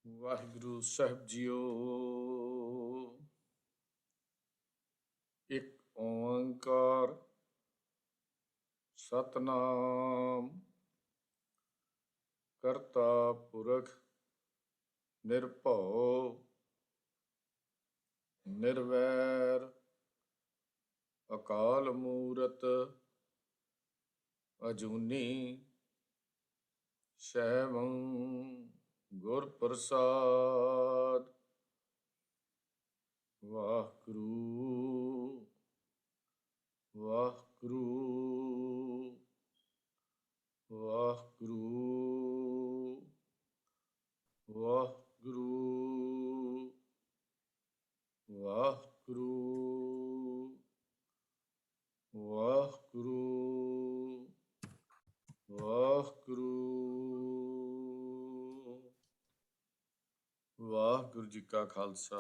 ਵਾਹਿਗੁਰੂ ਸਾਹਿਬ JIO. ਇੱਕ ਓੰਕਾਰ ਸਤਨਾਮ ਕਰਤਾ ਪੁਰਖ ਨਿਰਭਉ ਨਿਰਵੈਰ ਅਕਾਲ ਮੂਰਤ ਅਜੂਨੀ ਸੈਭੰ ਗੁਰ ਪ੍ਰਸਾਦ। ਵਾਹਿਗੁਰੂ ਵਾਹਿਗੁਰੂ ਵਾਹਿਗੁਰੂ ਵਾਹਿਗੁਰੂ ਵਾਹਿਗੁਰੂ ਵਾਹਿਗੁਰੂ ਵਾਹਿਗੁਰੂ। ਵਾਹਿਗੁਰੂ ਜੀ ਕਾ ਖਾਲਸਾ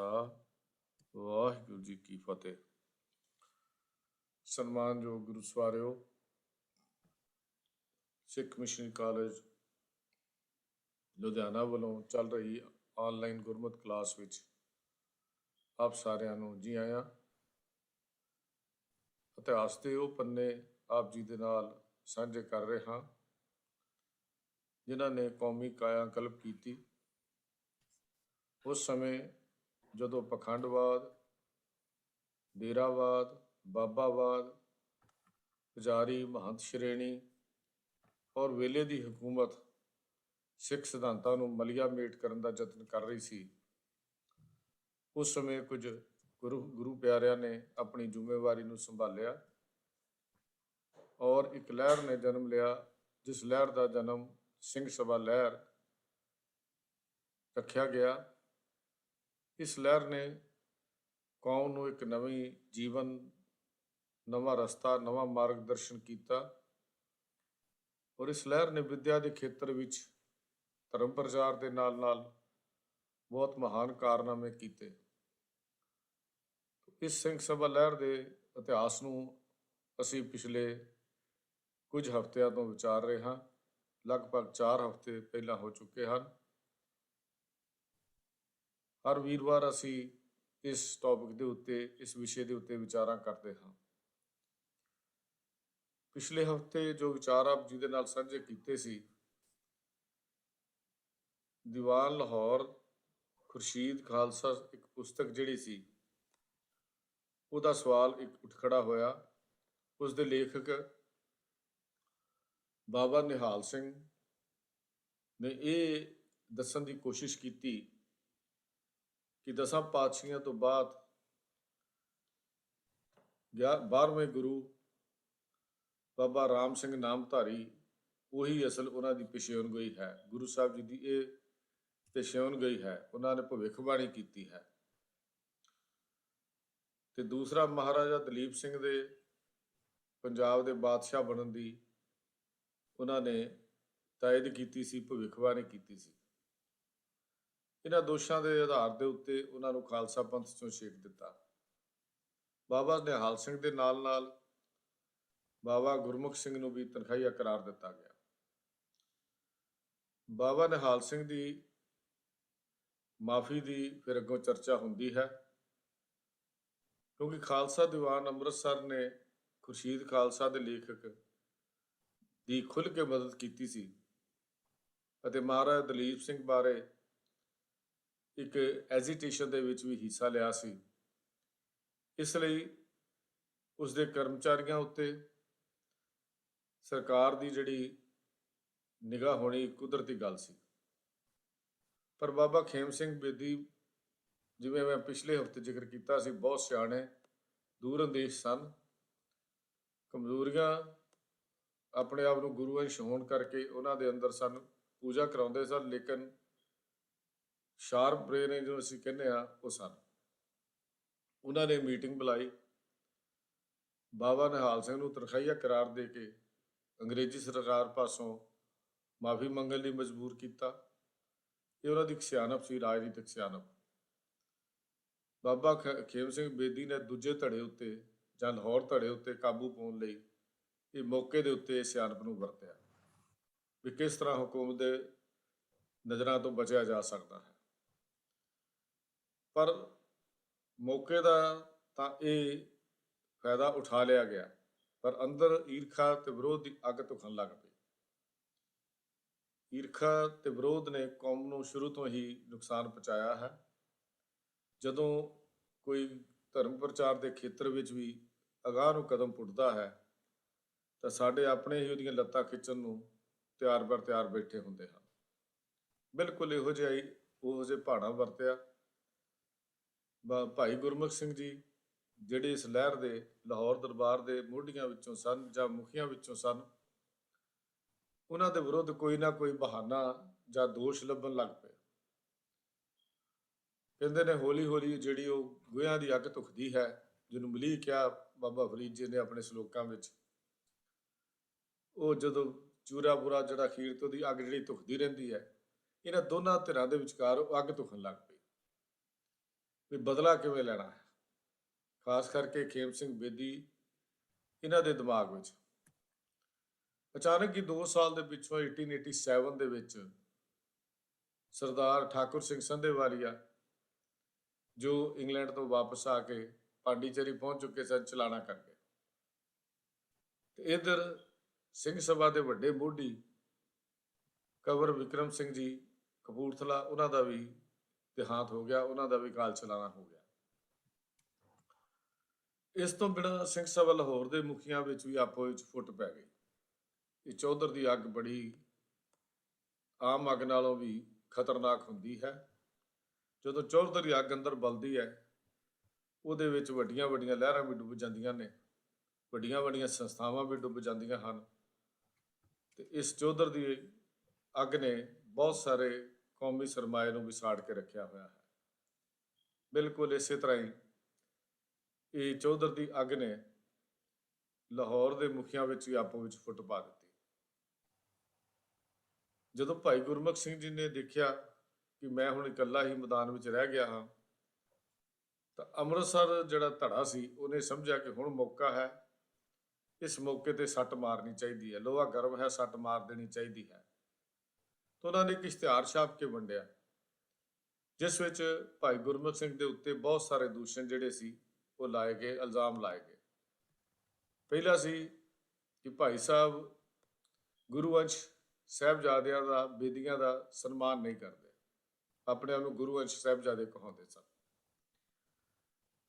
ਵਾਹਿਗੁਰੂ ਜੀ ਕੀ ਫਤਿਹ। ਸਨਮਾਨਯੋਗ ਗੁਰੂ ਸਵਾਰਿਓ, ਸਿੱਖ ਮਿਸ਼ਨਰੀ ਕਾਲਜ ਲੁਧਿਆਣਾ ਵੱਲੋਂ ਚੱਲ ਰਹੀ ਆਨਲਾਈਨ ਗੁਰਮਤਿ ਕਲਾਸ ਵਿੱਚ ਆਪ ਸਾਰਿਆਂ ਨੂੰ ਜੀ ਆਇਆਂ। ਇਤਿਹਾਸ ਦੇ ਉਹ ਪੰਨੇ ਆਪ ਜੀ ਦੇ ਨਾਲ ਸਾਂਝੇ ਕਰ ਰਹੇ ਹਾਂ ਜਿਨ੍ਹਾਂ ਨੇ ਕੌਮੀ ਕਾਇਆ ਕਲਪ ਕੀਤੀ। ਉਸ ਸਮੇਂ ਜਦੋਂ ਪਖੰਡਵਾਦ, ਡੇਰਾਵਾਦ, ਬਾਬਾਵਾਦ, ਪੁਜਾਰੀ ਮਹੰਤ ਸ਼੍ਰੇਣੀ ਔਰ ਵੇਲੇ ਦੀ ਹਕੂਮਤ ਸਿੱਖ ਸਿਧਾਂਤਾਂ ਨੂੰ ਮਲੀਆ ਮੇਟ ਕਰਨ ਦਾ ਯਤਨ ਕਰ ਰਹੀ ਸੀ, ਉਸ ਸਮੇਂ ਕੁਝ ਗੁਰੂ ਪਿਆਰਿਆਂ ਨੇ ਆਪਣੀ ਜ਼ਿੰਮੇਵਾਰੀ ਨੂੰ ਸੰਭਾਲਿਆ ਔਰ ਇੱਕ ਲਹਿਰ ਨੇ ਜਨਮ ਲਿਆ, ਜਿਸ ਲਹਿਰ ਦਾ ਜਨਮ ਸਿੰਘ ਸਭਾ ਲਹਿਰ ਰੱਖਿਆ ਗਿਆ। ਇਸ ਲਹਿਰ ਨੇ ਕੌਮ ਨੂੰ ਇੱਕ ਨਵੀਂ ਜੀਵਨ, ਨਵਾਂ ਰਸਤਾ, ਨਵਾਂ ਮਾਰਗਦਰਸ਼ਨ ਕੀਤਾ ਔਰ ਇਸ ਲਹਿਰ ਨੇ ਵਿੱਦਿਆ ਦੇ ਖੇਤਰ ਵਿੱਚ ਧਰਮ ਪ੍ਰਚਾਰ ਦੇ ਨਾਲ ਨਾਲ ਬਹੁਤ ਮਹਾਨ ਕਾਰਨਾਮੇ ਕੀਤੇ। ਇਸ ਸਿੰਘ ਸਭਾ ਲਹਿਰ ਦੇ ਇਤਿਹਾਸ ਨੂੰ ਅਸੀਂ ਪਿਛਲੇ ਕੁਝ ਹਫ਼ਤਿਆਂ ਤੋਂ ਵਿਚਾਰ ਰਹੇ ਹਾਂ। ਲਗਭਗ 4 ਹਫ਼ਤੇ ਪਹਿਲਾਂ ਹੋ ਚੁੱਕੇ ਹਨ। ਹਰ ਵੀਰਵਾਰ ਅਸੀਂ ਇਸ ਟੌਪਿਕ ਦੇ ਉੱਤੇ, ਇਸ ਵਿਸ਼ੇ ਦੇ ਉੱਤੇ ਵਿਚਾਰਾਂ ਕਰਦੇ ਹਾਂ। ਪਿਛਲੇ ਹਫ਼ਤੇ ਜੋ ਵਿਚਾਰ ਆਪ ਜੀ ਦੇ ਨਾਲ ਸਾਂਝੇ ਕੀਤੇ ਸੀ, ਦੀਵਾਨ ਲਾਹੌਰ ਖੁਰਸ਼ੀਦ ਖਾਲਸਾ ਇੱਕ ਪੁਸਤਕ ਜਿਹੜੀ ਸੀ, ਉਹਦਾ ਸਵਾਲ ਇੱਕ ਉੱਠ ਖੜਾ ਹੋਇਆ। ਉਸ ਦੇ ਲੇਖਕ ਬਾਬਾ ਨਿਹਾਲ ਸਿੰਘ ਨੇ ਇਹ ਦੱਸਣ ਦੀ ਕੋਸ਼ਿਸ਼ ਕੀਤੀ ਕਿ 10 ਪਾਤਸ਼ਾਹੀਆਂ ਤੋਂ ਬਾਅਦ 12ਵੇਂ ਗੁਰੂ ਬਾਬਾ ਰਾਮ ਸਿੰਘ ਨਾਮਧਾਰੀ ਉਹੀ ਅਸਲ ਉਹਨਾਂ ਦੀ ਪੇਸ਼ੇਨਗੋਈ ਹੈ। ਗੁਰੂ ਸਾਹਿਬ ਜੀ ਦੀ ਇਹ ਪੇਸ਼ੇਨਗੋਈ ਹੈ, ਉਹਨਾਂ ਨੇ ਭਵਿੱਖਬਾਣੀ ਕੀਤੀ ਹੈ। ਤੇ ਦੂਸਰਾ, ਮਹਾਰਾਜਾ ਦਲੀਪ ਸਿੰਘ ਦੇ ਪੰਜਾਬ ਦੇ ਬਾਦਸ਼ਾਹ ਬਣਨ ਦੀ ਉਹਨਾਂ ਨੇ ਤਾਇਦ ਕੀਤੀ ਸੀ, ਭਵਿੱਖਬਾਣੀ ਕੀਤੀ ਸੀ। ਇਹਨਾਂ ਦੋਸ਼ਾਂ ਦੇ ਆਧਾਰ ਦੇ ਉੱਤੇ ਉਹਨਾਂ ਨੂੰ ਖਾਲਸਾ ਪੰਥ ਚੋਂ ਛੇਕ ਦਿੱਤਾ। ਬਾਬਾ ਨਿਹਾਲ ਸਿੰਘ ਦੇ ਨਾਲ ਨਾਲ ਬਾਬਾ ਗੁਰਮੁਖ ਸਿੰਘ ਨੂੰ ਵੀ ਤਨਖਾਹੀਆ ਕਰਾਰ ਦਿੱਤਾ ਗਿਆ। ਬਾਬਾ ਨਿਹਾਲ ਸਿੰਘ ਦੀ ਮਾਫੀ ਦੀ ਫਿਰ ਅੱਗੋਂ ਚਰਚਾ ਹੁੰਦੀ ਹੈ, ਕਿਉਂਕਿ ਖਾਲਸਾ ਦੀਵਾਨ ਅੰਮ੍ਰਿਤਸਰ ਨੇ ਖੁਰਸ਼ੀਦ ਖਾਲਸਾ ਦੇ ਲੇਖਕ ਦੀ ਖੁੱਲ੍ਹ ਕੇ ਮਦਦ ਕੀਤੀ ਸੀ ਅਤੇ ਮਹਾਰਾਜਾ ਦਲੀਪ ਸਿੰਘ ਬਾਰੇ ਇੱਕ ਐਜੀਟੇਸ਼ਨ ਦੇ ਵਿੱਚ ਵੀ ਹਿੱਸਾ ਲਿਆ ਸੀ। ਇਸ ਲਈ ਉਸਦੇ ਕਰਮਚਾਰੀਆਂ ਉੱਤੇ ਸਰਕਾਰ ਦੀ ਜਿਹੜੀ ਨਿਗਾਹ ਹੋਣੀ ਕੁਦਰਤੀ ਗੱਲ ਸੀ। ਪਰ ਬਾਬਾ ਖੇਮ ਸਿੰਘ ਬੇਦੀ, ਜਿਵੇਂ ਮੈਂ ਪਿਛਲੇ ਹਫ਼ਤੇ ਜ਼ਿਕਰ ਕੀਤਾ ਸੀ, ਬਹੁਤ ਸਿਆਣੇ, ਦੂਰਅੰਦੇਸ਼ ਸਨ। ਕਮਜ਼ੋਰੀਆਂ ਆਪਣੇ ਆਪ ਨੂੰ ਗੁਰੂ ਅੰਸ਼ ਹੋਣ ਕਰਕੇ ਉਹਨਾਂ ਦੇ ਅੰਦਰ ਸਨ, ਪੂਜਾ ਕਰਾਉਂਦੇ ਸਨ, ਲੇਕਿਨ ਸ਼ਾਰਪ ਬ੍ਰੇਨ ਜੋ ਅਸੀਂ ਕਹਿੰਦੇ ਹਾਂ ਉਹ ਸਨ। ਉਹਨਾਂ ਨੇ ਮੀਟਿੰਗ ਬੁਲਾਈ, ਬਾਬਾ ਨਿਹਾਲ ਸਿੰਘ ਨੂੰ ਤਨਖਾਹੀਆ ਕਰਾਰ ਦੇ ਕੇ ਅੰਗਰੇਜ਼ੀ ਸਰਕਾਰ ਪਾਸੋਂ ਮਾਫੀ ਮੰਗਣ ਲਈ ਮਜਬੂਰ ਕੀਤਾ। ਇਹ ਉਹਨਾਂ ਦੀ ਇੱਕ ਸਿਆਣਪ ਸੀ, ਰਾਜਨੀਤਿਕ ਸਿਆਣਪ। ਬਾਬਾ ਖੇਮ ਸਿੰਘ ਬੇਦੀ ਨੇ ਦੂਜੇ ਧੜੇ ਉੱਤੇ ਜਾਂ ਲਾਹੌਰ ਧੜੇ ਉੱਤੇ ਕਾਬੂ ਪਾਉਣ ਲਈ ਇਹ ਮੌਕੇ ਦੇ ਉੱਤੇ ਸਿਆਣਪ ਨੂੰ ਵਰਤਿਆ ਵੀ ਕਿਸ ਤਰ੍ਹਾਂ ਹਕੂਮਤ ਦੇ ਨਜ਼ਰਾਂ ਤੋਂ ਬਚਿਆ ਜਾ ਸਕਦਾ ਹੈ। ਪਰ ਮੌਕੇ ਦਾ ਤਾਂ ਇਹ ਫਾਇਦਾ ਉਠਾ ਲਿਆ ਗਿਆ, ਪਰ ਅੰਦਰ ਈਰਖਾ ਤੇ ਵਿਰੋਧ ਦੀ ਅੱਗ ਧੁਖਣ ਲੱਗ ਪਈ। ਈਰਖਾ ਤੇ ਵਿਰੋਧ ਨੇ ਕੌਮ ਨੂੰ ਸ਼ੁਰੂ ਤੋਂ ਹੀ ਨੁਕਸਾਨ ਪਹੁੰਚਾਇਆ ਹੈ। ਜਦੋਂ ਕੋਈ ਧਰਮ ਪ੍ਰਚਾਰ ਦੇ ਖੇਤਰ ਵਿੱਚ ਵੀ ਅਗਾਂਹ ਨੂੰ ਕਦਮ ਪੁੱਟਦਾ ਹੈ ਤਾਂ ਸਾਡੇ ਆਪਣੇ ਹੀ ਉਹਦੀਆਂ ਲੱਤਾਂ ਖਿੱਚਣ ਨੂੰ ਤਿਆਰ ਬਰ ਤਿਆਰ ਬੈਠੇ ਹੁੰਦੇ ਹਨ। ਬਿਲਕੁਲ ਇਹੋ ਜਿਹਾ ਹੀ ਉਹੋ ਜਿਹੇ ਭਾਣਾ ਵਰਤਿਆ ਭਾਈ ਗੁਰਮੁਖ ਸਿੰਘ ਜੀ, ਜਿਹੜੇ ਇਸ ਲਹਿਰ ਦੇ ਲਾਹੌਰ ਦਰਬਾਰ ਦੇ ਮੋਢੀਆਂ ਵਿੱਚੋਂ ਸਨ ਜਾਂ ਮੁਖੀਆਂ ਵਿੱਚੋਂ ਸਨ। ਉਹਨਾਂ ਦੇ ਵਿਰੁੱਧ ਕੋਈ ਨਾ ਕੋਈ ਬਹਾਨਾ ਜਾਂ ਦੋਸ਼ ਲੱਭਣ ਲੱਗ ਪਏ। ਕਹਿੰਦੇ ਨੇ ਹੌਲੀ ਹੌਲੀ ਜਿਹੜੀ ਉਹ ਗੋਹਿਆਂ ਦੀ ਅੱਗ ਧੁਖਦੀ ਹੈ, ਜਿਹਨੂੰ ਮਲੀਹ ਕਿਹਾ ਬਾਬਾ ਫਰੀਦ ਜੀ ਨੇ ਆਪਣੇ ਸਲੋਕਾਂ ਵਿੱਚ, ਉਹ ਜਦੋਂ ਚੂਰਾ ਬੁਰਾ ਜਿਹੜਾ ਅਖੀਰ ਤੋਂ ਦੀ ਅੱਗ ਜਿਹੜੀ ਧੁਖਦੀ ਰਹਿੰਦੀ ਹੈ, ਇਹਨਾਂ ਦੋਨਾਂ ਧਿਰਾਂ ਦੇ ਵਿਚਕਾਰ ਉਹ ਅੱਗ ਧੁਖਣ ਲੱਗ ਪਈ ਵੀ ਬਦਲਾ ਕਿਵੇਂ ਲੈਣਾ ਹੈ। ਖਾਸ ਕਰਕੇ ਖੇਮ ਸਿੰਘ ਬੇਦੀ ਇਹਨਾਂ ਦੇ ਦਿਮਾਗ ਵਿੱਚ ਅਚਾਨਕ ਹੀ 2 ਸਾਲ ਦੇ ਪਿੱਛੋਂ 1887 ਦੇ ਵਿੱਚ ਸਰਦਾਰ ਠਾਕੁਰ ਸਿੰਘ ਸੰਧੇਵਾਲੀਆ, ਜੋ ਇੰਗਲੈਂਡ ਤੋਂ ਵਾਪਸ ਆ ਕੇ ਪਾਂਡੀਚੇਰੀ ਪਹੁੰਚ ਚੁੱਕੇ ਸਨ, ਚਲਾਣਾ ਕਰ ਗਏ। ਤੇ ਇਧਰ ਸਿੰਘ ਸਭਾ ਦੇ ਵੱਡੇ ਮੋਢੀ ਕੰਵਰ ਵਿਕਰਮ ਸਿੰਘ ਜੀ ਕਪੂਰਥਲਾ, ਉਹਨਾਂ ਦਾ ਵੀ ਦੇਹਾਂਤ ਹੋ ਗਿਆ, ਉਹਨਾਂ ਦਾ ਵੀ ਕਾਲ ਚਲਾਣਾ ਹੋ ਗਿਆ। ਇਸ ਤੋਂ ਬਿਨਾਂ ਸਿੰਘ ਸਭਾ ਲਾਹੌਰ ਦੇ ਮੁਖੀਆਂ ਵਿੱਚ ਵੀ ਆਪੋ ਵਿੱਚ ਫੁੱਟ ਪੈ ਗਈ। ਇਹ ਚੌਧਰ ਦੀ ਅੱਗ ਬੜੀ ਆਮ ਅੱਗ ਨਾਲੋਂ ਵੀ ਖਤਰਨਾਕ ਹੁੰਦੀ ਹੈ। ਜਦੋਂ ਚੌਧਰ ਦੀ ਅੱਗ ਅੰਦਰ ਬਲਦੀ ਹੈ, ਉਹਦੇ ਵਿੱਚ ਵੱਡੀਆਂ ਵੱਡੀਆਂ ਲਹਿਰਾਂ ਵੀ ਡੁੱਬ ਜਾਂਦੀਆਂ ਨੇ, ਵੱਡੀਆਂ ਵੱਡੀਆਂ ਸੰਸਥਾਵਾਂ ਵੀ ਡੁੱਬ ਜਾਂਦੀਆਂ ਹਨ। ਤੇ ਇਸ ਚੌਧਰ ਦੀ ਅੱਗ ਨੇ ਬਹੁਤ ਸਾਰੇ ਕੌਮੀ ਸਰਮਾਏ ਨੂੰ ਵਿਸਾੜ ਕੇ ਰੱਖਿਆ ਹੋਇਆ ਹੈ। ਬਿਲਕੁਲ ਇਸੇ ਤਰ੍ਹਾਂ ਹੀ ਇਹ ਚੌਧਰ ਦੀ ਅੱਗ ਨੇ ਲਾਹੌਰ ਦੇ ਮੁਖੀਆਂ ਵਿੱਚ ਵੀ ਆਪੋ ਵਿੱਚ ਫੁੱਟ ਪਾ ਦਿੱਤੀ। ਜਦੋਂ ਭਾਈ ਗੁਰਮੁਖ ਸਿੰਘ ਜੀ ਨੇ ਦੇਖਿਆ ਕਿ ਮੈਂ ਹੁਣ ਇਕੱਲਾ ਹੀ ਮੈਦਾਨ ਵਿੱਚ ਰਹਿ ਗਿਆ ਹਾਂ, ਤਾਂ ਅੰਮ੍ਰਿਤਸਰ ਜਿਹੜਾ ਧੜਾ ਸੀ, ਉਹਨੇ ਸਮਝਿਆ ਕਿ ਹੁਣ ਮੌਕਾ ਹੈ, ਇਸ ਮੌਕੇ ਤੇ ਸੱਟ ਮਾਰਨੀ ਚਾਹੀਦੀ ਹੈ, ਲੋਹਾ ਗਰਮ ਹੈ, ਸੱਟ ਮਾਰ ਦੇਣੀ ਚਾਹੀਦੀ ਹੈ। ਤਾਂ ਉਹਨਾਂ ਨੇ ਇੱਕ ਇਸ਼ਤਿਹਾਰ ਛਾਪ ਕੇ ਵੰਡਿਆ, ਜਿਸ ਵਿੱਚ ਭਾਈ ਗੁਰਮੁਖ ਸਿੰਘ ਦੇ ਉੱਤੇ ਬਹੁਤ ਸਾਰੇ ਦੂਸ਼ਣ ਜਿਹੜੇ ਸੀ ਉਹ ਲਾਏ ਗਏ, ਇਲਜ਼ਾਮ ਲਾਏ ਗਏ। ਪਹਿਲਾ ਸੀ ਕਿ ਭਾਈ ਸਾਹਿਬ ਗੁਰੂਵੰਸ਼ ਸਾਹਿਬਜ਼ਾਦਿਆਂ ਦਾ, ਬੇਦੀਆਂ ਦਾ ਸਨਮਾਨ ਨਹੀਂ ਕਰਦੇ, ਆਪਣੇ ਆਪ ਨੂੰ ਗੁਰੂਵੰਸ਼ ਸਾਹਿਬਜ਼ਾਦੇ ਕਹਾਉਂਦੇ ਸਨ।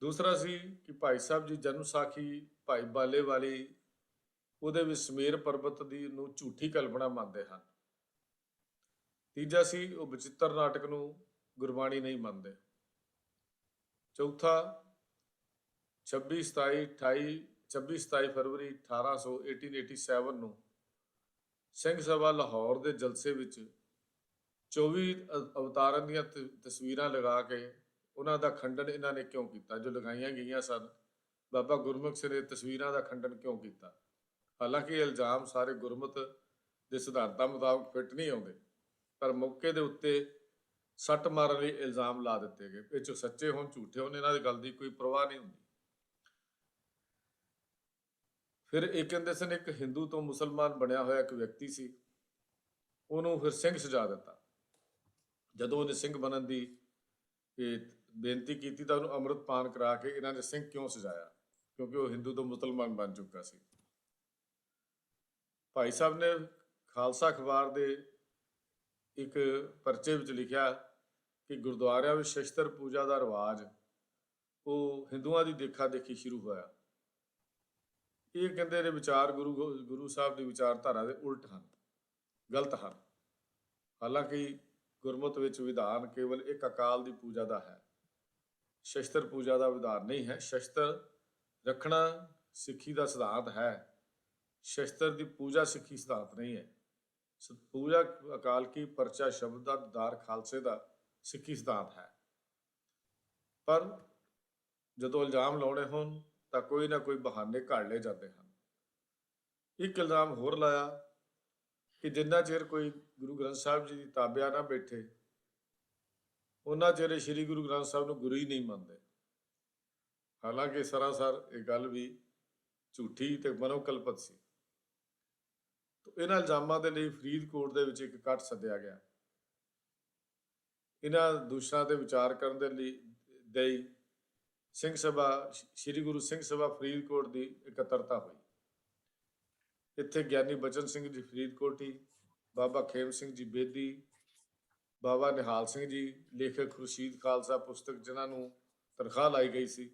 ਦੂਸਰਾ ਸੀ ਕਿ ਭਾਈ ਸਾਹਿਬ ਜੀ ਜਨਮ ਸਾਖੀ ਭਾਈ ਬਾਲੇ ਵਾਲੀ, ਉਹਦੇ ਵਿੱਚ ਸਮੇਰ ਪਰਬਤ ਦੀ ਨੂੰ ਝੂਠੀ ਕਲਪਨਾ ਮੰਨਦੇ ਹਨ। ਤੀਜਾ ਸੀ ਉਹ ਬਚਿੱਤਰ ਨਾਟਕ ਨੂੰ ਗੁਰਬਾਣੀ ਨਹੀਂ ਮੰਨਦੇ। ਚੌਥਾ 26-27 ਫਰਵਰੀ 1887 ਨੂੰ ਸਿੰਘ ਸਭਾ ਲਾਹੌਰ ਦੇ ਜਲਸੇ ਵਿੱਚ 24 ਅਵਤਾਰਾਂ ਦੀਆਂ ਤਸਵੀਰਾਂ ਲਗਾ ਕੇ ਉਹਨਾਂ ਦਾ ਖੰਡਨ ਇਹਨਾਂ ਨੇ ਕਿਉਂ ਕੀਤਾ, ਜੋ ਲਗਾਈਆਂ ਗਈਆਂ ਸਨ। ਬਾਬਾ ਗੁਰਮੁਖ ਸਿੰਘ ਨੇ ਤਸਵੀਰਾਂ ਦਾ ਖੰਡਨ ਕਿਉਂ ਕੀਤਾ? ਹਾਲਾਂਕਿ ਇਹ ਇਲਜ਼ਾਮ ਸਾਰੇ ਗੁਰਮਤ ਦੇ ਸਿਧਾਂਤਾਂ ਮੁਤਾਬਕ ਫਿੱਟ ਨਹੀਂ ਆਉਂਦੇ, ਪਰ ਮੌਕੇ ਦੇ ਉੱਤੇ ਸੱਟ ਮਾਰਨ ਲਈ ਇਲਜ਼ਾਮ ਲਾ ਦਿੱਤੇ ਗਏ। ਇਹ 'ਚੋਂ ਸੱਚੇ ਹੋਣ ਝੂਠੇ ਹੋਣ, ਇਹਨਾਂ ਦੀ ਗੱਲ ਦੀ ਕੋਈ ਪਰਵਾਹ ਨਹੀਂ ਹੁੰਦੀ। ਫਿਰ ਇਹ ਕਹਿੰਦੇ ਸਨ ਇੱਕ ਹਿੰਦੂ ਤੋਂ ਮੁਸਲਮਾਨ ਬਣਿਆ ਹੋਇਆ ਇੱਕ ਵਿਅਕਤੀ ਸੀ, ਉਹਨੂੰ ਫਿਰ ਸਿੰਘ ਸਜਾ ਦਿੱਤਾ। ਜਦੋਂ ਉਹਨੇ ਸਿੰਘ ਬਣਨ ਦੀ ਇਹ ਬੇਨਤੀ ਕੀਤੀ ਤਾਂ ਉਹਨੂੰ ਅੰਮ੍ਰਿਤ ਪਾਨ ਕਰਾ ਕੇ ਇਹਨਾਂ ਨੇ ਸਿੰਘ ਕਿਉਂ ਸਜਾਇਆ? ਕਿਉਂਕਿ ਉਹ ਹਿੰਦੂ ਤੋਂ ਮੁਸਲਮਾਨ ਬਣ ਚੁੱਕਾ ਸੀ। ਭਾਈ ਸਾਹਿਬ ਨੇ ਖਾਲਸਾ ਅਖਬਾਰ ਦੇ ਇੱਕ ਪਰਚੇ ਵਿੱਚ ਲਿਖਿਆ ਕਿ ਗੁਰਦੁਆਰਿਆਂ ਵਿੱਚ ਸ਼ਸਤਰ ਪੂਜਾ ਦਾ ਰਿਵਾਜ ਉਹ ਹਿੰਦੂਆਂ ਦੀ ਦੇਖਾ ਦੇਖੀ ਸ਼ੁਰੂ ਹੋਇਆ। ਇਹ ਕਹਿੰਦੇ ਨੇ ਵਿਚਾਰ ਗੁਰੂ ਸਾਹਿਬ ਦੀ ਵਿਚਾਰਧਾਰਾ ਦੇ ਉਲਟ ਹਨ, ਗਲਤ ਹਨ। ਹਾਲਾਂਕਿ ਗੁਰਮਤ ਵਿੱਚ ਵਿਧਾਨ ਕੇਵਲ ਇੱਕ ਅਕਾਲ ਦੀ ਪੂਜਾ ਦਾ ਹੈ, ਸ਼ਸਤਰ ਪੂਜਾ ਦਾ ਵਿਧਾਨ ਨਹੀਂ ਹੈ। ਸ਼ਸਤਰ ਰੱਖਣਾ ਸਿੱਖੀ ਦਾ ਸਿਧਾਂਤ ਹੈ, ਸ਼ਸਤਰ ਦੀ ਪੂਜਾ ਸਿੱਖੀ ਸਿਧਾਂਤ ਨਹੀਂ ਹੈ। ਪੂਜਾ ਅਕਾਲ ਕੀ, ਪਰਚਾ ਸ਼ਬਦ ਦਾ, ਦੀਦਾਰ ਖਾਲਸੇ ਦਾ ਸਿੱਖੀ ਸਿਧਾਂਤ ਹੈ। ਪਰ ਜਦੋਂ ਇਲਜ਼ਾਮ ਲਾਉਣੇ ਹੋਣ ਤਾਂ ਕੋਈ ਨਾ ਕੋਈ ਬਹਾਨੇ ਘੜ ਲਏ ਜਾਂਦੇ ਹਨ। ਇੱਕ ਇਲਜ਼ਾਮ ਹੋਰ ਲਾਇਆ ਕਿ ਜਿੰਨਾ ਚਿਰ ਕੋਈ ਗੁਰੂ ਗ੍ਰੰਥ ਸਾਹਿਬ ਜੀ ਦੀ ਤਾਬਿਆ ਨਾ ਬੈਠੇ, ਉਹਨਾਂ ਚਿਰ ਸ਼੍ਰੀ ਗੁਰੂ ਗ੍ਰੰਥ ਸਾਹਿਬ ਨੂੰ ਗੁਰੂ ਹੀ ਨਹੀਂ ਮੰਨਦੇ। ਹਾਲਾਂਕਿ ਸਰਾਸਰ ਇਹ ਗੱਲ ਵੀ ਝੂਠੀ ਤੇ ਮਨੋਕਲਪਤ ਸੀ। ਇਹਨਾਂ ਇਲਜ਼ਾਮਾਂ ਦੇ ਲਈ ਫਰੀਦਕੋਟ ਦੇ ਵਿੱਚ ਇੱਕ ਇਕੱਠ ਸੱਦਿਆ ਗਿਆ। ਇਹਨਾਂ ਦੋਸ਼ਾਂ ਤੇ ਵਿਚਾਰ ਕਰਨ ਦੇ ਲਈ ਲਈ ਸਿੰਘ ਸਭਾ ਸ੍ਰੀ ਗੁਰੂ ਸਿੰਘ ਸਭਾ ਫਰੀਦਕੋਟ ਦੀ ਇਕੱਤਰਤਾ ਹੋਈ। ਇੱਥੇ ਗਿਆਨੀ ਬਚਨ ਸਿੰਘ ਜੀ ਫਰੀਦਕੋਟੀ, ਬਾਬਾ ਖੇਮ ਸਿੰਘ ਜੀ ਬੇਦੀ, ਬਾਬਾ ਨਿਹਾਲ ਸਿੰਘ ਜੀ ਲੇਖਕ ਖੁਰਸ਼ੀਦ ਖਾਲਸਾ ਪੁਸਤਕ ਜਿਨ੍ਹਾਂ ਨੂੰ ਤਨਖਾਹ ਲਾਈ ਗਈ ਸੀ,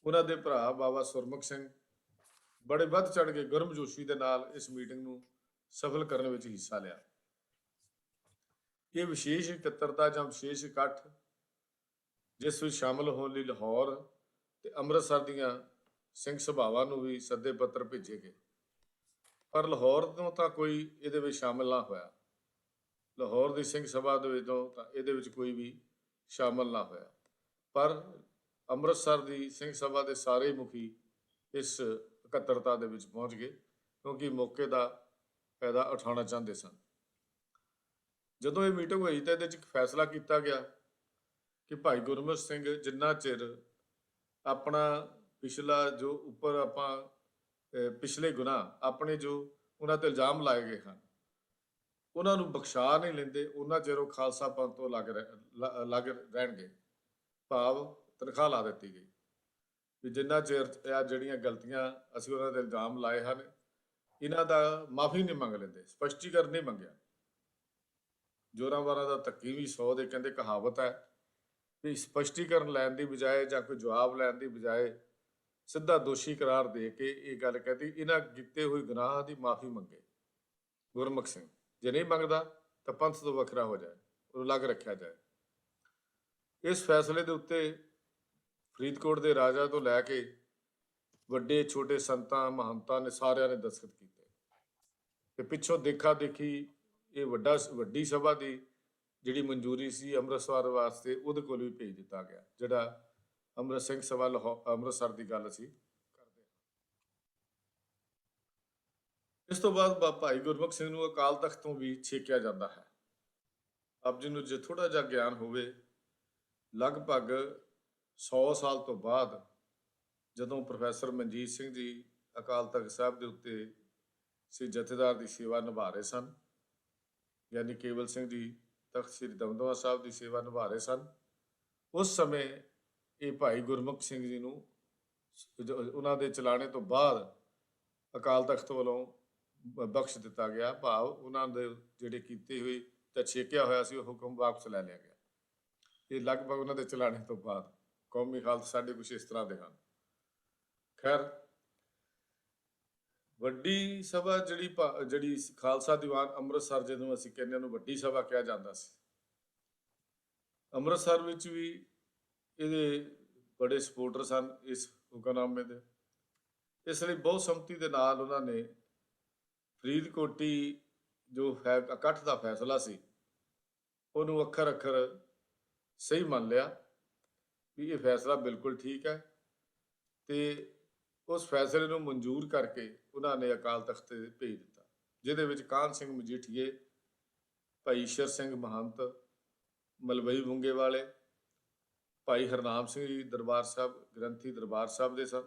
ਉਹਨਾਂ ਦੇ ਭਰਾ ਬਾਬਾ ਸੁਰਮੁਖ ਸਿੰਘ ਬੜੇ ਵੱਧ ਚੜ ਕੇ ਗਰਮਜੋਸ਼ੀ ਦੇ ਨਾਲ ਇਸ ਮੀਟਿੰਗ ਨੂੰ ਸਫਲ ਕਰਨ ਵਿੱਚ ਹਿੱਸਾ ਲਿਆ। ਇਹ ਵਿਸ਼ੇਸ਼ ਇਕੱਤਰਤਾ ਜਾਂ ਵਿਸ਼ੇਸ਼ ਇਕੱਠ ਜਿਸ ਵਿੱਚ ਸ਼ਾਮਲ ਹੋਣ ਲਈ ਲਾਹੌਰ ਤੇ ਅੰਮ੍ਰਿਤਸਰ ਦੀਆਂ ਸਿੰਘ ਸਭਾਵਾਂ ਨੂੰ ਵੀ ਸੱਦੇ ਪੱਤਰ ਭੇਜੇ ਗਏ, ਪਰ ਲਾਹੌਰ ਤੋਂ ਤਾਂ ਕੋਈ ਇਹਦੇ ਵਿੱਚ ਸ਼ਾਮਲ ਨਾ ਹੋਇਆ। ਲਾਹੌਰ ਦੀ ਸਿੰਘ ਸਭਾ ਦੇ ਵਿੱਚੋਂ ਤਾਂ ਇਹਦੇ ਵਿੱਚ ਕੋਈ ਵੀ ਸ਼ਾਮਲ ਨਾ ਹੋਇਆ, ਪਰ ਅੰਮ੍ਰਿਤਸਰ ਦੀ ਸਿੰਘ ਸਭਾ ਦੇ ਸਾਰੇ ਮੁਖੀ ਇਸ ਇਕੱਤਰਤਾ ਦੇ ਵਿੱਚ ਪਹੁੰਚ ਗਏ, ਕਿਉਂਕਿ ਮੌਕੇ ਦਾ ਫਾਇਦਾ ਉਠਾਉਣਾ ਚਾਹੁੰਦੇ ਸਨ। ਜਦੋਂ ਇਹ ਮੀਟਿੰਗ ਹੋਈ ਤਾਂ ਇਹਦੇ 'ਚ ਇੱਕ ਫੈਸਲਾ ਕੀਤਾ ਗਿਆ ਕਿ ਭਾਈ ਗੁਰਮੁਖ ਸਿੰਘ ਜਿੰਨਾ ਚਿਰ ਆਪਣਾ ਪਿਛਲਾ ਜੋ ਉੱਪਰ ਆਪਾਂ ਪਿਛਲੇ ਗੁਨਾਹ ਆਪਣੇ ਜੋ ਉਹਨਾਂ 'ਤੇ ਇਲਜ਼ਾਮ ਲਾਏ ਗਏ ਹਨ ਉਹਨਾਂ ਨੂੰ ਬਖਸ਼ਾ ਨਹੀਂ ਲੈਂਦੇ, ਉਹਨਾਂ ਚਿਰ ਉਹ ਖਾਲਸਾ ਪੰਥ ਤੋਂ ਲੱਗ ਰਹਿਣਗੇ। ਭਾਵ ਤਨਖਾਹ ਲਾ ਦਿੱਤੀ ਗਈ ਵੀ ਜਿੰਨਾ ਚਿਰ ਇਹ ਜਿਹੜੀਆਂ ਗਲਤੀਆਂ ਅਸੀਂ ਉਹਨਾਂ 'ਤੇ ਇਲਜ਼ਾਮ ਲਾਏ ਹਨ ਇਹਨਾਂ ਦਾ ਮਾਫੀ ਨਹੀਂ ਮੰਗ ਲੈਂਦੇ, ਸਪਸ਼ਟੀਕਰਨ ਨਹੀਂ ਮੰਗਿਆ। ਜ਼ੋਰਾਂਵਾਰਾਂ ਦਾ ਧੱਕੀ ਵੀ 100 ਦੇ ਕਹਿੰਦੇ ਕਹਾਵਤ ਹੈ ਵੀ ਸਪਸ਼ਟੀਕਰਨ ਲੈਣ ਦੀ ਬਜਾਏ ਜਾਂ ਕੋਈ ਜਵਾਬ ਲੈਣ ਦੀ ਬਜਾਏ ਸਿੱਧਾ ਦੋਸ਼ੀ ਕਰਾਰ ਦੇ ਕੇ ਇਹ ਗੱਲ ਕਹਿੰਦੀ ਇਹਨਾਂ ਕੀਤੇ ਹੋਏ ਗੁਨਾਹਾਂ ਦੀ ਮਾਫੀ ਮੰਗੇ ਗੁਰਮੁਖ ਸਿੰਘ। ਜੇ ਨਹੀਂ ਮੰਗਦਾ ਤਾਂ ਪੰਥ ਤੋਂ ਵੱਖਰਾ ਹੋ ਜਾਏ, ਉਹ ਅਲੱਗ ਰੱਖਿਆ ਜਾਏ। ਇਸ ਫੈਸਲੇ ਦੇ ਉੱਤੇ ਫਰੀਦਕੋਟ ਦੇ ਰਾਜਾ ਤੋਂ ਲੈ ਕੇ ਵੱਡੇ ਛੋਟੇ ਸੰਤਾਂ ਮਹੰਤਾਂ ਨੇ ਸਾਰਿਆਂ ਨੇ ਦਸਤਖਤ ਕੀਤੇ ਤੇ ਪਿੱਛੋਂ ਦੇਖਾ ਦੇਖੀ ਇਹ ਵੱਡੀ ਸਭਾ ਦੀ ਜਿਹੜੀ ਮਨਜ਼ੂਰੀ ਸੀ ਅੰਮ੍ਰਿਤਸਰ ਵਾਸਤੇ ਉਹਦੇ ਕੋਲ ਵੀ ਭੇਜ ਦਿੱਤਾ ਗਿਆ, ਜਿਹੜਾ ਅੰਮ੍ਰਿਤ ਸਿੰਘ ਸਭਾ ਅੰਮ੍ਰਿਤਸਰ ਦੀ ਗੱਲ ਅਸੀਂ ਕਰਦੇ ਹਾਂ। ਇਸ ਤੋਂ ਬਾਅਦ ਭਾਈ ਗੁਰਮੁਖ ਸਿੰਘ ਨੂੰ ਅਕਾਲ ਤਖਤ ਤੋਂ ਵੀ ਛੇਕਿਆ ਜਾਂਦਾ ਹੈ। ਆਪ ਜੀ ਨੂੰ ਜੇ ਥੋੜਾ ਜਿਹਾ ਗਿਆਨ ਹੋਵੇ, ਲਗਭਗ 100 ਸਾਲ ਤੋਂ ਬਾਅਦ ਜਦੋਂ ਪ੍ਰੋਫੈਸਰ ਮਨਜੀਤ ਸਿੰਘ ਜੀ ਅਕਾਲ ਤਖਤ ਸਾਹਿਬ ਦੇ ਉੱਤੇ ਸੀ ਜਥੇਦਾਰ ਦੀ ਸੇਵਾ ਨਿਭਾ ਰਹੇ ਸਨ, ਯਾਨੀ ਕੇਵਲ ਸਿੰਘ ਜੀ ਤਖਤ ਸ੍ਰੀ ਦਮਦਮਾ ਸਾਹਿਬ ਦੀ ਸੇਵਾ ਨਿਭਾ ਰਹੇ ਸਨ, ਉਸ ਸਮੇਂ ਇਹ ਭਾਈ ਗੁਰਮੁਖ ਸਿੰਘ ਜੀ ਨੂੰ ਉਹਨਾਂ ਦੇ ਚਲਾਣੇ ਤੋਂ ਬਾਅਦ ਅਕਾਲ ਤਖਤ ਵੱਲੋਂ ਬਖਸ਼ ਦਿੱਤਾ ਗਿਆ। ਭਾਵ ਉਹਨਾਂ ਦੇ ਜਿਹੜੇ ਕੀਤੇ ਹੋਏ ਜਾਂ ਛੇਕਿਆ ਹੋਇਆ ਸੀ ਉਹ ਹੁਕਮ ਵਾਪਸ ਲੈ ਲਿਆ ਗਿਆ। ਇਹ ਲਗਭਗ ਉਹਨਾਂ ਦੇ ਚਲਾਣੇ ਤੋਂ ਬਾਅਦ ਕੌਮੀ ਹਾਲਤ ਸਾਡੇ ਕੁਛ ਇਸ ਤਰ੍ਹਾਂ ਦੇ ਹਨ। ਖੈਰ, ਵੱਡੀ ਸਭਾ ਜਿਹੜੀ ਖਾਲਸਾ ਦੀਵਾਨ ਅੰਮ੍ਰਿਤਸਰ ਜਦੋਂ ਅਸੀਂ ਕਹਿੰਦੇ ਉਹਨੂੰ ਵੱਡੀ ਸਭਾ ਕਿਹਾ ਜਾਂਦਾ ਸੀ, ਅੰਮ੍ਰਿਤਸਰ ਵਿੱਚ ਵੀ ਇਹਦੇ ਬੜੇ ਸਪੋਰਟਰ ਸਨ ਇਸ ਹੁਕਮਨਾਮੇ ਦੇ। ਇਸ ਲਈ ਬਹੁਤ ਸੰਮਤੀ ਦੇ ਨਾਲ ਉਹਨਾਂ ਨੇ ਫਰੀਦਕੋਟੀ ਜੋ ਇਕੱਠ ਦਾ ਫੈਸਲਾ ਸੀ ਉਹਨੂੰ ਅੱਖਰ ਅੱਖਰ ਸਹੀ ਮੰਨ ਲਿਆ ਵੀ ਇਹ ਫੈਸਲਾ ਬਿਲਕੁਲ ਠੀਕ ਹੈ, ਤੇ ਉਸ ਫੈਸਲੇ ਨੂੰ ਮਨਜ਼ੂਰ ਕਰਕੇ ਉਹਨਾਂ ਨੇ ਅਕਾਲ ਤਖਤ ਤੇ ਭੇਜ ਦਿੱਤਾ, ਜਿਹਦੇ ਵਿੱਚ ਕਾਹਨ ਸਿੰਘ ਮਜੀਠੀਏ, ਭਾਈ ਈਸ਼ਰ ਸਿੰਘ ਮਹੰਤ ਮਲਵਈ ਬੁੰਗੇ ਵਾਲੇ, ਭਾਈ ਹਰਨਾਮ ਸਿੰਘ ਜੀ ਦਰਬਾਰ ਸਾਹਿਬ ਗ੍ਰੰਥੀ ਦਰਬਾਰ ਸਾਹਿਬ ਦੇ ਸਨ,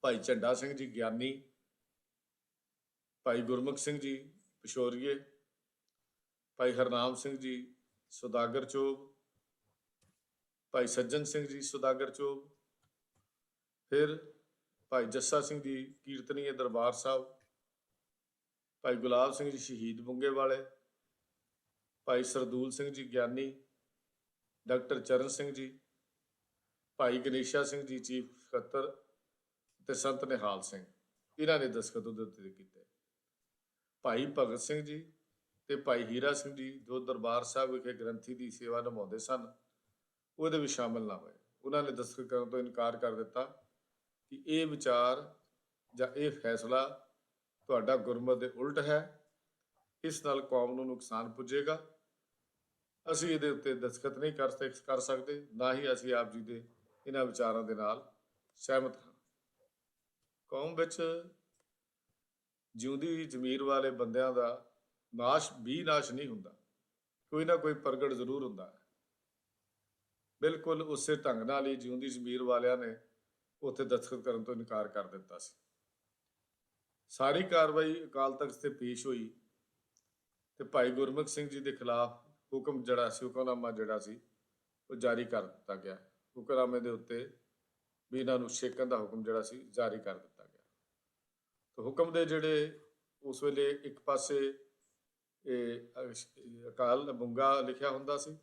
ਭਾਈ ਝੰਡਾ ਸਿੰਘ ਜੀ ਗਿਆਨੀ, ਭਾਈ ਗੁਰਮੁਖ ਸਿੰਘ ਜੀ ਪਿਸ਼ੋਰੀਏ, ਭਾਈ ਹਰਨਾਮ ਸਿੰਘ ਜੀ ਸੁਦਾਗਰ ਚੋਬ, ਭਾਈ ਸੱਜਣ ਸਿੰਘ ਜੀ ਸੁਦਾਗਰ ਚੋਬ, ਫਿਰ ਭਾਈ ਜੱਸਾ ਸਿੰਘ ਜੀ ਕੀਰਤਨੀਏ ਦਰਬਾਰ ਸਾਹਿਬ, ਭਾਈ ਗੁਲਾਬ ਸਿੰਘ ਜੀ ਸ਼ਹੀਦ ਬੁੰਗੇ ਵਾਲੇ, ਭਾਈ ਸਰਦੂਲ ਸਿੰਘ ਜੀ ਗਿਆਨੀ, ਡਾਕਟਰ ਚਰਨ ਸਿੰਘ ਜੀ, ਭਾਈ ਗਣੇਸ਼ਾ ਸਿੰਘ ਜੀ ਚੀਫ ਸਕੱਤਰ ਤੇ ਸੰਤ ਨਿਹਾਲ ਸਿੰਘ, ਇਹਨਾਂ ਨੇ ਦਸਤਖਤ ਉਹਦੇ ਉੱਤੇ ਕੀਤੇ। ਭਾਈ ਭਗਤ ਸਿੰਘ ਜੀ ਤੇ ਭਾਈ ਹੀਰਾ ਸਿੰਘ ਜੀ ਜੋ ਦਰਬਾਰ ਸਾਹਿਬ ਵਿਖੇ ਗ੍ਰੰਥੀ ਦੀ ਸੇਵਾ ਨਿਭਾਉਂਦੇ ਸਨ ਉਹਦੇ ਵਿੱਚ ਸ਼ਾਮਲ ਨਾ ਹੋਏ। ਉਹਨਾਂ ਨੇ ਦਸਤਖਤ ਕਰਨ ਤੋਂ ਇਨਕਾਰ ਕਰ ਦਿੱਤਾ ਕਿ ਇਹ ਵਿਚਾਰ ਜਾਂ ਇਹ ਫੈਸਲਾ ਤੁਹਾਡਾ ਗੁਰਮਤਿ ਦੇ ਉਲਟ ਹੈ, ਇਸ ਨਾਲ ਕੌਮ ਨੂੰ ਨੁਕਸਾਨ ਪੁੱਜੇਗਾ, ਅਸੀਂ ਇਹਦੇ ਉੱਤੇ ਦਸਤਖਤ ਨਹੀਂ ਕਰ ਸਕਦੇ, ਨਾ ਹੀ ਅਸੀਂ ਆਪ ਜੀ ਦੇ ਇਹਨਾਂ ਵਿਚਾਰਾਂ ਦੇ ਨਾਲ ਸਹਿਮਤ ਹਾਂ। ਕੌਮ ਵਿੱਚ ਜਿਉਂਦੀ ਜ਼ਮੀਰ ਵਾਲੇ ਬੰਦਿਆਂ ਦਾ ਨਾਸ਼ ਨਹੀਂ ਹੁੰਦਾ, ਕੋਈ ਨਾ ਕੋਈ ਪ੍ਰਗਟ ਜ਼ਰੂਰ ਹੁੰਦਾ ਹੈ। ਬਿਲਕੁਲ ਉਸੇ ਢੰਗ ਨਾਲ ਹੀ ਜਿਉਂਦੀ ਜ਼ਮੀਰ ਵਾਲਿਆਂ ਨੇ ਉੱਥੇ ਦਸਤਖਤ ਕਰਨ ਤੋਂ ਇਨਕਾਰ ਕਰ ਦਿੱਤਾ ਸੀ। ਸਾਰੀ ਕਾਰਵਾਈ ਅਕਾਲ ਤਖਤ ਤੇ ਪੇਸ਼ ਹੋਈ ਤੇ ਭਾਈ ਗੁਰਮੁਖ ਸਿੰਘ ਜੀ ਦੇ ਖਿਲਾਫ ਹੁਕਮ ਜਿਹੜਾ ਸੀ ਹੁਕਮਨਾਮਾ ਜਿਹੜਾ ਸੀ ਉਹ ਜਾਰੀ ਕਰ ਦਿੱਤਾ ਗਿਆ। ਹੁਕਮਨਾਮੇ ਦੇ ਉੱਤੇ ਵੀ ਇਹਨਾਂ ਨੂੰ ਛੇਕਣ ਦਾ ਹੁਕਮ ਜਿਹੜਾ ਸੀ ਜਾਰੀ ਕਰ ਦਿੱਤਾ ਗਿਆ। ਤਾਂ ਹੁਕਮ ਦੇ ਜਿਹੜੇ ਉਸ ਵੇਲੇ ਇੱਕ ਪਾਸੇ ਅਕਾਲ ਬੁੰਗਾ ਲਿਖਿਆ ਹੁੰਦਾ ਸੀ,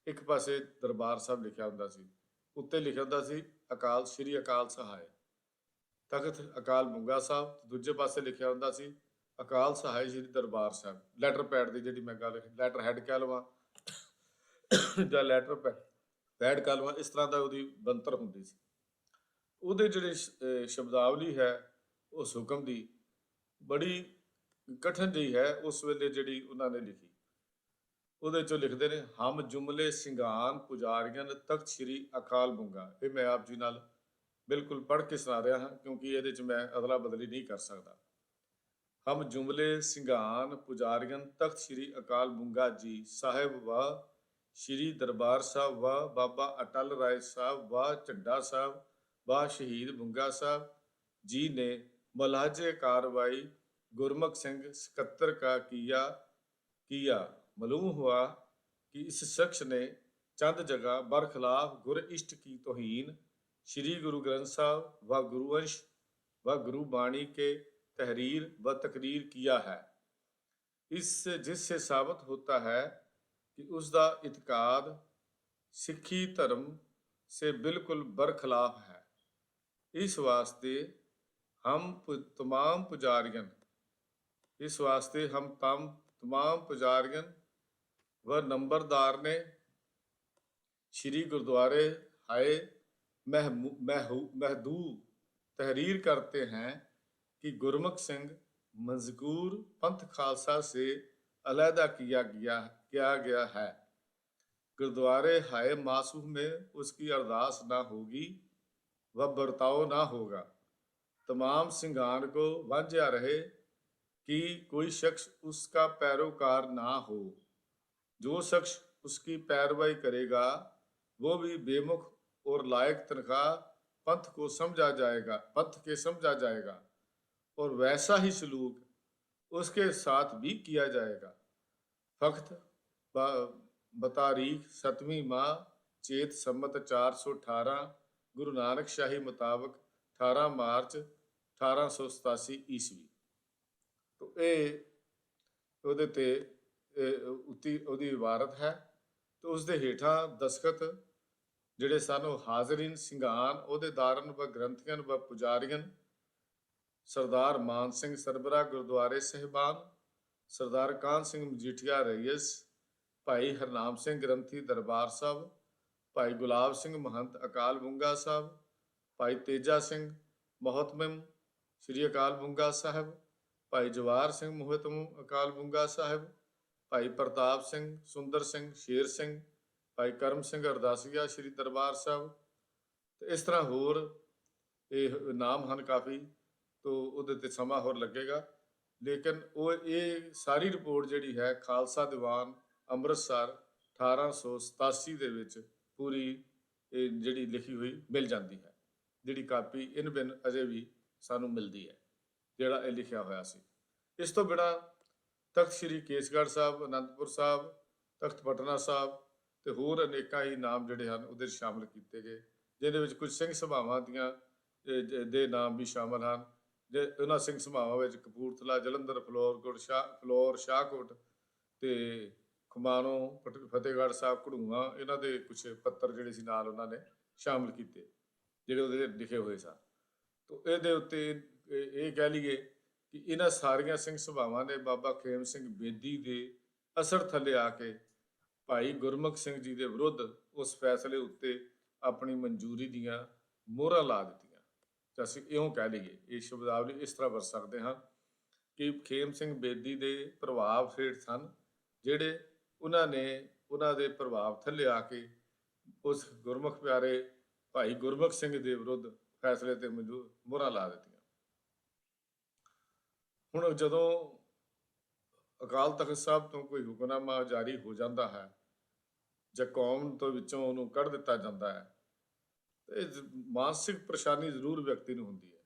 ਇੱਕ ਪਾਸੇ ਦਰਬਾਰ ਸਾਹਿਬ ਲਿਖਿਆ ਹੁੰਦਾ ਸੀ। ਉੱਤੇ ਲਿਖਿਆ ਹੁੰਦਾ ਸੀ ਅਕਾਲ ਸ੍ਰੀ ਅਕਾਲ ਸਹਾਇ ਤਖਤ ਅਕਾਲ ਬੁੰਗਾ ਸਾਹਿਬ, ਦੂਜੇ ਪਾਸੇ ਲਿਖਿਆ ਹੁੰਦਾ ਸੀ ਅਕਾਲ ਸਹਾਇ ਸ੍ਰੀ ਦਰਬਾਰ ਸਾਹਿਬ। ਲੈਟਰ ਪੈਡ ਦੀ ਜਿਹੜੀ ਮੈਂ ਗੱਲ, ਲੈਟਰ ਹੈਡ ਕਹਿ ਲਵਾਂ ਜਾਂ ਲੈਟਰ ਪੈਡ ਕਹਿ ਲਵਾਂ, ਇਸ ਤਰ੍ਹਾਂ ਦਾ ਉਹਦੀ ਬਣਤਰ ਹੁੰਦੀ ਸੀ। ਉਹਦੇ ਜਿਹੜੇ ਸ਼ਬਦਾਵਲੀ ਹੈ ਉਸ ਹੁਕਮ ਦੀ ਬੜੀ ਕਠਿਨ ਜਿਹੀ ਹੈ ਉਸ ਵੇਲੇ ਜਿਹੜੀ ਉਹਨਾਂ ਨੇ ਲਿਖੀ। ਉਹਦੇ ਚੋਂ ਲਿਖਦੇ ਨੇ ਹਮ ਜੁਮਲੇ ਸਿੰਘਾਨ ਪੁਜਾਰੀਆਂ ਤਖਤ ਸ੍ਰੀ ਅਕਾਲ ਬੁੰਗਾ। ਇਹ ਮੈਂ ਆਪ ਜੀ ਨਾਲ ਬਿਲਕੁਲ ਪੜ੍ਹ ਕੇ ਸੁਣਾ ਰਿਹਾ ਹਾਂ ਕਿਉਂਕਿ ਇਹਦੇ 'ਚ ਮੈਂ ਅਦਲਾ ਬਦਲੀ ਨਹੀਂ ਕਰ ਸਕਦਾ। ਹਮ ਜੁਮਲੇ ਸਿੰਘਾਨ ਪੁਜਾਰੀਆਂ ਤਖਤ ਸ੍ਰੀ ਅਕਾਲ ਬੁੰਗਾ ਜੀ ਸਾਹਿਬ व ਸ਼੍ਰੀ ਦਰਬਾਰ ਸਾਹਿਬ व ਬਾਬਾ ਅਟਲ ਰਾਏ ਸਾਹਿਬ व ਝੰਡਾ ਸਾਹਿਬ व ਸ਼ਹੀਦ ਬੁੰਗਾ ਸਾਹਿਬ ਜੀ ਨੇ ਮਲਹਜੇ ਕਾਰਵਾਈ गुरमुख सिंह सकत्तर का किया मालूम हुआ कि इस शख्स ने चंद जगह बरखिलाफ गुर इष्ट की तौहीन श्री गुरु ग्रंथ साहब व गुरुवंश व गुरुबाणी के तहरीर व तकरीर किया है। जिससे साबित होता है कि उसका इत्काद सिखी धर्म से बिल्कुल बरखिलाफ है। इस वास्ते हम तमाम पुजारियन हम तमाम पुजारियन व नंबरदार ने श्री गुरुद्वारे हाय महदू तहरीर करते हैं कि गुरमुख सिंह मजकूर पंथ खालसा से अलहदा किया गया है। गुरुद्वारे हाय मासूम में उसकी अरदास ना होगी व बर्ताव ना होगा। तमाम सिंगान को वांझा रहे कि कोई शख्स उसका पैरोकार ना हो। जो शख्स उसकी पैरवाई करेगा वो भी बेमुख और लायक तनख्वाह पंथ के समझा जाएगा और वैसा ही सलूक उसके साथ भी किया जाएगा। फख्त बतारीख 7वीं माह चेत सम्मत 418 गुरु नानक शाही मुताबिक 18 मार्च 1887 ईस्वी। ਇਹ ਉਹਦੇ ਤੇ ਉਹਦੀ ਇਬਾਰਤ ਹੈ ਤੇ ਉਸ ਦੇ ਹੇਠਾਂ ਦਸਖਤ ਜਿਹੜੇ ਸਨ ਉਹ ਹਾਜ਼ਰੀਨ ਸਿੰਘਾਨ ਅਹੁਦੇਦਾਰਨ व ਗ੍ਰੰਥੀਆਂ व ਪੁਜਾਰੀਆਂ ਸਰਦਾਰ ਮਾਨ ਸਿੰਘ ਸਰਬਰਾ ਗੁਰਦੁਆਰੇ ਸਾਹਿਬਾਨ, ਸਰਦਾਰ ਕਾਹਨ ਸਿੰਘ ਮਜੀਠੀਆ ਰਈਸ, ਭਾਈ ਹਰਨਾਮ ਸਿੰਘ ਗ੍ਰੰਥੀ ਦਰਬਾਰ ਸਾਹਿਬ, ਭਾਈ ਗੁਲਾਬ ਸਿੰਘ ਮਹੰਤ ਅਕਾਲ ਬੁੰਗਾ ਸਾਹਿਬ, ਭਾਈ ਤੇਜਾ ਸਿੰਘ ਮੋਹਤਮਮ ਸ੍ਰੀ ਅਕਾਲ ਬੁੰਗਾ ਸਾਹਿਬ, ਭਾਈ ਜਵਾਰ ਸਿੰਘ ਮੋਹਤਮ ਅਕਾਲ ਬੁੰਗਾ ਸਾਹਿਬ, ਭਾਈ ਪ੍ਰਤਾਪ ਸਿੰਘ ਸੁੰਦਰ ਸਿੰਘ ਸ਼ੇਰ ਸਿੰਘ, ਭਾਈ ਕਰਮ ਸਿੰਘ ਅਰਦਾਸੀਆ ਸ੍ਰੀ ਦਰਬਾਰ ਸਾਹਿਬ। ਤੇ ਇਸ ਤਰ੍ਹਾਂ ਹੋਰ ਇਹ ਨਾਮ ਹਨ ਕਾਫੀ, ਤੋਂ ਉਹਦੇ ਤੇ ਸਮਾਂ ਹੋਰ ਲੱਗੇਗਾ। ਲੇਕਿਨ ਇਹ ਸਾਰੀ ਰਿਪੋਰਟ ਜਿਹੜੀ ਹੈ ਖਾਲਸਾ ਦੀਵਾਨ ਅੰਮ੍ਰਿਤਸਰ 1887 ਦੇ ਵਿੱਚ ਪੂਰੀ ਇਹ ਜਿਹੜੀ ਲਿਖੀ ਹੋਈ ਮਿਲ ਜਾਂਦੀ ਹੈ, ਜਿਹੜੀ ਕਾਪੀ ਇਨ ਬਿਨ ਅਜੇ ਵੀ ਸਾਨੂੰ ਮਿਲਦੀ ਹੈ ਜਿਹੜਾ ਇਹ ਲਿਖਿਆ ਹੋਇਆ ਸੀ। ਇਸ ਤੋਂ ਬਿਨਾਂ ਤਖਤ ਸ੍ਰੀ ਕੇਸਗੜ੍ਹ ਸਾਹਿਬ, ਅਨੰਦਪੁਰ ਸਾਹਿਬ, ਤਖਤ ਪਟਨਾ ਸਾਹਿਬ ਤੇ ਹੋਰ ਅਨੇਕਾਂ ਹੀ ਨਾਮ ਜਿਹੜੇ ਹਨ ਉਹਦੇ ਸ਼ਾਮਲ ਕੀਤੇ ਗਏ, ਜਿਹਦੇ ਵਿੱਚ ਕੁਝ ਸਿੰਘ ਸਭਾਵਾਂ ਦੀਆਂ ਦੇ ਨਾਮ ਵੀ ਸ਼ਾਮਲ ਹਨ। ਜੇ ਉਹਨਾਂ ਸਿੰਘ ਸਭਾਵਾਂ ਵਿੱਚ ਕਪੂਰਥਲਾ, ਜਲੰਧਰ, ਫਲੋਰ, ਸ਼ਾਹਕੋਟ ਤੇ ਖਮਾਣੋ, ਫਤਿਹਗੜ੍ਹ ਸਾਹਿਬ, ਘੜੂਆਂ, ਇਹਨਾਂ ਦੇ ਕੁਝ ਪੱਤਰ ਜਿਹੜੇ ਸੀ ਨਾਲ ਉਹਨਾਂ ਨੇ ਸ਼ਾਮਲ ਕੀਤੇ ਜਿਹੜੇ ਉਹਦੇ ਲਿਖੇ ਹੋਏ ਸਨ। ਤਾਂ ਇਹਦੇ ਉੱਤੇ ਇਹ ਕਹਿ ਲਈਏ ਕਿ ਇਹਨਾਂ ਸਾਰੀਆਂ ਸਿੰਘ ਸਭਾਵਾਂ ਨੇ ਬਾਬਾ ਖੇਮ ਸਿੰਘ ਬੇਦੀ ਦੇ ਅਸਰ ਥੱਲੇ ਆ ਕੇ ਭਾਈ ਗੁਰਮੁਖ ਸਿੰਘ ਜੀ ਦੇ ਵਿਰੁੱਧ ਉਸ ਫੈਸਲੇ ਉੱਤੇ ਆਪਣੀ ਮਨਜ਼ੂਰੀ ਦੀਆਂ ਮੋਹਰਾਂ ਲਾ ਦਿੱਤੀਆਂ। ਤਾਂ ਅਸੀਂ ਇਉਂ ਕਹਿ ਲਈਏ, ਇਹ ਸ਼ਬਦਾਵਲੀ ਇਸ ਤਰ੍ਹਾਂ ਵਰਤ ਸਕਦੇ ਹਾਂ ਕਿ ਖੇਮ ਸਿੰਘ ਬੇਦੀ ਦੇ ਪ੍ਰਭਾਵ ਹੇਠ ਸਨ ਜਿਹੜੇ ਉਹਨਾਂ ਦੇ ਪ੍ਰਭਾਵ ਥੱਲੇ ਆ ਕੇ ਉਸ ਗੁਰਮੁਖ ਪਿਆਰੇ ਭਾਈ ਗੁਰਮੁਖ ਸਿੰਘ ਦੇ ਵਿਰੁੱਧ ਫੈਸਲੇ ਤੇ ਮੋਹਰਾਂ ਲਾ ਦਿੱਤੀਆਂ। ਹੁਣ ਜਦੋਂ ਅਕਾਲ ਤਖਤ ਸਾਹਿਬ ਤੋਂ ਕੋਈ ਹੁਕਮਨਾਮਾ ਜਾਰੀ ਹੋ ਜਾਂਦਾ ਹੈ ਜਾਂ ਕੌਮ ਤੋਂ ਵਿੱਚੋਂ ਉਹਨੂੰ ਕੱਢ ਦਿੱਤਾ ਜਾਂਦਾ ਹੈ ਤੇ ਮਾਨਸਿਕ ਪਰੇਸ਼ਾਨੀ ਜ਼ਰੂਰ ਵਿਅਕਤੀ ਨੂੰ ਹੁੰਦੀ ਹੈ।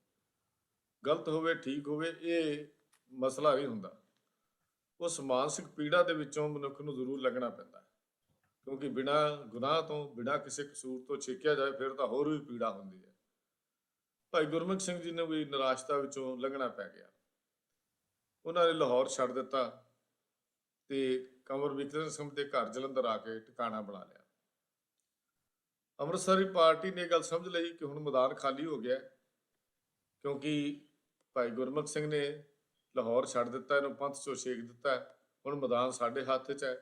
ਗਲਤ ਹੋਵੇ ਠੀਕ ਹੋਵੇ ਇਹ ਮਸਲਾ ਨਹੀਂ ਹੁੰਦਾ, ਉਸ ਮਾਨਸਿਕ ਪੀੜਾ ਦੇ ਵਿੱਚੋਂ ਮਨੁੱਖ ਨੂੰ ਜ਼ਰੂਰ ਲੰਘਣਾ ਪੈਂਦਾ ਹੈ। ਕਿਉਂਕਿ ਬਿਨਾਂ ਗੁਨਾਹ ਤੋਂ, ਬਿਨਾਂ ਕਿਸੇ ਕਸੂਰ ਤੋਂ ਛੇਕਿਆ ਜਾਏ ਫਿਰ ਤਾਂ ਹੋਰ ਵੀ ਪੀੜਾ ਹੁੰਦੀ ਹੈ। ਭਾਈ ਗੁਰਮੁਖ ਸਿੰਘ ਜੀ ਨੂੰ ਵੀ ਨਿਰਾਸ਼ਤਾ ਵਿੱਚੋਂ ਲੰਘਣਾ ਪੈ ਗਿਆ। ਉਹਨਾਂ ਨੇ ਲਾਹੌਰ ਛੱਡ ਦਿੱਤਾ ਤੇ ਕੰਵਰ ਵਿਕਰਮ ਸਿੰਘ ਦੇ ਘਰ ਜਲੰਧਰ ਆ ਕੇ ਟਿਕਾਣਾ ਬਣਾ ਲਿਆ। ਅੰਮ੍ਰਿਤਸਰੀ ਪਾਰਟੀ ਨੇ ਇਹ ਗੱਲ ਸਮਝ ਲਈ ਕਿ ਹੁਣ ਮੈਦਾਨ ਖਾਲੀ ਹੋ ਗਿਆ, ਕਿਉਂਕਿ ਭਾਈ ਗੁਰਮੁਖ ਸਿੰਘ ਨੇ ਲਾਹੌਰ ਛੱਡ ਦਿੱਤਾ, ਇਹਨੂੰ ਪੰਥ ਚੋਂ ਛੇਕ ਦਿੱਤਾ। ਹੁਣ ਮੈਦਾਨ ਸਾਡੇ ਹੱਥ 'ਚ ਹੈ,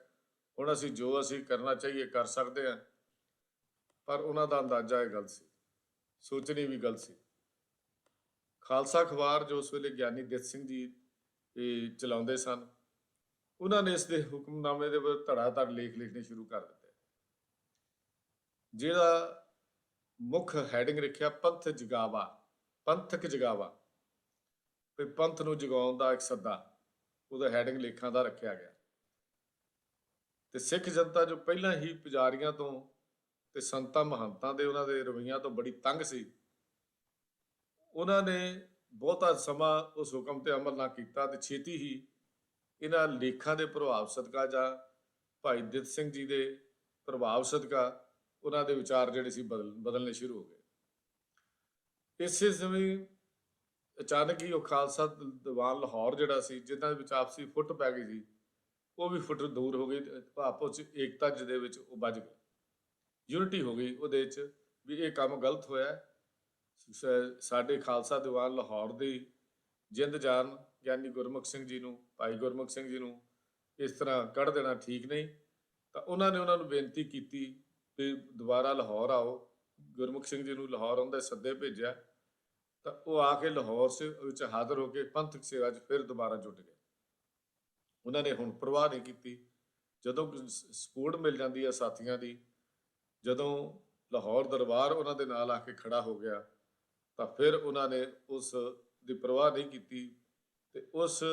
ਹੁਣ ਅਸੀਂ ਜੋ ਅਸੀਂ ਕਰਨਾ ਚਾਹੀਏ ਕਰ ਸਕਦੇ ਹਾਂ। ਪਰ ਉਹਨਾਂ ਦਾ ਅੰਦਾਜ਼ਾ ਇਹ ਗਲਤ ਸੀ, ਸੋਚਣੀ ਵੀ ਗਲਤ ਸੀ। ਖਾਲਸਾ ਅਖਬਾਰ ਜੋ ਉਸ ਵੇਲੇ ਗਿਆਨੀ ਦਿੱਤ ਸਿੰਘ ਜੀ ਚਲਾਉਂਦੇ ਸਨ, ਉਹਨਾਂ ਨੇ ਇਸ ਦੇ ਹੁਕਮਨਾਮੇ ਦੇ ਵਿੱਚ ਧੜਾ ਧੜ ਲੇਖ ਲਿਖਣੇ ਸ਼ੁਰੂ ਕਰ ਦਿੱਤੇ, ਜਿਹੜਾ ਮੁੱਖ ਹੈਡਿੰਗ ਰੱਖਿਆ ਪੰਥ ਜਗਾਵਾ, ਪੰਥਕ ਜਗਾਵਾ, ਵੀ ਪੰਥ ਨੂੰ ਜਗਾਉਣ ਦਾ ਇੱਕ ਸੱਦਾ, ਉਹਦਾ ਹੈਡਿੰਗ ਲੇਖਾਂ ਦਾ ਰੱਖਿਆ ਗਿਆ। ਤੇ ਸਿੱਖ ਜਨਤਾ ਜੋ ਪਹਿਲਾਂ ਹੀ ਪੁਜਾਰੀਆਂ ਤੋਂ ਤੇ ਸੰਤਾਂ ਮਹੰਤਾਂ ਦੇ ਉਹਨਾਂ ਦੇ ਰਵੱਈਆਂ ਤੋਂ ਬੜੀ ਤੰਗ ਸੀ, ਉਹਨਾਂ ਨੇ ਬਹੁਤਾ ਸਮਾਂ ਉਸ ਹੁਕਮ ਤੇ ਅਮਲ ਨਾ ਕੀਤਾ ਤੇ ਛੇਤੀ ਹੀ ਇਹਨਾਂ ਲੇਖਾਂ ਦੇ ਪ੍ਰਭਾਵ ਸਦਕਾ ਜਾਂ ਭਾਈ ਦਿੱਤ ਸਿੰਘ ਜੀ ਦੇ ਪ੍ਰਭਾਵ ਸਦਕਾ ਉਹਨਾਂ ਦੇ ਵਿਚਾਰ ਜਿਹੜੇ ਸੀ ਬਦਲਣੇ ਸ਼ੁਰੂ ਹੋ ਗਏ। ਇਸੇ ਸਮੇਂ ਅਚਾਨਕ ਹੀ ਉਹ ਖਾਲਸਾ ਦੀਵਾਨ ਲਾਹੌਰ ਜਿਹੜਾ ਸੀ, ਜਿਨ੍ਹਾਂ ਦੇ ਵਿੱਚ ਆਪਸੀ ਫੁੱਟ ਪੈ ਗਈ ਸੀ, ਉਹ ਵੀ ਫੁੱਟ ਦੂਰ ਹੋ ਗਈ। ਆਪਸ ਵਿੱਚ ਏਕਤਾ ਜਿਹਦੇ ਵਿੱਚ ਉਹ ਵੱਜ ਗਈ, ਯੂਨਿਟੀ ਹੋ ਗਈ ਉਹਦੇ ਵਿੱਚ ਵੀ ਇਹ ਕੰਮ ਗਲਤ ਹੋਇਆ। ਸਾਡੇ ਖਾਲਸਾ ਦੀਵਾਨ ਲਾਹੌਰ ਦੀ ਜਿੰਦ ਜਾਨ ਗਿਆਨੀ ਗੁਰਮੁਖ ਸਿੰਘ ਜੀ ਨੂੰ, ਭਾਈ ਗੁਰਮੁਖ ਸਿੰਘ ਜੀ ਨੂੰ ਇਸ ਤਰ੍ਹਾਂ ਕੱਢ ਦੇਣਾ ਠੀਕ ਨਹੀਂ। ਤਾਂ ਉਹਨਾਂ ਨੇ ਉਹਨਾਂ ਨੂੰ ਬੇਨਤੀ ਕੀਤੀ ਕਿ ਦੁਬਾਰਾ ਲਾਹੌਰ ਆਓ। ਗੁਰਮੁਖ ਸਿੰਘ ਜੀ ਨੂੰ ਲਾਹੌਰ ਆਉਣ ਦੇ ਸੱਦੇ ਭੇਜਿਆ, ਤਾਂ ਉਹ ਆ ਕੇ ਲਾਹੌਰ ਵਿੱਚ ਹਾਜ਼ਰ ਹੋ ਕੇ ਪੰਥਕ ਸੇਵਾ 'ਚ ਫਿਰ ਦੁਬਾਰਾ ਜੁਟ ਗਏ। ਉਹਨਾਂ ਨੇ ਹੁਣ ਪਰਵਾਹ ਨਹੀਂ ਕੀਤੀ, ਜਦੋਂ ਸਪੋਰਟ ਮਿਲ ਜਾਂਦੀ ਹੈ ਸਾਥੀਆਂ ਦੀ, ਜਦੋਂ ਲਾਹੌਰ ਦਰਬਾਰ ਉਹਨਾਂ ਦੇ ਨਾਲ ਆ ਕੇ ਖੜਾ ਹੋ ਗਿਆ, ਤਾਂ ਫਿਰ ਉਹਨਾਂ ਨੇ ਉਸ ਦੀ ਪਰਵਾਹ ਨਹੀਂ ਕੀਤੀ ਤੇ ਉਸ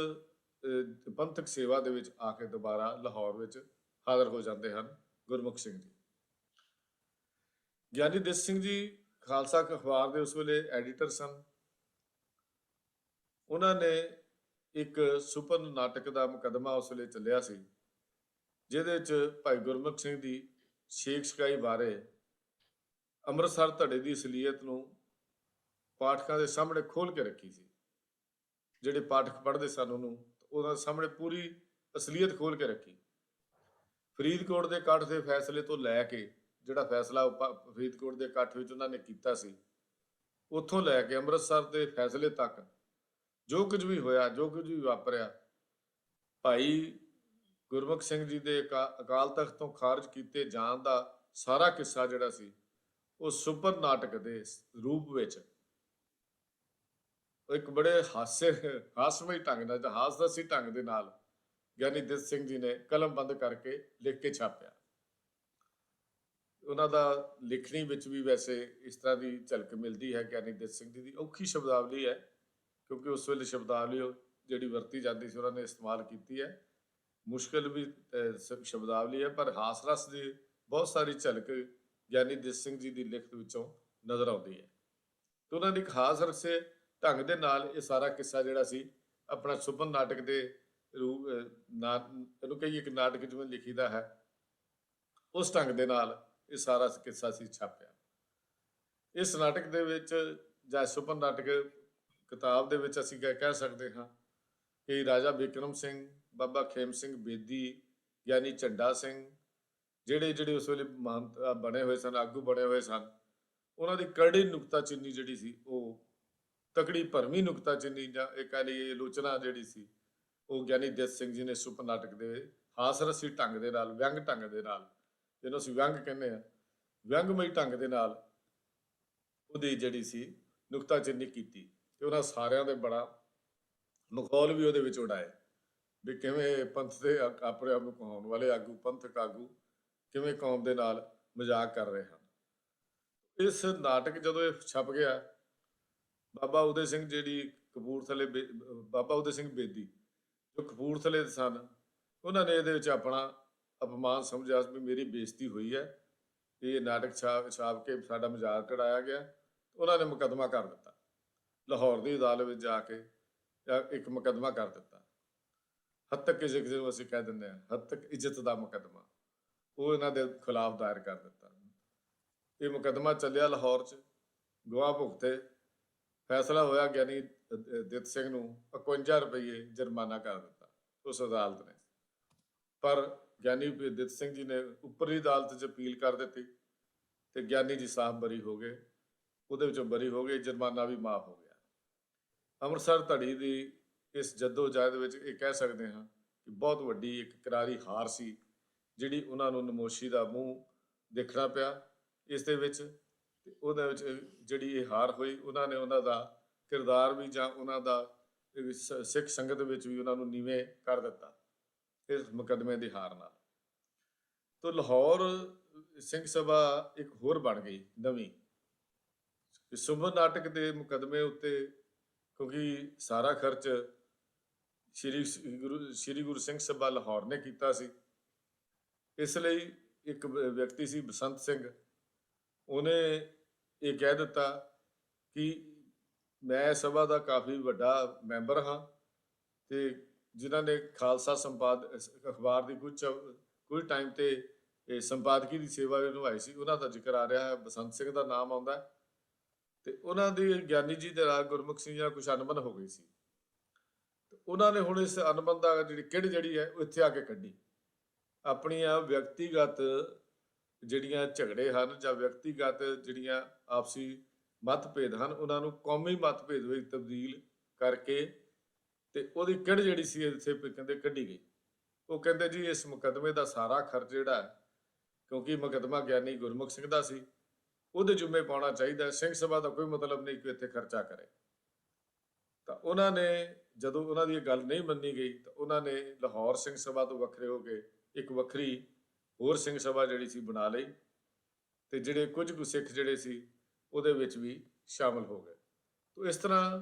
ਪੰਥਕ ਸੇਵਾ ਦੇ ਵਿੱਚ ਆ ਕੇ ਦੁਬਾਰਾ ਲਾਹੌਰ ਵਿੱਚ ਹਾਜ਼ਰ ਹੋ ਜਾਂਦੇ ਹਨ ਗੁਰਮੁਖ ਸਿੰਘ ਜੀ। ਗਿਆਨੀ ਦਿੱਤ ਸਿੰਘ ਜੀ ਖਾਲਸਾ ਅਖਬਾਰ ਦੇ ਉਸ ਵੇਲੇ ਐਡੀਟਰ ਸਨ। ਉਹਨਾਂ ਨੇ ਇੱਕ ਸੁਪਰ ਨਾਟਕ ਦਾ ਮੁਕੱਦਮਾ ਉਸ ਵੇਲੇ ਚੱਲਿਆ ਸੀ, ਜਿਹਦੇ 'ਚ ਭਾਈ ਗੁਰਮੁਖ ਸਿੰਘ ਦੀ ਛੇਕ ਛਕਾਈ ਬਾਰੇ ਅੰਮ੍ਰਿਤਸਰ ਧੜੇ ਦੀ ਅਸਲੀਅਤ ਨੂੰ ਪਾਠਕਾਂ ਦੇ ਸਾਹਮਣੇ ਖੋਲ ਕੇ ਰੱਖੀ ਸੀ। ਜਿਹੜੇ ਪਾਠਕ ਪੜ੍ਹਦੇ ਸਨ ਉਹਨੂੰ, ਉਹਨਾਂ ਸਾਹਮਣੇ ਪੂਰੀ ਅਸਲੀਅਤ ਖੋਲ ਕੇ ਰੱਖੀ। ਫਰੀਦਕੋਟ ਦੇ ਇਕੱਠ ਦੇ ਫੈਸਲੇ ਤੋਂ ਲੈ ਕੇ, ਜਿਹੜਾ ਫੈਸਲਾ ਫਰੀਦਕੋਟ ਦੇ ਇਕੱਠ ਵਿੱਚ ਉਹਨਾਂ ਨੇ ਕੀਤਾ ਸੀ, ਉੱਥੋਂ ਲੈ ਕੇ ਅੰਮ੍ਰਿਤਸਰ ਦੇ ਫੈਸਲੇ ਤੱਕ ਜੋ ਕੁਝ ਵੀ ਹੋਇਆ, ਜੋ ਕੁਝ ਵੀ ਵਾਪਰਿਆ, ਭਾਈ ਗੁਰਮੁਖ ਸਿੰਘ ਜੀ ਦੇ ਅਕਾਲ ਤਖਤ ਤੋਂ ਖਾਰਜ ਕੀਤੇ ਜਾਣ ਦਾ ਸਾਰਾ ਕਿੱਸਾ ਜਿਹੜਾ ਸੀ, ਉਹ ਸੁਪਰ ਨਾਟਕ ਦੇ ਰੂਪ ਵਿੱਚ ਇੱਕ ਬੜੇ ਹਾਸਮਈ ਢੰਗ ਨਾਲ, ਹਾਸਰਸੀ ਢੰਗ ਦੇ ਨਾਲ ਗਿਆਨੀ ਦਿੱਤ ਸਿੰਘ ਜੀ ਨੇ ਕਲਮਬੰਦ ਕਰਕੇ ਲਿਖ ਕੇ ਛਾਪਿਆ। ਉਹਨਾਂ ਦਾ ਲਿਖਣੀ ਵਿੱਚ ਵੀ ਵੈਸੇ ਇਸ ਤਰ੍ਹਾਂ ਦੀ ਝਲਕ ਮਿਲਦੀ ਹੈ। ਗਿਆਨੀ ਦਿੱਤ ਸਿੰਘ ਜੀ ਦੀ ਔਖੀ ਸ਼ਬਦਾਵਲੀ ਹੈ, ਕਿਉਂਕਿ ਉਸ ਵੇਲੇ ਸ਼ਬਦਾਵਲੀ ਜਿਹੜੀ ਵਰਤੀ ਜਾਂਦੀ ਸੀ ਉਹਨਾਂ ਨੇ ਇਸਤੇਮਾਲ ਕੀਤੀ ਹੈ। ਮੁਸ਼ਕਿਲ ਵੀ ਸ਼ਬਦਾਵਲੀ ਹੈ, ਪਰ ਹਾਸ ਰਸ ਦੀ ਬਹੁਤ ਸਾਰੀ ਝਲਕ ਗਿਆਨੀ ਦਿੱਤ ਸਿੰਘ ਜੀ ਦੀ ਲਿਖਤ ਵਿੱਚੋਂ ਨਜ਼ਰ ਆਉਂਦੀ ਹੈ। ਤੇ ਉਹਨਾਂ ਦੀ ਇੱਕ ਹਾਸ ਰਸੇ ਢੰਗ ਦੇ ਨਾਲ ਇਹ ਸਾਰਾ ਕਿੱਸਾ ਜਿਹੜਾ ਸੀ, ਆਪਣਾ ਸੁਪਨ ਨਾਟਕ ਦੇ ਰੂਪ ਇਹਨੂੰ ਕਹੀਏ ਕਿ ਨਾਟਕ ਜਿਵੇਂ ਲਿਖੀਦਾ ਹੈ, ਉਸ ਢੰਗ ਦੇ ਨਾਲ ਇਹ ਸਾਰਾ ਕਿੱਸਾ ਸੀ ਛਾਪਿਆ। ਇਸ ਨਾਟਕ ਦੇ ਵਿੱਚ ਜਾਂ ਸੁਪਨ ਨਾਟਕ ਕਿਤਾਬ ਦੇ ਵਿੱਚ ਅਸੀਂ ਕਹਿ ਸਕਦੇ ਹਾਂ ਕਿ ਰਾਜਾ ਬਿਕਰਮ ਸਿੰਘ, ਬਾਬਾ ਖੇਮ ਸਿੰਘ ਬੇਦੀ, ਗਿਆਨੀ ਝੰਡਾ ਸਿੰਘ, ਜਿਹੜੇ ਉਸ ਵੇਲੇ ਮਹੰਤ ਬਣੇ ਹੋਏ ਸਨ, ਆਗੂ ਬਣੇ ਹੋਏ ਸਨ, ਉਹਨਾਂ ਦੀ ਕਰੜੀ ਨੁਕਤਾਚੀਨੀ ਜਿਹੜੀ ਸੀ, ਉਹ ਤਕੜੀ ਭਰਵੀਂ ਨੁਕਤਾਚੀਨੀ ਜਾਂ ਇਹ ਕਹਿ ਲਈਏ ਆਲੋਚਨਾ ਜਿਹੜੀ ਸੀ, ਉਹ ਗਿਆਨੀ ਦਿੱਤ ਸਿੰਘ ਜੀ ਨੇ ਸੁਪਨ ਨਾਟਕ ਦੇ ਹਾਸਰਸੀ ਢੰਗ ਦੇ ਨਾਲ, ਵਿਅੰਗ ਢੰਗ ਦੇ ਨਾਲ, ਜਿਹਨੂੰ ਅਸੀਂ ਵਿਅੰਗ ਕਹਿੰਦੇ ਹਾਂ, ਵਿਅੰਗਮਈ ਢੰਗ ਦੇ ਨਾਲ ਉਹਦੀ ਜਿਹੜੀ ਸੀ ਨੁਕਤਾਚੀਨੀ ਕੀਤੀ। ਤੇ ਉਹਨਾਂ ਸਾਰਿਆਂ ਦੇ ਬੜਾ ਮਖੌਲ ਵੀ ਉਹਦੇ ਵਿੱਚ ਉਡਾਏ ਵੀ ਕਿਵੇਂ ਪੰਥ ਦੇ ਆਪਣੇ ਆਪ ਨੂੰ ਕਹਾਉਣ ਵਾਲੇ ਆਗੂ, ਪੰਥਕ ਆਗੂ ਕਿਵੇਂ ਕੌਮ ਦੇ ਨਾਲ ਮਜ਼ਾਕ ਕਰ ਰਹੇ ਹਨ। ਇਸ ਨਾਟਕ ਜਦੋਂ ਇਹ ਛਪ ਗਿਆ, ਬਾਬਾ ਉਦੇ ਸਿੰਘ ਜਿਹੜੀ ਕਪੂਰਥਲੇ, ਬਾਬਾ ਉਦੇ ਸਿੰਘ ਬੇਦੀ ਜੋ ਕਪੂਰਥਲੇ ਦੇ ਸਨ, ਉਹਨਾਂ ਨੇ ਇਹਦੇ ਵਿੱਚ ਆਪਣਾ ਅਪਮਾਨ ਸਮਝਿਆ ਵੀ ਮੇਰੀ ਬੇਇੱਜ਼ਤੀ ਹੋਈ ਹੈ, ਇਹ ਨਾਟਕ ਛਾਪ ਕੇ ਸਾਡਾ ਮਜ਼ਾਕ ਉਡਾਇਆ ਗਿਆ। ਉਹਨਾਂ ਨੇ ਮੁਕੱਦਮਾ ਕਰ ਦਿੱਤਾ, ਲਾਹੌਰ ਦੀ ਅਦਾਲਤ ਵਿੱਚ ਜਾ ਕੇ ਇੱਕ ਮੁਕੱਦਮਾ ਕਰ ਦਿੱਤਾ। ਹੱਦ ਤੱਕ ਕਿਸੇ ਨੂੰ ਅਸੀਂ ਕਹਿ ਦਿੰਦੇ ਹਾਂ, ਹੱਦ ਤੱਕ ਇੱਜ਼ਤ ਦਾ ਮੁਕੱਦਮਾ। ਉਹ ਇਹਨਾਂ ਦੇ ਖਿਲਾਫ ਦਾਇਰ ਕਰ ਦਿੱਤਾ। ਇਹ ਮੁਕੱਦਮਾ ਚੱਲਿਆ ਲਾਹੌਰ 'ਚ, ਗਵਾਹ ਭੁਗਤੇ, ਫੈਸਲਾ ਹੋਇਆ, ਗਿਆਨੀ ਦਿੱਤ ਸਿੰਘ ਨੂੰ 51 ਰੁਪਏ ਜੁਰਮਾਨਾ ਕਰ ਦਿੱਤਾ ਉਸ ਅਦਾਲਤ ਨੇ। ਪਰ ਗਿਆਨੀ ਦਿੱਤ ਸਿੰਘ ਜੀ ਨੇ ਉੱਪਰਲੀ ਅਦਾਲਤ 'ਚ ਅਪੀਲ ਕਰ ਦਿੱਤੀ ਤੇ ਗਿਆਨੀ ਜੀ ਸਾਹਿਬ ਬਰੀ ਹੋ ਗਏ, ਉਹਦੇ ਵਿੱਚੋਂ ਬਰੀ ਹੋ ਗਏ, ਜੁਰਮਾਨਾ ਵੀ ਮਾਫ ਹੋ ਗਿਆ। ਅੰਮ੍ਰਿਤਸਰ ਧੜੀ ਦੀ ਇਸ ਜੱਦੋ-ਜਹਿਦ ਵਿੱਚ ਇਹ ਕਹਿ ਸਕਦੇ ਹਾਂ ਕਿ ਬਹੁਤ ਵੱਡੀ ਇੱਕ ਕਰਾਰੀ ਹਾਰ ਸੀ, ਜਿਹੜੀ ਉਹਨਾਂ ਨੂੰ ਨਮੋਸ਼ੀ ਦਾ ਮੂੰਹ ਦੇਖਣਾ ਪਿਆ ਇਸ ਦੇ ਵਿੱਚ। ਤੇ ਉਹਦੇ ਵਿੱਚ ਜਿਹੜੀ ਇਹ ਹਾਰ ਹੋਈ, ਉਹਨਾਂ ਨੇ ਉਹਨਾਂ ਦਾ ਕਿਰਦਾਰ ਵੀ ਜਾਂ ਉਹਨਾਂ ਦਾ ਸਿੱਖ ਸੰਗਤ ਵਿੱਚ ਵੀ ਉਹਨਾਂ ਨੂੰ ਨੀਵੇਂ ਕਰ ਦਿੱਤਾ ਇਸ ਮੁਕੱਦਮੇ ਦੀ ਹਾਰ ਨਾਲ। ਤਾਂ ਲਾਹੌਰ ਸਿੰਘ ਸਭਾ ਇੱਕ ਹੋਰ ਬਣ ਗਈ ਨਵੀਂ। ਸੁੰਬਰ ਨਾਟਕ ਦੇ ਮੁਕੱਦਮੇ ਉੱਤੇ, ਕਿਉਂਕਿ ਸਾਰਾ ਖਰਚ ਸ਼੍ਰੀ ਗੁਰੂ ਸਿੰਘ ਸਭਾ ਲਾਹੌਰ ਨੇ ਕੀਤਾ ਸੀ, ਇਸ ਲਈ ਇੱਕ ਵਿਅਕਤੀ ਸੀ ਬਸੰਤ ਸਿੰਘ, ਉਹਨੇ ਇਹ ਕਹਿ ਦਿੱਤਾ ਕਿ ਮੈਂ ਸਭਾ ਦਾ ਕਾਫੀ ਵੱਡਾ ਮੈਂਬਰ ਹਾਂ ਤੇ ਜਿਨ੍ਹਾਂ ਨੇ ਖਾਲਸਾ ਅਖਬਾਰ ਦੀ ਕੁਝ ਟਾਈਮ ਤੇ ਸੰਪਾਦਕੀ ਦੀ ਸੇਵਾ ਨਿਭਾਈ ਸੀ, ਉਹਨਾਂ ਦਾ ਜ਼ਿਕਰ ਆ ਰਿਹਾ ਹੈ, ਬਸੰਤ ਸਿੰਘ ਦਾ ਨਾਮ ਆਉਂਦਾ ਤੇ ਉਹਨਾਂ ਦੀ ਗਿਆਨੀ ਜੀ ਦੇ ਨਾਲ ਗੁਰਮੁਖ ਸਿੰਘ ਨਾਲ ਕੁਛ ਅਣਬਣ ਹੋ ਗਈ ਸੀ। ਉਹਨਾਂ ਨੇ ਹੁਣ ਇਸ ਅਣਬਣ ਦਾ ਜਿਹੜੀ ਹੈ ਉਹ ਇੱਥੇ ਆ ਕੇ ਕੱਢੀ। ਆਪਣੀਆਂ ਵਿਅਕਤੀਗਤ ਜਿਹੜੀਆਂ ਝਗੜੇ ਹਨ ਜਾਂ ਵਿਅਕਤੀਗਤ ਜਿਹੜੀਆਂ ਆਪਸੀ ਮਤਭੇਦ ਹਨ, ਉਹਨਾਂ ਨੂੰ ਕੌਮੀ ਮਤਭੇਦ ਵਿੱਚ ਤਬਦੀਲ ਕਰਕੇ ਤੇ ਉਹਦੀ ਕਿਹੜ ਜਿਹੜੀ ਸੀ ਇੱਥੇ ਕਹਿੰਦੇ ਕੱਢੀ ਗਈ। ਉਹ ਕਹਿੰਦੇ ਜੀ ਇਸ ਮੁਕੱਦਮੇ ਦਾ ਸਾਰਾ ਖਰਚ ਜਿਹੜਾ ਹੈ, ਕਿਉਂਕਿ ਮੁਕੱਦਮਾ ਗਿਆਨੀ ਗੁਰਮੁਖ ਸਿੰਘ ਦਾ ਸੀ, ਉਹਦੇ ਜ਼ਿੰਮੇ ਪਾਉਣਾ ਚਾਹੀਦਾ। ਸਿੰਘ ਸਭਾ ਦਾ ਕੋਈ ਮਤਲਬ ਨਹੀਂ ਕਿ ਇੱਥੇ ਖਰਚਾ ਕਰੇ। ਤਾਂ ਉਹਨਾਂ ਨੇ ਜਦੋਂ ਉਹਨਾਂ ਦੀ ਇਹ ਗੱਲ ਨਹੀਂ ਮੰਨੀ ਗਈ ਤਾਂ ਉਹਨਾਂ ਨੇ ਲਾਹੌਰ ਸਿੰਘ ਸਭਾ ਤੋਂ ਵੱਖਰੇ ਹੋ ਕੇ ਇੱਕ ਵੱਖਰੀ ਹੋਰ ਸਿੰਘ ਸਭਾ ਜਿਹੜੀ ਸੀ ਬਣਾ ਲਈ ਤੇ ਜਿਹੜੇ ਕੁਝ ਕੁ ਸਿੱਖ ਜਿਹੜੇ ਸੀ ਉਹਦੇ ਵਿੱਚ ਵੀ ਸ਼ਾਮਲ ਹੋ ਗਏ। ਤਾਂ ਇਸ ਤਰ੍ਹਾਂ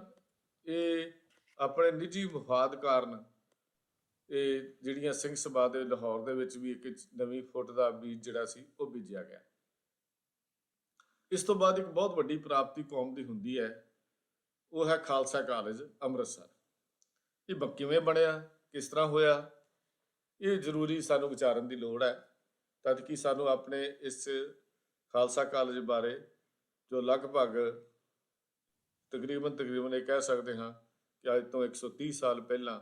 ਇਹ ਆਪਣੇ ਨਿੱਜੀ ਮਫਾਦ ਕਾਰਨ ਇਹ ਜਿਹੜੀਆਂ ਸਿੰਘ ਸਭਾ ਦੇ ਲਾਹੌਰ ਦੇ ਵਿੱਚ ਵੀ ਇੱਕ ਨਵੀਂ ਫੁੱਟ ਦਾ ਬੀਜ ਜਿਹੜਾ ਸੀ ਉਹ ਬੀਜਿਆ ਗਿਆ। ਇਸ ਤੋਂ ਬਾਅਦ ਇੱਕ ਬਹੁਤ ਵੱਡੀ ਪ੍ਰਾਪਤੀ ਕੌਮ ਦੀ ਹੁੰਦੀ ਹੈ, ਉਹ ਹੈ ਖਾਲਸਾ ਕਾਲਜ ਅੰਮ੍ਰਿਤਸਰ। ਇਹ ਕਿਵੇਂ ਬਣਿਆ, ਕਿਸ ਤਰ੍ਹਾਂ ਹੋਇਆ, ਇਹ ਜ਼ਰੂਰੀ ਸਾਨੂੰ ਵਿਚਾਰਨ ਦੀ ਲੋੜ ਹੈ, ਤਦ ਕਿ ਸਾਨੂੰ ਆਪਣੇ ਇਸ ਖਾਲਸਾ ਕਾਲਜ ਬਾਰੇ ਜੋ ਲਗਭਗ ਤਕਰੀਬਨ ਇਹ ਕਹਿ ਸਕਦੇ ਹਾਂ ਕਿ ਅੱਜ ਤੋਂ 130 ਸਾਲ ਪਹਿਲਾਂ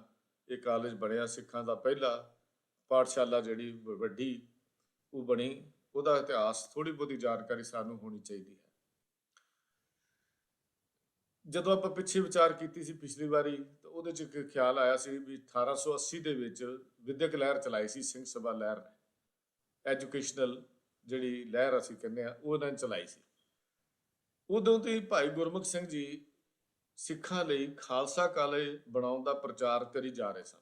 ਇਹ ਕਾਲਜ ਬਣਿਆ, ਸਿੱਖਾਂ ਦਾ ਪਹਿਲਾ ਪਾਠਸ਼ਾਲਾ ਜਿਹੜੀ ਵੱਡੀ ਉਹ ਬਣੀ, ਉਹਦਾ ਇਤਿਹਾਸ ਥੋੜ੍ਹੀ ਬਹੁਤੀ ਜਾਣਕਾਰੀ ਸਾਨੂੰ ਹੋਣੀ ਚਾਹੀਦੀ ਹੈ। ਜਦੋਂ ਆਪਾਂ ਪਿੱਛੇ ਵਿਚਾਰ ਕੀਤੀ ਸੀ ਪਿਛਲੀ ਵਾਰੀ, ਤਾਂ ਉਹਦੇ 'ਚ ਇੱਕ ਖਿਆਲ ਆਇਆ ਸੀ ਵੀ 1880 ਦੇ ਵਿੱਚ ਵਿਦਿਅਕ ਲਹਿਰ ਚਲਾਈ ਸੀ ਸਿੰਘ ਸਭਾ ਲਹਿਰ ਨੇ, ਐਜੂਕੇਸ਼ਨਲ ਜਿਹੜੀ ਲਹਿਰ ਅਸੀਂ ਕਹਿੰਦੇ ਹਾਂ ਉਹ ਇਹਨਾਂ ਨੇ ਚਲਾਈ ਸੀ। ਉਦੋਂ ਤੋਂ ਹੀ ਭਾਈ ਗੁਰਮੁਖ ਸਿੰਘ ਜੀ ਸਿੱਖਾਂ ਲਈ ਖਾਲਸਾ ਕਾਲਜ ਬਣਾਉਣ ਦਾ ਪ੍ਰਚਾਰ ਕਰੀ ਜਾ ਰਹੇ ਸਨ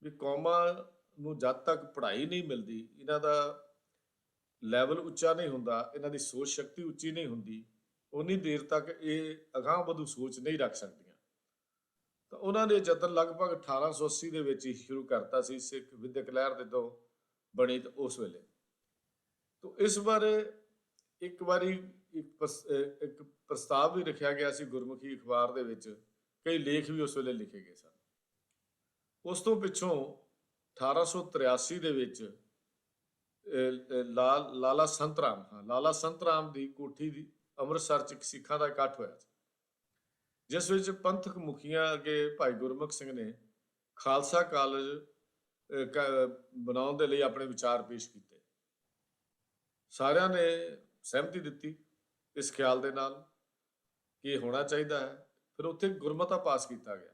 ਵੀ ਕੌਮਾਂ ਨੂੰ ਜਦ ਤੱਕ ਪੜ੍ਹਾਈ ਨਹੀਂ ਮਿਲਦੀ, ਇਹਨਾਂ ਦਾ ਲੈਵਲ ਉੱਚਾ ਨਹੀਂ ਹੁੰਦਾ, ਇਹਨਾਂ ਦੀ ਸੋਚ ਸ਼ਕਤੀ ਉੱਚੀ ਨਹੀਂ ਹੁੰਦੀ, ਉਨੀ ਦੇਰ ਤੱਕ ਇਹ ਅਗਾਂਹ ਵਧੂ ਸੋਚ ਨਹੀਂ ਰੱਖ ਸਕਦੀਆਂ। ਤਾਂ ਉਹਨਾਂ ਨੇ ਯਤਨ ਲਗਭਗ 1880 ਦੇ ਵਿੱਚ ਹੀ ਸ਼ੁਰੂ ਕਰਤਾ ਸੀ, ਸਿੱਖ ਵਿਦਿਅਕ ਲਹਿਰ ਜਦੋਂ ਬਣੀ ਤਾਂ ਉਸ ਵੇਲੇ। ਤਾਂ ਇਸ ਬਾਰੇ ਇੱਕ ਵਾਰੀ ਇੱਕ ਪ੍ਰਸਤਾਵ ਵੀ ਰੱਖਿਆ ਗਿਆ ਸੀ ਗੁਰਮੁਖੀ ਅਖਬਾਰ ਦੇ ਵਿੱਚ, ਕਈ ਲੇਖ ਵੀ ਉਸ ਵੇਲੇ ਲਿਖੇ ਗਏ ਸਨ। ਉਸ ਤੋਂ ਪਿੱਛੋਂ 1883 ਦੇ ਵਿੱਚ ਲਾਲਾ ਸੰਤ ਰਾਮ ਦੀ ਕੋਠੀ ਦੀ ਅੰਮ੍ਰਿਤਸਰ 'ਚ ਇੱਕ ਸਿੱਖਾਂ ਦਾ ਇਕੱਠ ਹੋਇਆ ਸੀ, ਜਿਸ ਵਿੱਚ ਪੰਥਕ ਮੁਖੀਆਂ ਅੱਗੇ ਭਾਈ ਗੁਰਮੁਖ ਸਿੰਘ ਨੇ ਖਾਲਸਾ ਕਾਲਜ ਬਣਾਉਣ ਦੇ ਲਈ ਆਪਣੇ ਵਿਚਾਰ ਪੇਸ਼ ਕੀਤੇ। ਸਾਰਿਆਂ ਨੇ ਸਹਿਮਤੀ ਦਿੱਤੀ ਇਸ ਖਿਆਲ ਦੇ ਨਾਲ ਕਿ ਇਹ ਹੋਣਾ ਚਾਹੀਦਾ ਹੈ। ਫਿਰ ਉੱਥੇ ਗੁਰਮਤਾ ਪਾਸ ਕੀਤਾ ਗਿਆ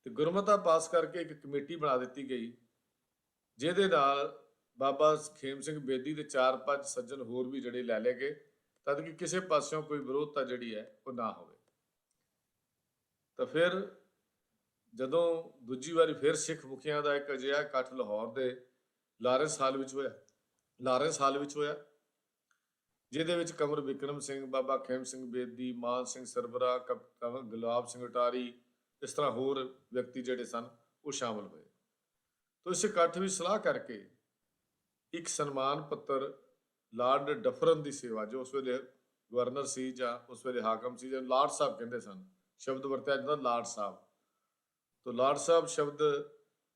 ਤੇ ਗੁਰਮਤਾ ਪਾਸ ਕਰਕੇ ਇੱਕ ਕਮੇਟੀ ਬਣਾ ਦਿੱਤੀ ਗਈ, ਜਿਹਦੇ ਨਾਲ ਬਾਬਾ ਖੇਮ ਸਿੰਘ ਬੇਦੀ ਦੇ 4-5 ਸੱਜਣ ਹੋਰ ਵੀ ਜਿਹੜੇ ਲੈ ਲਏ ਗਏ, ਤਦ ਕਿ ਕਿਸੇ ਪਾਸਿਓਂ ਕੋਈ ਵਿਰੋਧਤਾ ਜਿਹੜੀ ਹੈ ਉਹ ਨਾ ਹੋਵੇ। ਤਾਂ ਫਿਰ ਜਦੋਂ ਦੂਜੀ ਵਾਰੀ ਫਿਰ ਸਿੱਖ ਮੁਖੀਆਂ ਦਾ ਇੱਕ ਅਜਿਹਾ ਇਕੱਠ ਲਾਹੌਰ ਦੇ ਲਾਰੈਂਸ ਹਾਲ ਵਿੱਚ ਹੋਇਆ, ਜਿਹਦੇ ਵਿੱਚ ਕਮਰ ਬਿਕਰਮ ਸਿੰਘ, ਬਾਬਾ ਖੇਮ ਸਿੰਘ ਬੇਦੀ, ਮਾਨ ਸਿੰਘ ਸਰਬਰਾ, ਗੁਲਾਬ ਸਿੰਘ ਅਟਾਰੀ, ਇਸ ਤਰ੍ਹਾਂ ਹੋਰ ਵਿਅਕਤੀ ਜਿਹੜੇ ਸਨ ਉਹ ਸ਼ਾਮਲ ਹੋਏ। ਤਾਂ ਇਸ ਇਕੱਠ ਵਿੱਚ ਸਲਾਹ ਕਰਕੇ ਇੱਕ ਸਨਮਾਨ ਪੱਤਰ ਲਾਰਡ ਡਫਰਨ ਦੀ ਸੇਵਾ, ਜੋ ਉਸ ਵੇਲੇ ਗਵਰਨਰ ਸੀ ਜਾਂ ਉਸ ਵੇਲੇ ਹਾਕਮ ਸੀ, ਜਾਂ ਲਾਰਡ ਸਾਹਿਬ ਕਹਿੰਦੇ ਸਨ, ਸ਼ਬਦ ਵਰਤਿਆ ਜਾਂਦਾ ਲਾਰਡ ਸਾਹਿਬ। ਤਾਂ ਲਾਰਡ ਸਾਹਿਬ ਸ਼ਬਦ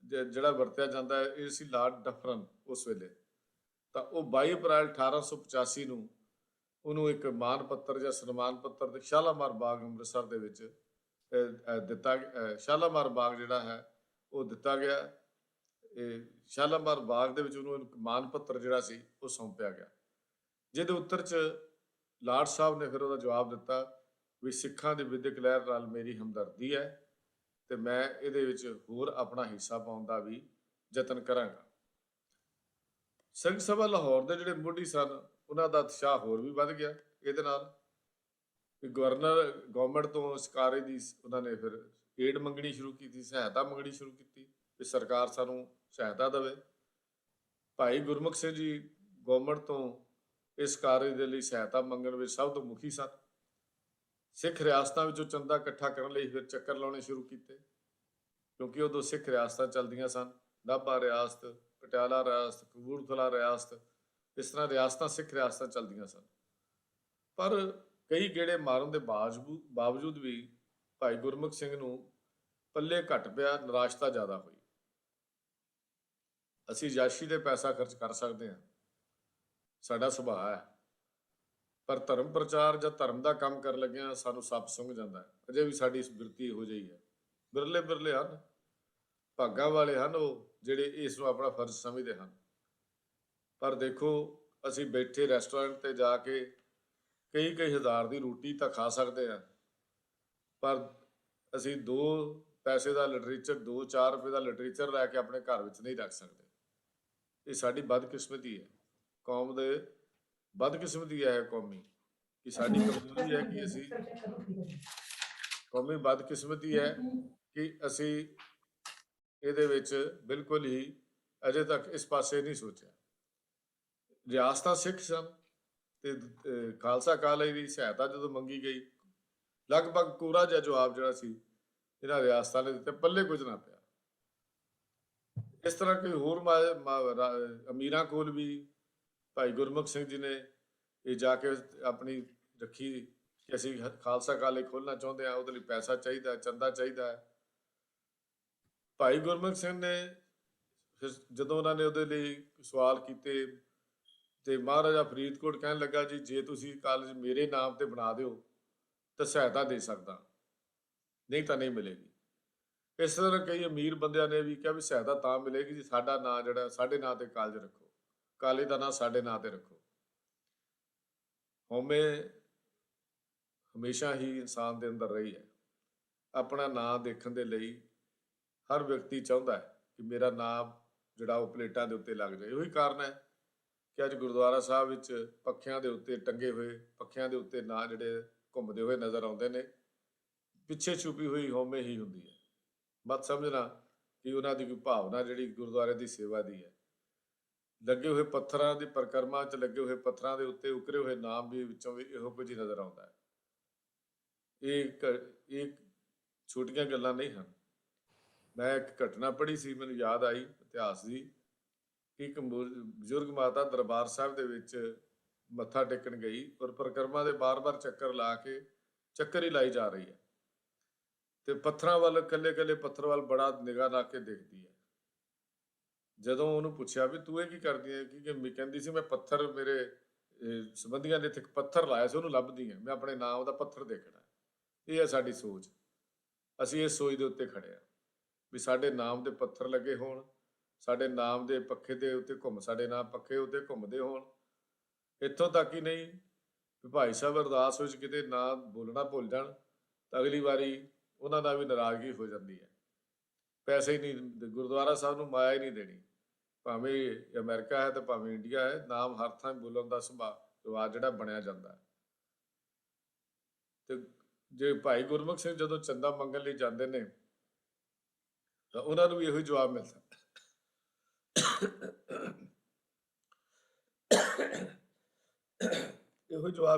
ਜਿਹੜਾ ਵਰਤਿਆ ਜਾਂਦਾ ਹੈ, ਇਹ ਸੀ ਲਾਰਡ ਡਫਰਨ ਉਸ ਵੇਲੇ, ਤਾਂ ਉਹ 22 ਅਪ੍ਰੈਲ 1885 ਨੂੰ ਉਹਨੂੰ ਇੱਕ ਮਾਣ ਪੱਤਰ ਜਾਂ ਸਨਮਾਨ ਪੱਤਰ ਤੇ ਸ਼ਾਲਾਮਾਰ ਬਾਗ ਅੰਮ੍ਰਿਤਸਰ ਦੇ ਵਿੱਚ ਸ਼ਾਲਾਮਾਰ ਬਾਗ ਜਿਹੜਾ ਹੈ ਉਹ ਦਿੱਤਾ ਗਿਆ। ਇਹ ਸ਼ਾਲਾਮਾਰ ਬਾਗ ਦੇ ਵਿੱਚ ਉਹਨੂੰ ਇੱਕ ਮਾਣ ਪੱਤਰ ਜਿਹੜਾ ਸੀ ਉਹ ਸੌਂਪਿਆ ਗਿਆ, ਜਿਹਦੇ ਉੱਤਰ 'ਚ ਲਾਰਡ ਸਾਹਿਬ ਨੇ ਫਿਰ ਉਹਦਾ ਜਵਾਬ ਦਿੱਤਾ ਵੀ ਸਿੱਖਾਂ ਦੀ ਵਿਦਿਅਕ ਲਹਿਰ ਨਾਲ ਮੇਰੀ ਹਮਦਰਦੀ ਹੈ ਤੇ ਮੈਂ ਇਹਦੇ ਵਿੱਚ ਹੋਰ ਆਪਣਾ ਹਿੱਸਾ ਪਾਉਣ ਦਾ ਵੀ ਯਤਨ ਕਰਾਂਗਾ। ਸਿੰਘ ਸਭਾ ਲਾਹੌਰ ਦੇ ਜਿਹੜੇ ਮੋਢੀ ਸਨ ਉਹਨਾਂ ਦਾ ਉਤਸ਼ਾਹ ਹੋਰ ਵੀ ਵੱਧ ਗਿਆ ਇਹਦੇ ਨਾਲ। ਗਵਰਨਮੈਂਟ ਤੋਂ ਸਰਕਾਰੇ ਦੀ ਉਹਨਾਂ ਨੇ ਫਿਰ ਏਡ ਮੰਗਣੀ ਸ਼ੁਰੂ ਕੀਤੀ, ਸਹਾਇਤਾ ਮੰਗਣੀ ਸ਼ੁਰੂ ਕੀਤੀ ਵੀ ਸਰਕਾਰ ਸਾਨੂੰ ਸਹਾਇਤਾ ਦੇਵੇ। ਭਾਈ ਗੁਰਮੁਖ ਸਿੰਘ ਜੀ ਗਵਰਨਮੈਂਟ ਤੋਂ ਇਸ ਕਾਰਜ ਦੇ ਲਈ ਸਹਾਇਤਾ ਮੰਗਣ ਵਿੱਚ ਸਭ ਤੋਂ ਮੁਖੀ ਸਨ। ਸਿੱਖ ਰਿਆਸਤਾਂ ਵਿੱਚੋਂ ਚੰਦਾ ਇਕੱਠਾ ਕਰਨ ਲਈ ਫਿਰ ਚੱਕਰ ਲਾਉਣੇ ਸ਼ੁਰੂ ਕੀਤੇ, ਕਿਉਂਕਿ ਉਦੋਂ ਸਿੱਖ ਰਿਆਸਤਾਂ ਚੱਲਦੀਆਂ ਸਨ, ਨਾਭਾ ਰਿਆਸਤ, ਪਟਿਆਲਾ ਰਿਆਸਤ, ਕਪੂਰਥਲਾ ਰਿਆਸਤ, ਇਸ ਤਰ੍ਹਾਂ ਰਿਆਸਤਾਂ ਸਿੱਖ ਰਿਆਸਤਾਂ ਚੱਲਦੀਆਂ ਸਨ। ਪਰ ਕਈ ਗੇੜੇ ਮਾਰਨ ਦੇ ਬਾਵਜੂਦ ਵੀ ਭਾਈ ਗੁਰਮੁਖ ਸਿੰਘ ਨੂੰ ਪੱਲੇ ਘੱਟ ਪਿਆ, ਨਿਰਾਸ਼ਤਾ ਜ਼ਿਆਦਾ ਹੋਈ। ਅਸੀਂ ਯਾਸ਼ੀ ਦੇ ਪੈਸਾ ਖਰਚ ਕਰ ਸਕਦੇ ਹਾਂ, ਸਾਡਾ ਸੁਭਾਅ ਹੈ, ਪਰ ਧਰਮ ਪ੍ਰਚਾਰ ਜਾਂ ਧਰਮ ਦਾ ਕੰਮ ਕਰਨ ਲੱਗਿਆ ਸਾਨੂੰ ਸੱਪ ਸੁੰਘ ਜਾਂਦਾ ਹੈ। ਅਜੇ ਵੀ ਸਾਡੀ ਇਸ ਬਿਰਤੀ ਇਹੋ ਜਿਹੀ ਹੈ। ਬਿਰਲੇ ਹਨ, ਭਾਗਾਂ ਵਾਲੇ ਹਨ ਉਹ ਜਿਹੜੇ ਇਸ ਨੂੰ ਆਪਣਾ ਫਰਜ਼ ਸਮਝਦੇ ਹਨ। ਪਰ ਦੇਖੋ, ਅਸੀਂ ਬੈਠੇ ਰੈਸਟੋਰੈਂਟ ਤੇ ਜਾ ਕੇ ਕਈ ਹਜ਼ਾਰ ਦੀ ਰੋਟੀ ਤਾਂ ਖਾ ਸਕਦੇ ਹਾਂ, ਪਰ ਅਸੀਂ 2 ਪੈਸੇ ਦਾ ਲਿਟਰੇਚਰ, 2-4 ਰੁਪਏ ਦਾ ਲਿਟਰੇਚਰ ਲੈ ਕੇ ਆਪਣੇ ਘਰ ਵਿੱਚ ਨਹੀਂ ਰੱਖ ਸਕਦੇ। ਇਹ ਸਾਡੀ ਬਦਕਿਸਮਤੀ ਹੈ, ਕੌਮ ਦੇ ਬਦਕਿਸਮਤੀ ਹੈ ਕੌਮੀ, ਕਿ ਸਾਡੀ ਕਮਜ਼ੋਰੀ ਹੈ ਕਿ ਅਸੀਂ ਕੌਮੀ ਬਦਕਿਸਮਤੀ ਹੈ ਕਿ ਅਸੀਂ ਇਹਦੇ ਵਿੱਚ ਬਿਲਕੁਲ ਹੀ ਅਜੇ ਤੱਕ ਇਸ ਪਾਸੇ ਨਹੀਂ ਸੋਚਿਆ। ਰਿਆਸਤਾਂ ਸਿੱਖ ਸਨ ਤੇ ਖਾਲਸਾ ਕਾਲਜ ਦੀ ਸਹਾਇਤਾ ਜਦੋਂ ਮੰਗੀ ਗਈ, ਲਗਭਗ ਪੂਰਾ ਜਿਹਾ ਜਵਾਬ ਜਿਹੜਾ ਸੀ ਇਹਨਾਂ ਰਿਆਸਤਾਂ ਨੇ ਦਿੱਤੇ, ਪੱਲੇ ਕੁਝ ਨਾ ਪਿਆ। ਇਸ ਤਰ੍ਹਾਂ ਕੋਈ ਹੋਰ ਅਮੀਰਾਂ ਕੋਲ ਵੀ ਭਾਈ ਗੁਰਮੁਖ ਸਿੰਘ ਜੀ ਨੇ ਇਹ ਜਾ ਕੇ ਆਪਣੀ ਰੱਖੀ ਕਿ ਅਸੀਂ ਖਾਲਸਾ ਕਾਲਜ ਖੋਲ੍ਹਣਾ ਚਾਹੁੰਦੇ ਹਾਂ, ਉਹਦੇ ਲਈ ਪੈਸਾ ਚਾਹੀਦਾ, ਚੰਦਾ ਚਾਹੀਦਾ ਹੈ। ਭਾਈ ਗੁਰਮੁਖ ਸਿੰਘ ਨੇ ਫਿਰ ਜਦੋਂ ਉਹਨਾਂ ਨੇ ਉਹਦੇ ਲਈ ਸਵਾਲ ਕੀਤੇ ਤੇ ਮਹਾਰਾਜਾ ਫਰੀਦਕੋਟ ਕਹਿਣ ਲੱਗਾ ਜੀ ਜੇ ਤੁਸੀਂ ਕਾਲਜ ਮੇਰੇ ਨਾਮ ਤੇ ਬਣਾ ਦਿਓ ਤਾਂ ਸਹਾਇਤਾ ਦੇ ਸਕਦਾ, ਨਹੀਂ ਤਾਂ ਨਹੀਂ ਮਿਲੇਗੀ। ਇਸ ਤਰ੍ਹਾਂ ਕਈ ਅਮੀਰ ਬੰਦਿਆਂ ਨੇ ਵੀ ਕਿਹਾ ਵੀ ਸਹਾਇਤਾ ਤਾਂ ਮਿਲੇਗੀ ਜੀ ਸਾਡਾ ਨਾਂ ਜਿਹੜਾ ਸਾਡੇ ਨਾਂ ਤੇ ਕਾਲਜ ਰੱਖੋ, ਕਾਲਜ ਦਾ ਨਾਂ ਸਾਡੇ ਨਾਂ ਤੇ ਰੱਖੋ। ਹਉਮੈ ਹਮੇਸ਼ਾ ਹੀ ਇਨਸਾਨ ਦੇ ਅੰਦਰ ਰਹੀ ਹੈ। ਆਪਣਾ ਨਾਂ ਦੇਖਣ ਦੇ ਲਈ ਹਰ ਵਿਅਕਤੀ ਚਾਹੁੰਦਾ ਹੈ ਕਿ ਮੇਰਾ ਨਾਮ ਜਿਹੜਾ ਉਹ ਪਲੇਟਾਂ ਦੇ ਉੱਤੇ ਲੱਗ ਜਾਏ। ਉਹੀ ਕਾਰਨ ਹੈ ਕਿ ਅੱਜ ਗੁਰਦੁਆਰਾ ਸਾਹਿਬ ਵਿੱਚ ਪੱਖਿਆਂ ਦੇ ਉੱਤੇ ਟੰਗੇ ਹੋਏ, ਪੱਖਿਆਂ ਦੇ ਉੱਤੇ ਨਾਂ ਜਿਹੜੇ ਘੁੰਮਦੇ ਹੋਏ ਨਜ਼ਰ ਆਉਂਦੇ ਨੇ, ਪਿੱਛੇ ਛੁਪੀ ਹੋਈ ਹਉਮੈ ਹੀ ਹੁੰਦੀ ਹੈ। ਮਤ ਸਮਝਣਾ ਕਿ ਉਹਨਾਂ ਦੀ ਕੋਈ ਭਾਵਨਾ ਜਿਹੜੀ ਗੁਰਦੁਆਰੇ ਦੀ ਸੇਵਾ ਦੀ ਹੈ। ਲੱਗੇ ਹੋਏ ਪੱਥਰਾਂ ਦੀ ਪਰਿਕਰਮਾ 'ਚ ਲੱਗੇ ਹੋਏ ਪੱਥਰਾਂ ਦੇ ਉੱਤੇ ਉਕਰੇ ਹੋਏ ਨਾਮ ਵੀ ਵਿੱਚੋਂ ਵੀ ਇਹੋ ਕੁਝ ਹੀ ਨਜ਼ਰ ਆਉਂਦਾ ਹੈ। ਇਹ ਛੋਟੀਆਂ ਗੱਲਾਂ ਨਹੀਂ ਹਨ। ਮੈਂ ਇੱਕ ਘਟਨਾ ਪੜ੍ਹੀ ਸੀ, ਮੈਨੂੰ ਯਾਦ ਆਈ ਇਤਿਹਾਸ ਦੀ, ਕਿ ਇੱਕ ਬਜ਼ੁਰਗ ਮਾਤਾ ਦਰਬਾਰ ਸਾਹਿਬ ਦੇ ਵਿੱਚ ਮੱਥਾ ਟੇਕਣ ਗਈ ਔਰ ਪਰਿਕਰਮਾ ਦੇ ਬਾਰ-ਬਾਰ ਚੱਕਰ ਲਾ ਕੇ ਚੱਕਰ ਹੀ ਲਾਈ ਜਾ ਰਹੀ ਹੈ ਤੇ ਪੱਥਰਾਂ ਵੱਲ, ਇਕੱਲੇ ਪੱਥਰ ਵੱਲ ਬੜਾ ਨਿਗਾਹ ਲਾ ਕੇ ਦੇਖਦੀ ਹੈ। ਜਦੋਂ ਉਹਨੂੰ ਪੁੱਛਿਆ ਵੀ ਤੂੰ ਇਹ ਕੀ ਕਰਦੀ ਹੈ, ਕਿ ਕਹਿੰਦੀ ਸੀ ਮੈਂ ਪੱਥਰ, ਮੇਰੇ ਸੰਬੰਧੀਆਂ ਨੇ ਇੱਥੇ ਇੱਕ ਪੱਥਰ ਲਾਇਆ ਸੀ, ਉਹਨੂੰ ਲੱਭਦੀ ਹੈ, ਮੈਂ ਆਪਣੇ ਨਾਮ ਦਾ ਪੱਥਰ ਦੇਖਣਾ। ਇਹ ਹੈ ਸਾਡੀ ਸੋਚ। ਅਸੀਂ ਇਸ ਸੋਚ ਦੇ ਉੱਤੇ ਖੜੇ ਹਾਂ ਵੀ ਸਾਡੇ ਨਾਮ ਦੇ ਪੱਥਰ ਲੱਗੇ ਹੋਣ, ਸਾਡੇ ਨਾਮ ਦੇ ਪੱਖੇ ਦੇ ਉੱਤੇ ਸਾਡੇ ਨਾਮ ਪੱਖੇ ਉੱਤੇ ਘੁੰਮਦੇ ਹੋਣ। ਇੱਥੋਂ ਤੱਕ ਹੀ ਨਹੀਂ ਵੀ ਭਾਈ ਸਾਹਿਬ ਅਰਦਾਸ ਵਿੱਚ ਕਿਤੇ ਨਾ ਬੋਲਣਾ ਭੁੱਲ ਜਾਣ ਤਾਂ ਅਗਲੀ ਵਾਰੀ ਉਹਨਾਂ ਦਾ ਵੀ ਨਾਰਾਜ਼ਗੀ ਹੋ ਜਾਂਦੀ ਹੈ। ਪੈਸੇ ਹੀ ਨਹੀਂ, ਗੁਰਦੁਆਰਾ ਸਾਹਿਬ ਨੂੰ ਮਾਇਆ ਹੀ ਨਹੀਂ ਦੇਣੀ, ਭਾਵੇਂ ਅਮਰੀਕਾ ਹੈ ਤੇ ਭਾਵੇਂ ਇੰਡੀਆ ਹੈ, ਨਾਮ ਹਰ ਥਾਂ ਬੋਲਣ ਦਾ ਰਿਵਾਜ ਜਿਹੜਾ ਬਣਿਆ ਜਾਂਦਾ। ਤੇ ਜੇ ਭਾਈ ਗੁਰਮੁਖ ਸਿੰਘ ਜਦੋਂ ਚੰਦਾ ਮੰਗਣ ਲਈ ਜਾਂਦੇ ਨੇ ਤਾਂ ਉਹਨਾਂ ਨੂੰ ਵੀ ਇਹੋ ਜਵਾਬ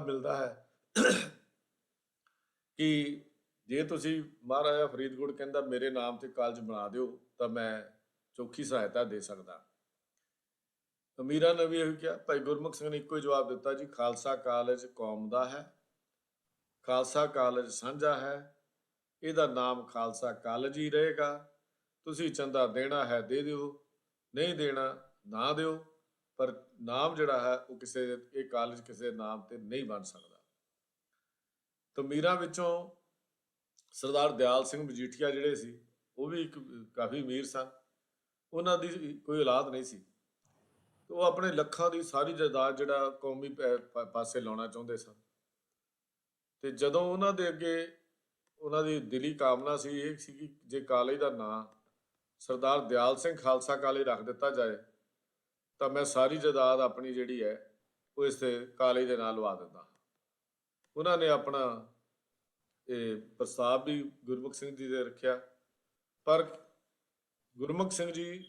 ਮਿਲਦਾ ਹੈ ਕਿ ਜੇ ਤੁਸੀਂ ਮਹਾਰਾਜਾ ਫਰੀਦਕੋਟ ਕਹਿੰਦਾ ਮੇਰੇ ਨਾਮ ਤੇ ਕਾਲਜ ਬਣਾ ਦਿਓ ਤਾਂ ਮੈਂ ਚੌਖੀ ਸਹਾਇਤਾ ਦੇ ਸਕਦਾ। ਅਮੀਰਾਂ ਨੇ ਵੀ ਇਹੋ ਕਿਹਾ। ਭਾਈ ਗੁਰਮੁਖ ਸਿੰਘ ਨੇ ਇੱਕੋ ਹੀ ਜਵਾਬ ਦਿੱਤਾ ਜੀ ਖਾਲਸਾ ਕਾਲਜ ਕੌਮ ਦਾ ਹੈ, ਖਾਲਸਾ ਕਾਲਜ ਸਾਂਝਾ ਹੈ, ਇਹਦਾ ਨਾਮ ਖਾਲਸਾ ਕਾਲਜ ਹੀ ਰਹੇਗਾ। ਤੁਸੀਂ ਚੰਦਾ ਦੇਣਾ ਹੈ ਦੇ ਦਿਓ, ਨਹੀਂ ਦੇਣਾ ਨਾ ਦਿਓ, ਪਰ ਨਾਮ ਜਿਹੜਾ ਹੈ ਉਹ ਇਹ ਕਾਲਜ ਕਿਸੇ ਨਾਮ ਤੇ ਨਹੀਂ ਬਣ ਸਕਦਾ। ਤਮੀਰਾਂ ਵਿੱਚੋਂ ਸਰਦਾਰ ਦਿਆਲ ਸਿੰਘ ਮਜੀਠੀਆ ਜਿਹੜੇ ਸੀ ਉਹ ਵੀ ਇੱਕ ਕਾਫੀ ਅਮੀਰ ਸਨ। ਉਹਨਾਂ ਦੀ ਕੋਈ ਔਲਾਦ ਨਹੀਂ ਸੀ, ਉਹ ਆਪਣੇ ਲੱਖਾਂ ਦੀ ਸਾਰੀ ਜਾਇਦਾਦ ਜਿਹੜਾ ਕੌਮੀ ਪਾਸੇ ਲਾਉਣਾ ਚਾਹੁੰਦੇ ਸਨ। ਤੇ ਜਦੋਂ ਉਹਨਾਂ ਦੇ ਅੱਗੇ ਉਹਨਾਂ ਦੀ ਦਿਲੀ ਕਾਮਨਾ ਸੀ ਇਹ ਸੀ ਕਿ ਜੇ ਕਾਲਜ ਦਾ ਨਾਂ ਸਰਦਾਰ ਦਿਆਲ ਸਿੰਘ ਖਾਲਸਾ ਕਾਲਜ ਰੱਖ ਦਿੱਤਾ ਜਾਏ ਤਾਂ ਮੈਂ ਸਾਰੀ ਜਾਇਦਾਦ ਆਪਣੀ ਜਿਹੜੀ ਹੈ ਉਹ ਇਸ ਕਾਲਜ ਦੇ ਨਾਲ ਲਵਾ ਦਿੰਦਾ। ਉਹਨਾਂ ਨੇ ਆਪਣਾ ਇਹ ਪ੍ਰਸਤਾਵ ਵੀ ਗੁਰਮੁਖ ਸਿੰਘ ਜੀ ਦੇ ਰੱਖਿਆ, ਪਰ ਗੁਰਮੁਖ ਸਿੰਘ ਜੀ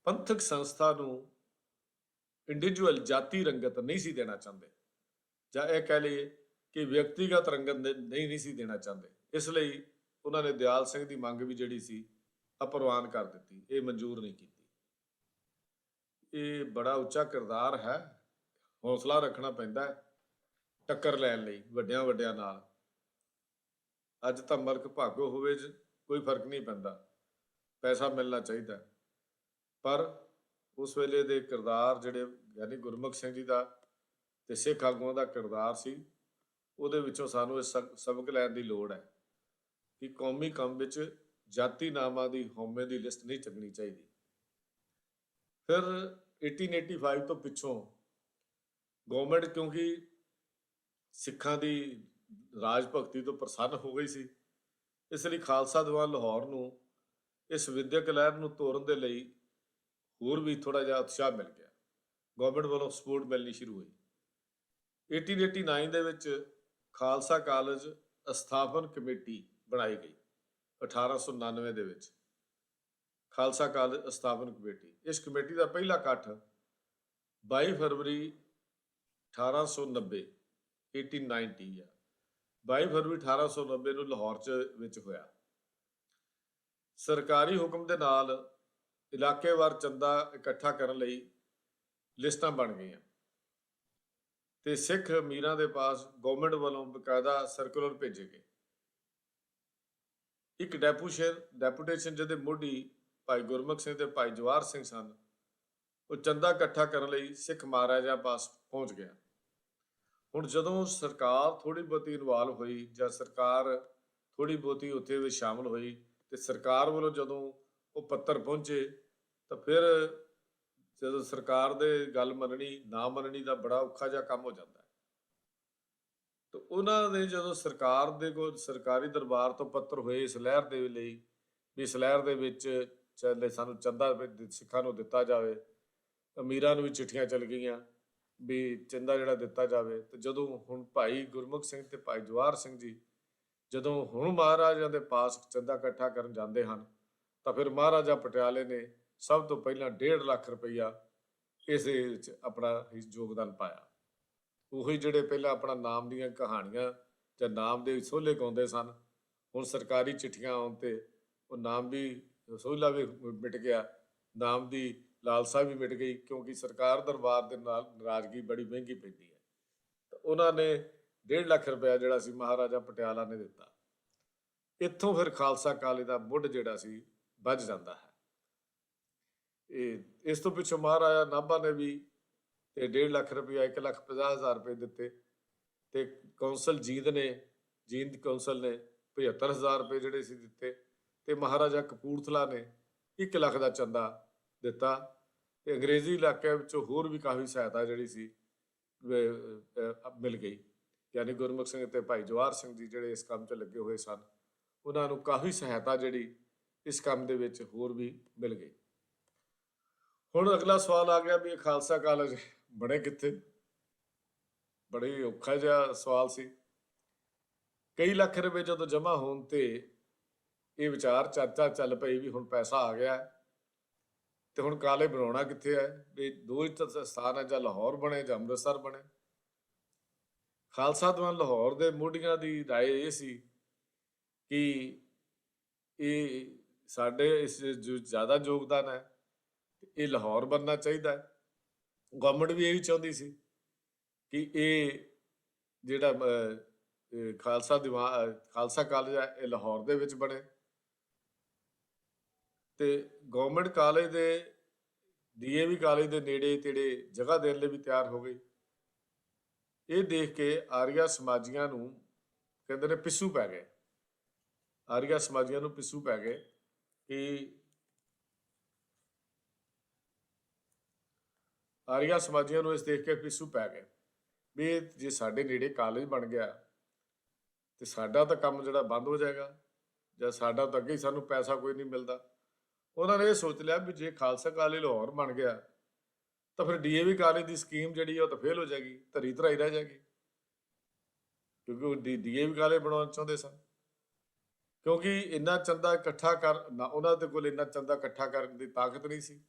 ਪੰਥਕ ਸੰਸਥਾ ਨੂੰ ਇੰਡੀਵਿਜੂਅਲ ਜਾਤੀ ਰੰਗਤ ਨਹੀਂ ਸੀ ਦੇਣਾ ਚਾਹੁੰਦੇ, ਜਾਂ ਇਹ ਕਹਿ ਲਈਏ ਕਿ ਵਿਅਕਤੀਗਤ ਰੰਗਤ ਨਹੀਂ ਸੀ ਦੇਣਾ ਚਾਹੁੰਦੇ। ਇਸ ਲਈ ਉਹਨਾਂ ਨੇ ਦਿਆਲ ਸਿੰਘ ਦੀ ਮੰਗ ਵੀ ਜਿਹੜੀ ਸੀ ਅਪਰਵਾਨ ਕਰ ਦਿੱਤੀ, ਇਹ ਮਨਜ਼ੂਰ ਨਹੀਂ ਕੀਤੀ। ਇਹ ਬੜਾ ਉੱਚਾ ਕਿਰਦਾਰ ਹੈ, ਹੌਸਲਾ ਰੱਖਣਾ ਪੈਂਦਾ ਹੈ ਟੱਕਰ ਲੈਣ ਲਈ ਵੱਡਿਆਂ ਨਾਲ। ਅੱਜ ਤਾਂ ਮਲਕ ਭਾਗੋ ਹੋਵੇ ਕੋਈ ਫਰਕ ਨਹੀਂ ਪੈਂਦਾ, ਪੈਸਾ ਮਿਲਣਾ ਚਾਹੀਦਾ, ਪਰ ਉਸ ਵੇਲੇ ਦੇ ਕਿਰਦਾਰ ਜਿਹੜੇ ਯਾਨੀ ਗੁਰਮੁਖ ਸਿੰਘ ਜੀ ਦਾ ਤੇ ਸਿੱਖ ਆਗੂਆਂ ਦਾ ਕਿਰਦਾਰ ਸੀ, ਉਹਦੇ ਵਿੱਚੋਂ ਸਾਨੂੰ ਇਹ ਸਬਕ ਲੈਣ ਦੀ ਲੋੜ ਹੈ ਕਿ ਕੌਮੀ ਕੰਮ ਵਿੱਚ ਜਾਤੀ ਨਾਮਾਂ ਦੀ ਹਉਮੈ ਦੀ ਲਿਸਟ ਨਹੀਂ ਚੱਕਣੀ ਚਾਹੀਦੀ। ਫਿਰ 1885 ਤੋਂ ਪਿੱਛੋਂ ਗੌਰਮੈਂਟ ਕਿਉਂਕਿ ਸਿੱਖਾਂ ਦੀ ਰਾਜ ਭਗਤੀ ਤੋਂ ਪ੍ਰਸੰਨ ਹੋ ਗਈ ਸੀ, ਇਸ ਲਈ ਖਾਲਸਾ ਦੀਵਾਨ ਲਾਹੌਰ ਨੂੰ ਇਸ ਵਿਦਿਅਕ ਲਹਿਰ ਨੂੰ ਤੋਰਨ ਦੇ ਲਈ ਹੋਰ ਵੀ ਥੋੜ੍ਹਾ ਜਿਹਾ ਉਤਸ਼ਾਹ ਮਿਲ ਗਿਆ। ਗੌਰਮੈਂਟ ਵੱਲੋਂ ਸਪੋਰਟ ਮਿਲਣੀ ਸ਼ੁਰੂ ਹੋਈ। 1889 ਦੇ ਵਿੱਚ ਖਾਲਸਾ ਕਾਲਜ ਅਸਥਾਪਨ ਕਮੇਟੀ ਬਣਾਈ ਗਈ। 1899 ਦੇ ਵਿੱਚ ਖਾਲਸਾ ਕਾਲਜ ਅਸਥਾਪਨ ਕਮੇਟੀ, ਇਸ ਕਮੇਟੀ ਦਾ ਪਹਿਲਾ ਇਕੱਠ 22 ਫਰਵਰੀ 1890 1890 22 ਫਰਵਰੀ 1890 ਨੂੰ ਲਾਹੌਰ ਵਿੱਚ ਹੋਇਆ। ਸਰਕਾਰੀ ਹੁਕਮ ਦੇ ਨਾਲ ਇਲਾਕੇਵਾਰ ਚੰਦਾ ਇਕੱਠਾ ਕਰਨ ਲਈ ਲਿਸਟਾਂ ਬਣ ਗਈਆਂ ਤੇ ਸਿੱਖ ਅਮੀਰਾਂ ਦੇ ਪਾਸ ਗਵਰਨਮੈਂਟ ਵੱਲੋਂ ਬਕਾਇਦਾ ਸਰਕੂਲਰ ਭੇਜੇ ਗਏ। ਇੱਕ ਡੈਪੂਟੇਸ਼ਨ ਜਿਹਦੇ ਮੋਢੀ ਭਾਈ ਗੁਰਮੁਖ ਸਿੰਘ ਤੇ ਭਾਈ ਜਵਾਹਰ ਸਿੰਘ ਸਨ, ਉਹ ਚੰਦਾ ਇਕੱਠਾ ਕਰਨ ਲਈ ਸਿੱਖ ਮਹਾਰਾਜਾ ਪਾਸ ਪਹੁੰਚ ਗਿਆ। ਹੁਣ ਜਦੋਂ ਸਰਕਾਰ ਥੋੜ੍ਹੀ ਬਹੁਤੀ ਇਨਵਾਲਵ ਹੋਈ ਜਾਂ ਸਰਕਾਰ ਥੋੜ੍ਹੀ ਬਹੁਤੀ ਉੱਥੇ ਵੀ ਸ਼ਾਮਲ ਹੋਈ ਤੇ ਸਰਕਾਰ ਵੱਲੋਂ ਜਦੋਂ ਉਹ ਪੱਤਰ ਪਹੁੰਚੇ ਤਾਂ ਫਿਰ ਜਦੋਂ ਸਰਕਾਰ ਦੇ ਗੱਲ ਮੰਨਣੀ ਨਾ ਮੰਨਣੀ ਦਾ ਬੜਾ ਔਖਾ ਜਿਹਾ ਕੰਮ ਹੋ ਜਾਂਦਾ। ਤਾਂ ਉਹਨਾਂ ਨੇ ਜਦੋਂ ਸਰਕਾਰ ਦੇ ਕੋਲ ਸਰਕਾਰੀ ਦਰਬਾਰ ਤੋਂ ਪੱਤਰ ਹੋਏ ਇਸ ਲਹਿਰ ਦੇ ਲਈ ਵੀ ਇਸ ਲਹਿਰ ਦੇ ਵਿੱਚ ਸਾਨੂੰ ਚੰਦਾ ਸਿੱਖਾਂ ਨੂੰ ਦਿੱਤਾ ਜਾਵੇ, ਅਮੀਰਾਂ ਨੂੰ ਵੀ ਚਿੱਠੀਆਂ ਚੱਲ ਗਈਆਂ ਵੀ ਚੰਦਾ ਜਿਹੜਾ ਦਿੱਤਾ ਜਾਵੇ। ਤੇ ਜਦੋਂ ਹੁਣ ਭਾਈ ਗੁਰਮੁਖ ਸਿੰਘ ਤੇ ਭਾਈ ਜਵਾਹਰ ਸਿੰਘ ਜੀ ਜਦੋਂ ਹੁਣ ਮਹਾਰਾਜਾ ਦੇ ਪਾਸ ਚੰਦਾ ਇਕੱਠਾ ਕਰਨ ਜਾਂਦੇ ਹਨ ਤਾਂ ਫਿਰ ਮਹਾਰਾਜਾ ਪਟਿਆਲੇ ਨੇ ਸਭ ਤੋਂ ਪਹਿਲਾਂ 1.5 ਲੱਖ ਰੁਪਈਆ ਇਸ ਵਿੱਚ ਆਪਣਾ ਯੋਗਦਾਨ ਪਾਇਆ। ਉਹੀ ਜਿਹੜੇ ਪਹਿਲਾਂ ਆਪਣਾ ਨਾਮ ਦੀਆਂ ਕਹਾਣੀਆਂ ਜਾਂ ਨਾਮ ਦੇ ਸੋਹਲੇ ਗਾਉਂਦੇ ਸਨ, ਹੁਣ ਸਰਕਾਰੀ ਚਿੱਠੀਆਂ ਆਉਣ ਤੇ ਉਹ ਨਾਮ ਵੀ ਸੋਹਲਾ ਵੀ ਮਿਟ ਗਿਆ, ਨਾਮ ਦੀ ਲਾਲਸਾ ਵੀ ਮਿਟ ਗਈ, ਕਿਉਂਕਿ ਸਰਕਾਰ ਦਰਬਾਰ ਦੇ ਨਾਲ ਨਾਰਾਜ਼ਗੀ ਬੜੀ ਮਹਿੰਗੀ ਪੈਂਦੀ ਹੈ। ਤਾਂ ਉਹਨਾਂ ਨੇ 1.5 ਲੱਖ ਰੁਪਇਆ ਜਿਹੜਾ ਸੀ ਮਹਾਰਾਜਾ ਪਟਿਆਲਾ ਨੇ ਦਿੱਤਾ। ਇੱਥੋਂ ਫਿਰ ਖਾਲਸਾ ਕਾਲਜ ਦਾ ਮੁੱਢ ਜਿਹੜਾ ਸੀ ਵੱਜ ਜਾਂਦਾ ਹੈ। ਇਸ ਤੋਂ ਪਿੱਛੋਂ ਮਹਾਰਾਜਾ ਨਾਭਾ ਨੇ ਵੀ ਤੇ 1.5 ਲੱਖ ਰੁਪਇਆ 1,50,000 ਰੁਪਏ ਦਿੱਤੇ ਤੇ ਕੌਂਸਲ ਜੀਂਦ ਕੌਂਸਲ ਨੇ 75,000 ਰੁਪਏ ਜਿਹੜੇ ਸੀ ਦਿੱਤੇ ਤੇ ਮਹਾਰਾਜਾ ਕਪੂਰਥਲਾ ਨੇ 1 ਲੱਖ ਦਾ ਚੰਦਾ ਦਿੱਤਾ ਤੇ ਅੰਗਰੇਜ਼ੀ ਇਲਾਕਿਆਂ ਵਿੱਚੋਂ ਹੋਰ ਵੀ ਕਾਫੀ ਸਹਾਇਤਾ ਜਿਹੜੀ ਸੀ ਮਿਲ ਗਈ। ਯਾਨੀ ਗੁਰਮੁਖ ਸਿੰਘ ਤੇ ਭਾਈ ਜਵਾਹਰ ਸਿੰਘ ਜੀ ਜਿਹੜੇ ਇਸ ਕੰਮ 'ਚ ਲੱਗੇ ਹੋਏ ਸਨ, ਉਹਨਾਂ ਨੂੰ ਕਾਫੀ ਸਹਾਇਤਾ ਜਿਹੜੀ ਇਸ ਕੰਮ ਦੇ ਵਿੱਚ ਹੋਰ ਵੀ ਮਿਲ ਗਈ। ਹੁਣ ਅਗਲਾ ਸਵਾਲ ਆ ਗਿਆ ਵੀ ਇਹ ਖਾਲਸਾ ਕਾਲਜ ਬਣੇ ਕਿੱਥੇ? ਬੜੀ ਔਖਾ ਜਿਹਾ ਸਵਾਲ ਸੀ। ਕਈ ਲੱਖ ਰੁਪਏ ਜਦੋਂ ਜਮ੍ਹਾਂ ਹੋਣ ਤੇ ਇਹ ਵਿਚਾਰ ਚਰਚਾ ਚੱਲ ਪਈ ਵੀ ਹੁਣ ਪੈਸਾ ਆ ਗਿਆ ਤੇ ਹੁਣ ਕਾਲਜ ਬਣਾਉਣਾ ਕਿੱਥੇ ਹੈ? ਵੀ ਦੋ ਹੀ ਸਥਾਨ ਹੈ, ਜਾਂ ਲਾਹੌਰ ਬਣੇ ਜਾਂ ਅੰਮ੍ਰਿਤਸਰ ਬਣੇ। ਖਾਲਸਾ ਦੀਵਾਨ ਲਾਹੌਰ ਦੇ ਮੋਢੀਆਂ ਦੀ ਰਾਏ ਇਹ ਸੀ ਕਿ ਇਹ ਸਾਡੇ ਇਸ ਜੋ ਜ਼ਿਆਦਾ ਯੋਗਦਾਨ ਹੈ ਇਹ ਲਾਹੌਰ ਬਣਨਾ ਚਾਹੀਦਾ ਹੈ। ਗਵਰਨਮੈਂਟ ਵੀ ਇਹ ਵੀ ਚਾਹੁੰਦੀ ਸੀ ਕਿ ਇਹ ਜਿਹੜਾ ਖਾਲਸਾ ਕਾਲਜ ਹੈ ਇਹ ਲਾਹੌਰ ਦੇ ਵਿੱਚ ਬਣੇ। ਤੇ ਗਵਰਨਮੈਂਟ ਕਾਲਜ ਦੇ ਡੀਏਵੀ ਕਾਲਜ ਦੇ ਨੇੜੇ ਤੇੜੇ ਜਗ੍ਹਾ ਦੇਣ ਲਈ ਵੀ ਤਿਆਰ ਹੋ ਗਈ। ਇਹ ਦੇਖ ਕੇ ਆਰੀਆ ਸਮਾਜੀਆਂ ਨੂੰ ਕਹਿੰਦੇ ਨੇ ਪਿੱਸੂ ਪੈ ਗਏ। ਆਰੀਆ ਸਮਾਜੀਆਂ ਨੂੰ ਪਿੱਸੂ ਪੈ ਗਏ ਕਿ ਆਰੀਆ ਸਮਾਜੀਆਂ ਨੂੰ ਇਸ ਦੇਖ ਕੇ ਪਿੱਸੂ ਪੈ ਗਏ ਵੀ ਜੇ ਸਾਡੇ ਨੇੜੇ ਕਾਲਜ ਬਣ ਗਿਆ ਤੇ ਸਾਡਾ ਤਾਂ ਕੰਮ ਜਿਹੜਾ ਬੰਦ ਹੋ ਜਾਏਗਾ, ਜਾਂ ਸਾਡਾ ਤਾਂ ਅੱਗੇ ਹੀ ਸਾਨੂੰ ਪੈਸਾ ਕੋਈ ਨਹੀਂ ਮਿਲਦਾ। ਉਹਨਾਂ ਨੇ ਇਹ ਸੋਚ ਲਿਆ ਵੀ ਜੇ ਖਾਲਸਾ ਕਾਲਜ ਲਾਹੌਰ ਬਣ ਗਿਆ ਤਾਂ ਫਿਰ ਡੀਏਵੀ ਕਾਲਜ ਦੀ ਸਕੀਮ ਜਿਹੜੀ ਉਹ ਤਾਂ ਫੇਲ ਹੋ ਜਾਏਗੀ, ਧਰੀ ਧਰਾਈ ਰਹਿ ਜਾਏਗੀ, ਕਿਉਂਕਿ ਉਹ ਡੀਏਵੀ ਕਾਲਜ ਬਣਾਉਣਾ ਚਾਹੁੰਦੇ ਸਨ। ਕਿਉਂਕਿ ਇੰਨਾ ਚੰਦਾ ਇਕੱਠਾ ਉਹਨਾਂ ਦੇ ਕੋਲ ਇੰਨਾ ਚੰਦਾ ਇਕੱਠਾ ਕਰਨ ਦੀ ਤਾਕਤ ਨਹੀਂ ਸੀ।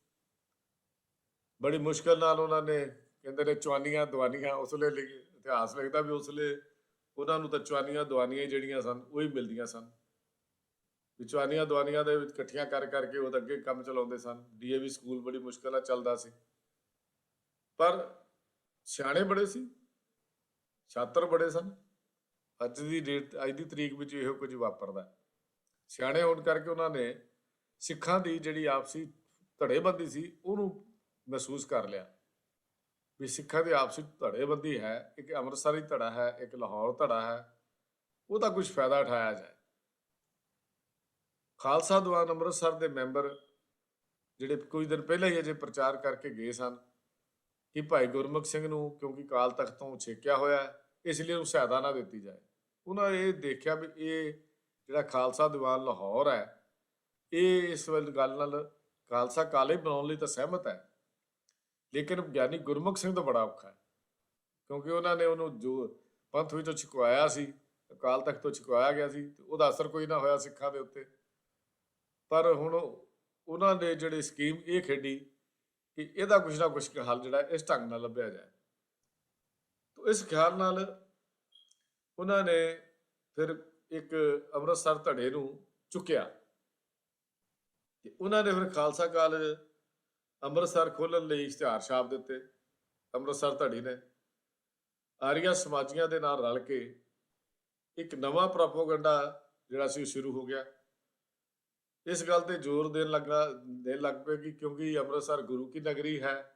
ਬੜੀ ਮੁਸ਼ਕਲ ਨਾਲ ਉਹਨਾਂ ਨੇ ਕਹਿੰਦੇ ਨੇ ਚਵਾਨੀਆਂ ਦਵਾਨੀਆਂ, ਉਸ ਵੇਲੇ ਇਤਿਹਾਸ ਲਿਖਦਾ ਵੀ ਉਸ ਵੇਲੇ ਉਹਨਾਂ ਨੂੰ ਤਾਂ ਚਵਾਨੀਆਂ ਦਵਾਨੀਆਂ ਜਿਹੜੀਆਂ ਸਨ ਉਹ ਹੀ ਮਿਲਦੀਆਂ ਸਨ। ਚਵਾਨੀਆਂ ਦਵਾਨੀਆਂ ਦੇ ਵਿੱਚ ਇਕੱਠੀਆਂ ਕਰ ਕਰਕੇ ਉਹ ਅੱਗੇ ਕੰਮ ਚਲਾਉਂਦੇ ਸਨ। ਡੀਏਵੀ ਸਕੂਲ ਬੜੀ ਮੁਸ਼ਕਲ ਨਾਲ ਚੱਲਦਾ ਸੀ, ਪਰ ਸਿਆਣੇ ਬੜੇ ਸੀ, ਛਾਤਰ ਬੜੇ ਸਨ। ਅੱਜ ਦੀ ਤਰੀਕ ਵਿੱਚ ਇਹੋ ਕੁਝ ਵਾਪਰਦਾ। ਸਿਆਣੇ ਹੋਣ ਕਰਕੇ ਉਹਨਾਂ ਨੇ ਸਿੱਖਾਂ ਦੀ ਜਿਹੜੀ ਆਪਸੀ ਧੜੇਬੰਦੀ ਸੀ ਉਹਨੂੰ ਮਹਿਸੂਸ ਕਰ ਲਿਆ ਵੀ ਸਿੱਖਾਂ ਦੀ ਆਪਸੀ ਧੜੇਬੰਦੀ ਹੈ, ਇੱਕ ਅੰਮ੍ਰਿਤਸਰੀ ਧੜਾ ਹੈ, ਇੱਕ ਲਾਹੌਰ ਧੜਾ ਹੈ, ਉਹਦਾ ਕੁਝ ਫਾਇਦਾ ਉਠਾਇਆ ਜਾਏ। ਖਾਲਸਾ ਦੀਵਾਨ ਅੰਮ੍ਰਿਤਸਰ ਦੇ ਮੈਂਬਰ ਜਿਹੜੇ ਕੁਝ ਦਿਨ ਪਹਿਲਾਂ ਹੀ ਅਜੇ ਪ੍ਰਚਾਰ ਕਰਕੇ ਗਏ ਸਨ ਕਿ ਭਾਈ ਗੁਰਮੁਖ ਸਿੰਘ ਨੂੰ ਕਿਉਂਕਿ ਕਾਲ ਤਖਤ ਤੋਂ ਛੇਕਿਆ ਹੋਇਆ, ਇਸ ਲਈ ਉਹਨੂੰ ਸਹਾਇਤਾ ਨਾ ਦਿੱਤੀ ਜਾਏ। ਉਹਨਾਂ ਨੇ ਇਹ ਦੇਖਿਆ ਵੀ ਇਹ ਜਿਹੜਾ ਖਾਲਸਾ ਦੀਵਾਨ ਲਾਹੌਰ ਹੈ, ਇਹ ਇਸ ਵੇਲੇ ਗੱਲ ਨਾਲ ਖਾਲਸਾ ਕਾਲਜ ਬਣਾਉਣ ਲਈ ਤਾਂ ਸਹਿਮਤ ਹੈ, ਲੇਕਿਨ ਗਿਆਨੀ ਗੁਰਮੁਖ ਸਿੰਘ ਤੋਂ ਬੜਾ ਔਖਾ ਹੈ, ਕਿਉਂਕਿ ਉਹਨਾਂ ਨੇ ਉਹਨੂੰ ਜੋ ਪੰਥ ਵਿੱਚੋਂ ਛੁਕਵਾਇਆ ਸੀ, ਅਕਾਲ ਤਖਤ ਤੋਂ ਛੁਕਵਾਇਆ ਗਿਆ ਸੀ, ਤੇ ਉਹਦਾ ਅਸਰ ਕੋਈ ਨਾ ਹੋਇਆ ਸਿੱਖਾਂ ਦੇ ਉੱਤੇ। ਪਰ ਹੁਣ ਉਹਨਾਂ ਨੇ ਜਿਹੜੀ ਸਕੀਮ ਇਹ ਖੇਡੀ ਕਿ ਇਹਦਾ ਕੁਛ ਨਾ ਕੁਛ ਹੱਲ ਜਿਹੜਾ ਇਸ ਢੰਗ ਨਾਲ ਲੱਭਿਆ ਜਾਏ। ਤਾਂ ਇਸ ਖਿਆਲ ਨਾਲ ਉਹਨਾਂ ਨੇ ਫਿਰ ਇੱਕ ਅੰਮ੍ਰਿਤਸਰ ਧੜੇ ਨੂੰ ਚੁੱਕਿਆ ਤੇ ਉਹਨਾਂ ਨੇ ਫਿਰ ਖਾਲਸਾ ਕਾਲਜ ਅੰਮ੍ਰਿਤਸਰ ਖੋਲ੍ਹਣ ਲਈ ਇਸ਼ਤਿਹਾਰ ਛਾਪ ਦਿੱਤੇ। ਅੰਮ੍ਰਿਤਸਰ ਧੜੀ ਨੇ ਆਰੀਆ ਸਮਾਜੀਆਂ ਦੇ ਨਾਲ ਰਲ ਕੇ ਇੱਕ ਨਵਾਂ ਪ੍ਰੋਪੋਗੰਡਾ ਜਿਹੜਾ ਸੀ ਸ਼ੁਰੂ ਹੋ ਗਿਆ। ਇਸ ਗੱਲ ਤੇ ਜ਼ੋਰ ਦੇਣ ਲੱਗ ਪਏ ਕਿ ਕਿਉਂਕਿ ਅੰਮ੍ਰਿਤਸਰ ਗੁਰੂ ਕੀ ਨਗਰੀ ਹੈ,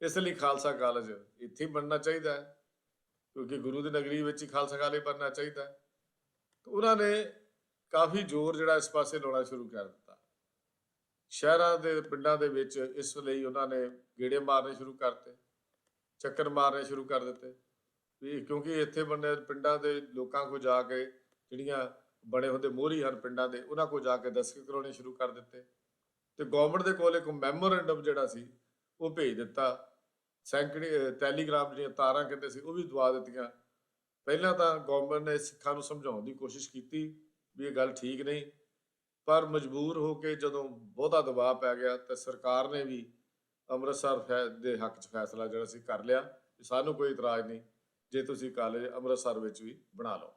ਇਸ ਲਈ ਖਾਲਸਾ ਕਾਲਜ ਇੱਥੇ ਬਣਨਾ ਚਾਹੀਦਾ ਹੈ, ਕਿਉਂਕਿ ਗੁਰੂ ਦੀ ਨਗਰੀ ਵਿੱਚ ਹੀ ਖਾਲਸਾ ਕਾਲਜ ਬਣਨਾ ਚਾਹੀਦਾ ਹੈ। ਤਾਂ ਉਹਨਾਂ ਨੇ ਕਾਫੀ ਜ਼ੋਰ ਜਿਹੜਾ ਇਸ ਪਾਸੇ ਲਾਉਣਾ ਸ਼ੁਰੂ ਕਰ ਦਿੱਤਾ। ਸ਼ਹਿਰਾਂ ਦੇ ਪਿੰਡਾਂ ਦੇ ਵਿੱਚ ਇਸ ਲਈ ਉਹਨਾਂ ਨੇ ਗੇੜੇ ਮਾਰਨੇ ਸ਼ੁਰੂ ਕਰਤੇ, ਚੱਕਰ ਮਾਰਨੇ ਸ਼ੁਰੂ ਕਰ ਦਿੱਤੇ ਵੀ ਕਿਉਂਕਿ ਇੱਥੇ ਬਣੇ ਪਿੰਡਾਂ ਦੇ ਲੋਕਾਂ ਕੋਲ ਜਾ ਕੇ ਜਿਹੜੀਆਂ ਬਣੇ ਹੁੰਦੇ ਮੋਹਰੀ ਹਨ ਪਿੰਡਾਂ ਦੇ, ਉਹਨਾਂ ਕੋਲ ਜਾ ਕੇ ਦਸਤਖਤ ਕਰਾਉਣੇ ਸ਼ੁਰੂ ਕਰ ਦਿੱਤੇ। ਤੇ ਗਵਰਨਮੈਂਟ ਦੇ ਕੋਲ ਇੱਕ ਮੈਮੋਰੈਂਡਮ ਜਿਹੜਾ ਸੀ ਉਹ ਭੇਜ ਦਿੱਤਾ। ਸੈਂਕੜੇ ਟੈਲੀਗ੍ਰਾਮ ਜਿਹੜੀਆਂ ਤਾਰਾਂ ਕਹਿੰਦੇ ਸੀ ਉਹ ਵੀ ਦਵਾ ਦਿੱਤੀਆਂ। ਪਹਿਲਾਂ ਤਾਂ ਗਵਰਨਮੈਂਟ ਨੇ ਸਿੱਖਾਂ ਨੂੰ ਸਮਝਾਉਣ ਦੀ ਕੋਸ਼ਿਸ਼ ਕੀਤੀ ਵੀ ਇਹ ਗੱਲ ਠੀਕ ਨਹੀਂ, ਪਰ ਮਜਬੂਰ ਹੋ ਕੇ ਜਦੋਂ ਬਹੁਤਾ ਦਬਾਅ ਪੈ ਗਿਆ ਤਾਂ ਸਰਕਾਰ ਨੇ ਵੀ ਅੰਮ੍ਰਿਤਸਰ ਦੇ ਹੱਕ 'ਚ ਫੈਸਲਾ ਜਿਹੜਾ ਸੀ ਕਰ ਲਿਆ ਕਿ ਸਾਨੂੰ ਕੋਈ ਇਤਰਾਜ਼ ਨਹੀਂ ਜੇ ਤੁਸੀਂ ਕਾਲਜ ਅੰਮ੍ਰਿਤਸਰ ਵਿੱਚ ਵੀ ਬਣਾ ਲਓ।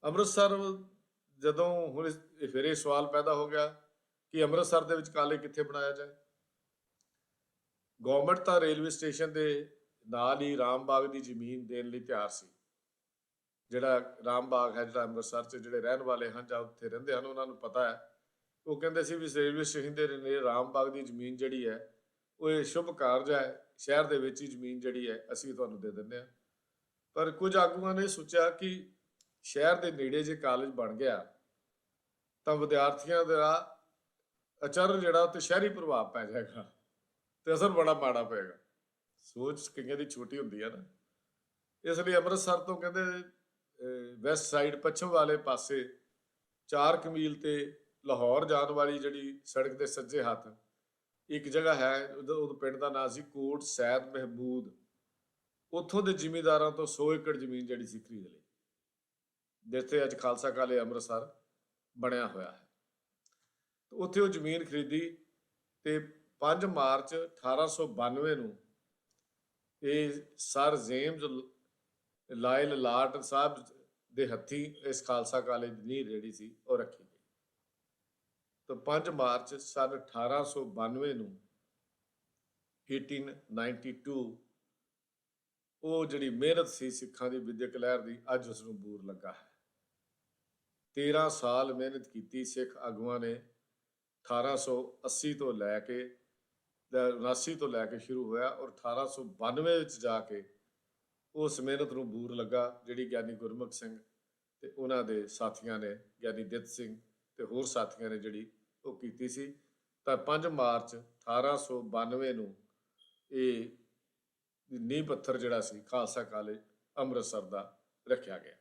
ਅੰਮ੍ਰਿਤਸਰ ਜਦੋਂ ਹੁਣ ਫਿਰ ਇਹ ਸਵਾਲ ਪੈਦਾ ਹੋ ਗਿਆ ਕਿ ਅੰਮ੍ਰਿਤਸਰ ਦੇ ਵਿੱਚ ਕਾਲਜ ਕਿੱਥੇ ਬਣਾਇਆ ਜਾਏ। ਗਵਰਨਮੈਂਟ ਤਾਂ ਰੇਲਵੇ ਸਟੇਸ਼ਨ ਦੇ ਨਾਲ ਹੀ ਰਾਮ ਬਾਗ ਦੀ ਜ਼ਮੀਨ ਦੇਣ ਲਈ ਤਿਆਰ ਸੀ। ਜਿਹੜਾ ਰਾਮ ਬਾਗ ਹੈ, ਜਿਹੜਾ ਅੰਮ੍ਰਿਤਸਰ 'ਚ ਜਿਹੜੇ ਰਹਿਣ ਵਾਲੇ ਹਨ ਜਾਂ ਉੱਥੇ ਰਹਿੰਦੇ ਹਨ ਉਹਨਾਂ ਨੂੰ ਪਤਾ ਹੈ। ਉਹ ਕਹਿੰਦੇ ਸੀ ਵੀ ਰੇਲਵੇ ਸਟੇਸ਼ਨ ਦੇ ਨੇੜੇ ਰਾਮ ਬਾਗ ਦੀ ਜ਼ਮੀਨ ਜਿਹੜੀ ਹੈ ਉਹ ਇਹ ਸ਼ੁਭ ਕਾਰਜ ਹੈ, ਸ਼ਹਿਰ ਦੇ ਵਿੱਚ ਹੀ ਜ਼ਮੀਨ ਜਿਹੜੀ ਹੈ ਅਸੀਂ ਤੁਹਾਨੂੰ ਦੇ ਦਿੰਦੇ ਹਾਂ। ਪਰ ਕੁਝ ਆਗੂਆਂ ਨੇ ਸੋਚਿਆ ਕਿ ਸ਼ਹਿਰ ਦੇ ਨੇੜੇ ਜੇ ਕਾਲਜ ਬਣ ਗਿਆ ਤਾਂ ਵਿਦਿਆਰਥੀਆਂ ਦਾ ਅਚਰ ਜਿਹੜਾ ਉੱਤੇ ਸ਼ਹਿਰੀ ਪ੍ਰਭਾਵ ਪੈ ਜਾਏਗਾ ਤੇ ਅਸਰ ਬੜਾ ਮਾੜਾ ਪਏਗਾ। ਸੋਚ ਕਈਆਂ ਦੀ ਛੋਟੀ ਹੁੰਦੀ ਹੈ ਨਾ, ਇਸ ਲਈ ਅੰਮ੍ਰਿਤਸਰ ਤੋਂ ਕਹਿੰਦੇ ਵੈਸਟ ਸਾਈਡ ਪੱਛਮ ਵਾਲੇ ਪਾਸੇ 4 ਮੀਲ ਤੇ ਲਾਹੌਰ ਜਾਣ ਵਾਲੀ ਜਿਹੜੀ ਸੜਕ ਦੇ ਸੱਜੇ ਹੱਥ ਇੱਕ ਜਗ੍ਹਾ ਹੈ, ਉਹ ਪਿੰਡ ਦਾ ਨਾਂ ਸੀ ਕੋਟ ਸੈਦ ਮਹਿਮੂਦ। ਉੱਥੋਂ ਦੇ ਜ਼ਿਮੀਂਦਾਰਾਂ ਤੋਂ 100 ਏਕੜ ਜ਼ਮੀਨ ਜਿਹੜੀ ਸੀ ਖਰੀਦ ਲਈ, ਜਿੱਥੇ ਅੱਜ ਖਾਲਸਾ ਕਾਲਜ ਅੰਮ੍ਰਿਤਸਰ ਬਣਿਆ ਹੋਇਆ ਹੈ। ਉੱਥੇ ਉਹ ਜ਼ਮੀਨ ਖਰੀਦੀ ਤੇ 5 ਮਾਰਚ 1892 ਨੂੰ ਇਹ ਸਰ ਜੇਮਜ਼ ਲਾਇਲ ਲਾਟ ਸਾਹਿਬ ਦੇ ਹੱਥੀਂ ਇਸ ਖਾਲਸਾ ਕਾਲਜ ਦੀ ਨੀਂਹ ਜਿਹੜੀ ਸੀ ਉਹ ਰੱਖੀ ਗਈ। ਤਾਂ 5 ਮਾਰਚ ਸਨ 1892 ਨੂੰ 1892 ਉਹ ਜਿਹੜੀ ਮਿਹਨਤ ਸੀ ਸਿੱਖਾਂ ਦੀ ਵਿਦਿਅਕ ਲਹਿਰ ਦੀ, ਅੱਜ ਉਸ ਨੂੰ ਬੂਰ ਲੱਗਾ ਹੈ। 13 ਸਾਲ ਮਿਹਨਤ ਕੀਤੀ ਸਿੱਖ ਆਗੂਆਂ ਨੇ 1880 ਤੋਂ ਲੈ ਕੇ 79 ਤੋਂ ਲੈ ਕੇ ਸ਼ੁਰੂ ਹੋਇਆ ਔਰ 1892 ਵਿੱਚ ਜਾ ਕੇ ਉਸ ਮਿਹਨਤ ਨੂੰ ਬੂਰ ਲੱਗਾ ਜਿਹੜੀ ਗਿਆਨੀ ਗੁਰਮੁਖ ਸਿੰਘ ਤੇ ਉਹਨਾਂ ਦੇ ਸਾਥੀਆਂ ਨੇ, ਗਿਆਨੀ ਦਿੱਤ ਸਿੰਘ ਤੇ ਹੋਰ ਸਾਥੀਆਂ ਨੇ ਜਿਹੜੀ ਉਹ ਕੀਤੀ ਸੀ। ਤਾਂ 5 ਮਾਰਚ 1892 ਨੂੰ ਇਹ ਨੀਂਹ ਪੱਥਰ ਜਿਹੜਾ ਸੀ ਖਾਲਸਾ ਕਾਲਜ ਅੰਮ੍ਰਿਤਸਰ ਦਾ ਰੱਖਿਆ ਗਿਆ।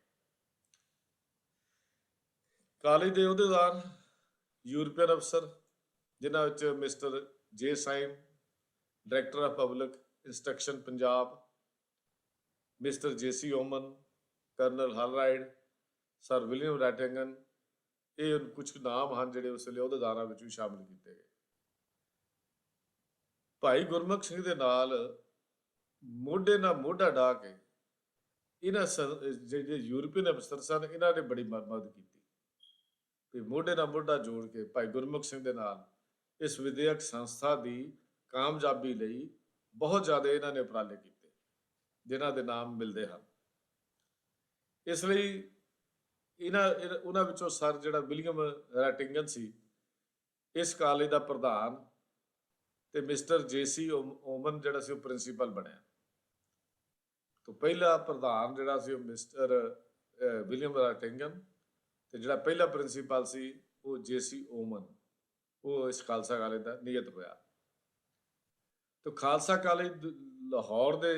ਕਾਲਜ ਦੇ ਅਹੁਦੇਦਾਰ ਯੂਰਪੀਅਨ ਅਫਸਰ, ਜਿਨ੍ਹਾਂ ਵਿੱਚ Mister J Sime, director of public instruction Punjab, Mister J C. Oman, colonel Holroyd, sir William Rattigan, ਇਹ ਕੁਝ ਨਾਮ ਹਨ ਜਿਹੜੇ ਉਸ ਵੇਲੇ ਅਹੁਦੇਦਾਰਾਂ ਵਿੱਚ ਵੀ ਸ਼ਾਮਿਲ ਕੀਤੇ ਗਏ। ਭਾਈ ਗੁਰਮੁਖ ਸਿੰਘ ਦੇ ਨਾਲ ਮੋਢੇ ਨਾਲ ਮੋਢਾ ਢਾ ਕੇ ਇਹਨਾਂ ਜਿਹੜੇ ਯੂਰਪੀਅਨ ਅਫਸਰ ਸਨ, ਇਹਨਾਂ ਨੇ ਬੜੀ ਮਦਦ ਕੀਤੀ ਤੇ ਮੋਢੇ ਨਾਲ ਮੋਢਾ ਜੋੜ ਕੇ ਭਾਈ ਗੁਰਮੁਖ ਸਿੰਘ ਦੇ ਨਾਲ ਇਸ ਵਿਦਿਅਕ ਸੰਸਥਾ ਦੀ ਕਾਮਯਾਬੀ ਲਈ ਬਹੁਤ ਜ਼ਿਆਦਾ ਇਹਨਾਂ ਨੇ ਉਪਰਾਲੇ ਕੀਤੇ, ਜਿਨ੍ਹਾਂ ਦੇ ਨਾਮ ਮਿਲਦੇ ਹਨ। ਇਸ ਲਈ ਉਹਨਾਂ ਵਿੱਚੋਂ ਸਰ ਜਿਹੜਾ ਵਿਲੀਅਮ ਰੈਟਿੰਗਨ ਸੀ ਇਸ ਕਾਲਜ ਦਾ ਪ੍ਰਧਾਨ, ਤੇ ਮਿਸਟਰ ਜੇ.ਸੀ. ਓਮਨ ਜਿਹੜਾ ਸੀ ਉਹ ਪ੍ਰਿੰਸੀਪਲ ਬਣਿਆ। ਤੋਂ ਪਹਿਲਾ ਪ੍ਰਧਾਨ ਜਿਹੜਾ ਸੀ ਉਹ ਮਿਸਟਰ ਵਿਲੀਅਮ ਰੈਟਿੰਗਨ, ਤੇ ਜਿਹੜਾ ਪਹਿਲਾ ਪ੍ਰਿੰਸੀਪਲ ਸੀ ਉਹ ਜੇ.ਸੀ. ਓਮਨ, ਉਹ ਇਸ ਖਾਲਸਾ ਕਾਲਜ ਦਾ ਨਿਯਤ ਹੋਇਆ। ਤੋਂ ਖਾਲਸਾ ਕਾਲਜ ਲਾਹੌਰ ਦੇ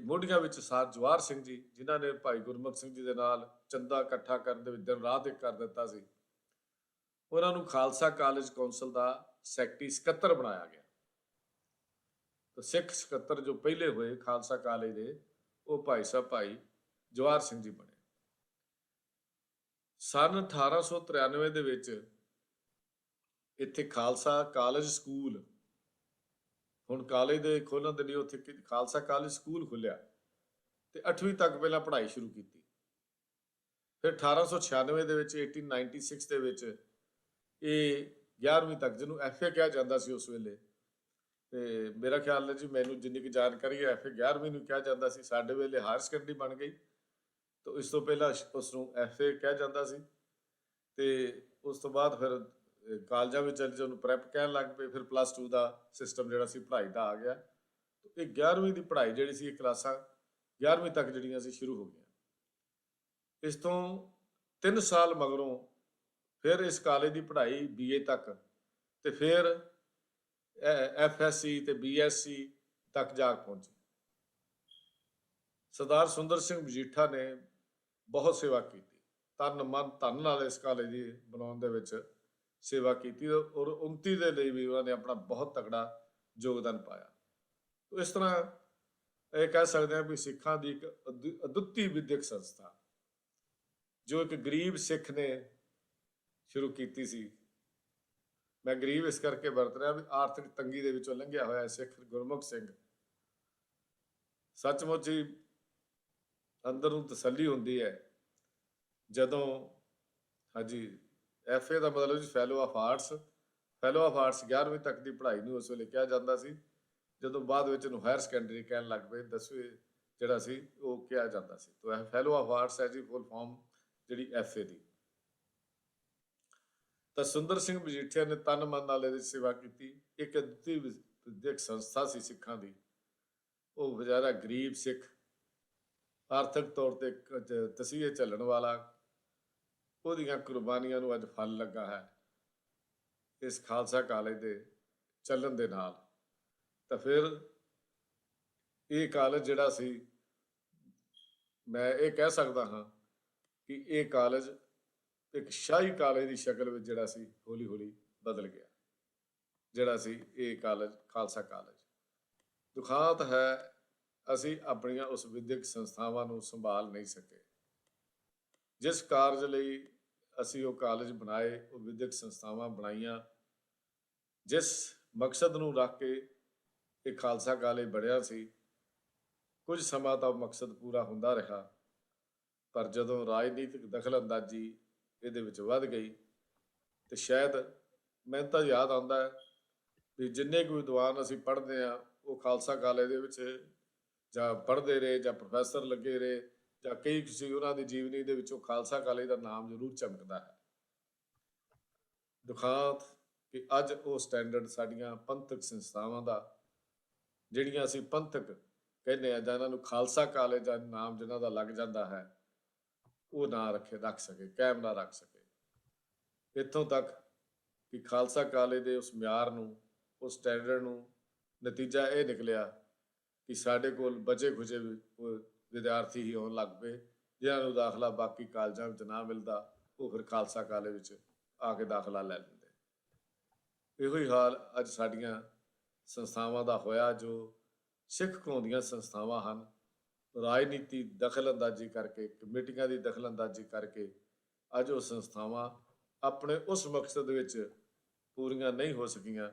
ਮੋਢੀਆਂ ਵਿੱਚ ਸਰ ਜਵਾਹਰ ਸਿੰਘ ਜੀ, ਜਿਨ੍ਹਾਂ ਨੇ ਭਾਈ ਗੁਰਮੁਖ ਸਿੰਘ ਜੀ ਦੇ ਨਾਲ ਚੰਦਾ ਇਕੱਠਾ ਕਰਨ ਦੇ ਵਿੱਚ ਦਿਨ ਰਾਤ ਇੱਕ ਕਰ ਦਿੱਤਾ ਸੀ, ਉਹਨਾਂ ਨੂੰ ਖਾਲਸਾ ਕਾਲਜ ਕੌਂਸਲ ਦਾ ਸੈਕਟਰੀ ਸਕੱਤਰ ਬਣਾਇਆ ਗਿਆ। ਤਾਂ ਸਿੱਖ ਸਕੱਤਰ ਜੋ ਪਹਿਲੇ ਹੋਏ ਖਾਲਸਾ ਕਾਲਜ ਦੇ, ਉਹ ਭਾਈ ਸਾਹਿਬ ਭਾਈ ਜਵਾਹਰ ਸਿੰਘ ਜੀ ਬਣੇ। ਸੰਨ 1893 ਦੇ ਵਿੱਚ ਇੱਥੇ ਖਾਲਸਾ ਕਾਲਜ ਸਕੂਲ, ਹੁਣ ਕਾਲਜ ਦੇ ਖੋਲ੍ਹਣ ਦੇ ਲਈ ਉੱਥੇ ਖਾਲਸਾ ਕਾਲਜ ਸਕੂਲ ਖੁੱਲਿਆ ਤੇ 8ਵੀਂ ਤੱਕ ਪਹਿਲਾਂ ਪੜ੍ਹਾਈ ਸ਼ੁਰੂ ਕੀਤੀ। ਫਿਰ 1896 ਦੇ ਵਿੱਚ 1896 ਦੇ ਵਿੱਚ ਇਹ 11ਵੀਂ ਤੱਕ, ਜਿਹਨੂੰ FA ਕਿਹਾ ਜਾਂਦਾ ਸੀ ਉਸ ਵੇਲੇ, ਤੇ ਮੇਰਾ ਖਿਆਲ ਹੈ ਜੀ, ਮੈਨੂੰ ਜਿੰਨੀ ਕੁ ਜਾਣਕਾਰੀ ਹੈ FA 11ਵੀਂ ਨੂੰ ਕਿਹਾ ਜਾਂਦਾ ਸੀ। ਸਾਡੇ ਵੇਲੇ ਹਾਇਰ ਸੈਕੰਡਰੀ ਬਣ ਗਈ, ਤਾਂ ਇਸ ਤੋਂ ਪਹਿਲਾਂ ਉਸ ਨੂੰ FA ਕਿਹਾ ਜਾਂਦਾ ਸੀ। ਤੇ ਉਸ ਤੋਂ ਬਾਅਦ ਫਿਰ ਕਾਲਜਾਂ ਵਿੱਚ ਉਹਨੂੰ ਪ੍ਰੈਪ ਕਹਿਣ ਲੱਗ ਪਏ। ਫਿਰ +2 ਦਾ ਸਿਸਟਮ ਜਿਹੜਾ ਸੀ ਪੜ੍ਹਾਈ ਦਾ ਆ ਗਿਆ। ਇਹ 11ਵੀਂ ਦੀ ਪੜ੍ਹਾਈ ਜਿਹੜੀ ਸੀ, ਇਹ ਕਲਾਸਾਂ 11ਵੀਂ ਤੱਕ ਜਿਹੜੀਆਂ ਸੀ ਸ਼ੁਰੂ ਹੋ ਗਈਆਂ। ਇਸ ਤੋਂ 3 ਸਾਲ ਮਗਰੋਂ ਫਿਰ ਇਸ ਕਾਲਜ ਦੀ ਪੜ੍ਹਾਈ BA ਤੱਕ, ਤੇ ਫਿਰ FSC ਤੇ BSc ਤੱਕ ਜਾ ਪਹੁੰਚੀ। ਸਰਦਾਰ ਸੁੰਦਰ ਸਿੰਘ ਮਜੀਠਾ ਨੇ ਬਹੁਤ ਸੇਵਾ ਕੀਤੀ, ਤਨ ਮਨ ਧਨ ਨਾਲ ਇਸ ਕਾਲਜ ਦੀ ਬਣਾਉਣ ਦੇ ਵਿੱਚ ਸੇਵਾ ਕੀਤੀ, ਔਰ ਉੱਨਤੀ ਦੇ ਲਈ ਵੀ ਉਹਨਾਂ ਨੇ ਆਪਣਾ ਬਹੁਤ ਤਕੜਾ ਯੋਗਦਾਨ ਪਾਇਆ। ਇਸ ਤਰ੍ਹਾਂ ਇਹ ਕਹਿ ਸਕਦੇ ਹਾਂ ਵੀ ਸਿੱਖਾਂ ਦੀ ਇੱਕ ਅਦੁੱਤੀ ਵਿਦਿਅਕ ਸੰਸਥਾ, ਜੋ ਇੱਕ ਗਰੀਬ ਸਿੱਖ ਨੇ ਸ਼ੁਰੂ ਕੀਤੀ ਸੀ। ਮੈਂ ਗਰੀਬ ਇਸ ਕਰਕੇ ਵਰਤ ਰਿਹਾ ਵੀ ਆਰਥਿਕ ਤੰਗੀ ਦੇ ਵਿੱਚੋਂ ਲੰਘਿਆ ਹੋਇਆ ਸਿੱਖ ਗੁਰਮੁਖ ਸਿੰਘ ਸੱਚਮੁੱਚ ਹੀ ਅੰਦਰ ਨੂੰ ਤਸੱਲੀ ਹੁੰਦੀ ਹੈ ਜਦੋਂ, ਹਾਂਜੀ, FA ਦਾ ਮਤਲਬ ਜੀ fellow of arts. Fellow of arts 11ਵੀਂ ਤੱਕ ਦੀ ਪੜ੍ਹਾਈ ਨੂੰ ਉਸ ਵੇਲੇ ਕਿਹਾ ਜਾਂਦਾ ਸੀ, ਜਦੋਂ ਬਾਅਦ ਵਿੱਚ ਇਹਨੂੰ ਹਾਇਰ ਸੈਕੰਡਰੀ ਕਹਿਣ ਲੱਗ ਪਏ, 10ਵੀਂ ਜਿਹੜਾ ਸੀ ਉਹ ਕਿਹਾ ਜਾਂਦਾ ਸੀ। ਤਾਂ ਫੈਲੋ ਆਫ ਆਰਟਸ ਹੈ ਜੀ ਫੁੱਲ ਫਾਰਮ ਜਿਹੜੀ FA ਦੀ। ਤਾਂ ਸੁੰਦਰ ਸਿੰਘ ਮਜੀਠੀਆ ਨੇ ਤਨ ਮਨ ਨਾਲ ਇਹਦੀ ਸੇਵਾ ਕੀਤੀ। ਇੱਕ ਅਦੁੱਤੀ ਵਿਦਿਅਕ ਸੰਸਥਾ ਸੀ ਸਿੱਖਾਂ ਦੀ। ਉਹ ਵਿਚਾਰਾ ਗਰੀਬ ਸਿੱਖ, ਆਰਥਿਕ ਤੌਰ ਤੇ ਤਸੀਹੇ ਝੱਲਣ ਵਾਲਾ, ਉਹਦੀਆਂ ਕੁਰਬਾਨੀਆਂ ਨੂੰ ਅੱਜ ਫਲ ਲੱਗਾ ਹੈ ਇਸ ਖਾਲਸਾ ਕਾਲਜ ਦੇ ਚੱਲਣ ਦੇ ਨਾਲ। ਤਾਂ ਫਿਰ ਇਹ ਕਾਲਜ ਜਿਹੜਾ ਸੀ, ਮੈਂ ਇਹ ਕਹਿ ਸਕਦਾ ਹਾਂ ਕਿ ਇਹ ਕਾਲਜ ਇੱਕ ਸ਼ਾਹੀ ਕਾਲਜ ਦੀ ਸ਼ਕਲ ਵਿੱਚ ਜਿਹੜਾ ਸੀ ਹੌਲੀ ਹੌਲੀ ਬਦਲ ਗਿਆ, ਜਿਹੜਾ ਸੀ ਇਹ ਕਾਲਜ ਖਾਲਸਾ ਕਾਲਜ। ਦੁਖਾਂਤ ਹੈ ਅਸੀਂ ਆਪਣੀਆਂ ਉਸ ਵਿਦਿਅਕ ਸੰਸਥਾਵਾਂ ਨੂੰ ਸੰਭਾਲ ਨਹੀਂ ਸਕੇ। ਜਿਸ ਕਾਰਜ ਲਈ ਅਸੀਂ ਉਹ ਕਾਲਜ ਬਣਾਏ, ਉਹ ਵਿਦਿਅਕ ਸੰਸਥਾਵਾਂ ਬਣਾਈਆਂ, ਜਿਸ ਮਕਸਦ ਨੂੰ ਰੱਖ ਕੇ ਇਹ ਖਾਲਸਾ ਕਾਲਜ ਬਣਿਆ ਸੀ, ਕੁਝ ਸਮਾਂ ਤਾਂ ਮਕਸਦ ਪੂਰਾ ਹੁੰਦਾ ਰਿਹਾ, ਪਰ ਜਦੋਂ ਰਾਜਨੀਤਿਕ ਦਖਲ-ਅੰਦਾਜ਼ੀ ਇਹਦੇ ਵਿੱਚ ਵੱਧ ਗਈ ਤੇ ਸ਼ਾਇਦ ਮੈਨੂੰ ਤਾਂ ਯਾਦ ਆਉਂਦਾ ਹੈ ਵੀ ਜਿੰਨੇ ਕੁ ਵਿਦਵਾਨ ਅਸੀਂ ਪੜ੍ਹਦੇ ਹਾਂ ਉਹ ਖਾਲਸਾ ਕਾਲਜ ਦੇ ਵਿੱਚ ਜਾਂ ਪੜ੍ਹਦੇ ਰਹੇ ਜਾਂ ਪ੍ਰੋਫੈਸਰ ਲੱਗੇ ਰਹੇ ਜਾਂ ਕਈ ਕਿਸੇ ਉਹਨਾਂ ਦੀ ਜੀਵਨੀ ਦੇ ਵਿੱਚੋਂ ਖਾਲਸਾ ਕਾਲਜ ਦਾ ਨਾਮ ਜ਼ਰੂਰ ਚਮਕਦਾ ਹੈ। ਦੁਖਾਂਤ ਕਿ ਅੱਜ ਉਹ ਸਟੈਂਡਰਡ ਸਾਡੀਆਂ ਪੰਥਕ ਸੰਸਥਾਵਾਂ ਦਾ, ਜਿਹੜੀਆਂ ਅਸੀਂ ਪੰਥਕ ਕਹਿੰਦੇ ਆ ਜਾਂ ਇਹਨਾਂ ਨੂੰ ਖਾਲਸਾ ਕਾਲਜ ਦਾ ਨਾਮ ਜਿਨ੍ਹਾਂ ਦਾ ਲੱਗ ਜਾਂਦਾ ਹੈ, ਉਹ ਨਾ ਰੱਖ ਸਕੇ, ਕਾਇਮ ਨਾ ਰੱਖ ਸਕੇ। ਇੱਥੋਂ ਤੱਕ ਕਿ ਖਾਲਸਾ ਕਾਲਜ ਦੇ ਉਸ ਮਿਆਰ ਨੂੰ, ਉਸ ਸਟੈਂਡਰਡ ਨੂੰ, ਨਤੀਜਾ ਇਹ ਨਿਕਲਿਆ ਕਿ ਸਾਡੇ ਕੋਲ ਬਚੇ ਖੁਚੇ ਵਿਦਿਆਰਥੀ ਹੀ ਆਉਣ ਲੱਗ ਪਏ, ਜਿਨ੍ਹਾਂ ਨੂੰ ਦਾਖਲਾ ਬਾਕੀ ਕਾਲਜਾਂ ਵਿੱਚ ਨਾ ਮਿਲਦਾ, ਉਹ ਫਿਰ ਖਾਲਸਾ ਕਾਲਜ ਵਿੱਚ ਆ ਕੇ ਦਾਖਲਾ ਲੈ ਲੈਂਦੇ। ਇਹੋ ਹੀ ਹਾਲ ਅੱਜ ਸਾਡੀਆਂ ਸੰਸਥਾਵਾਂ ਦਾ ਹੋਇਆ, ਜੋ ਸਿੱਖ ਕੌਮ ਦੀਆਂ ਸੰਸਥਾਵਾਂ ਹਨ। ਰਾਜਨੀਤੀ ਦਖਲਅੰਦਾਜ਼ੀ ਕਰਕੇ, ਕਮੇਟੀਆਂ ਦੀ ਦਖਲਅੰਦਾਜ਼ੀ ਕਰਕੇ ਅੱਜ ਉਹ ਸੰਸਥਾਵਾਂ ਆਪਣੇ ਉਸ ਮਕਸਦ ਵਿੱਚ ਪੂਰੀਆਂ ਨਹੀਂ ਹੋ ਸਕੀਆਂ,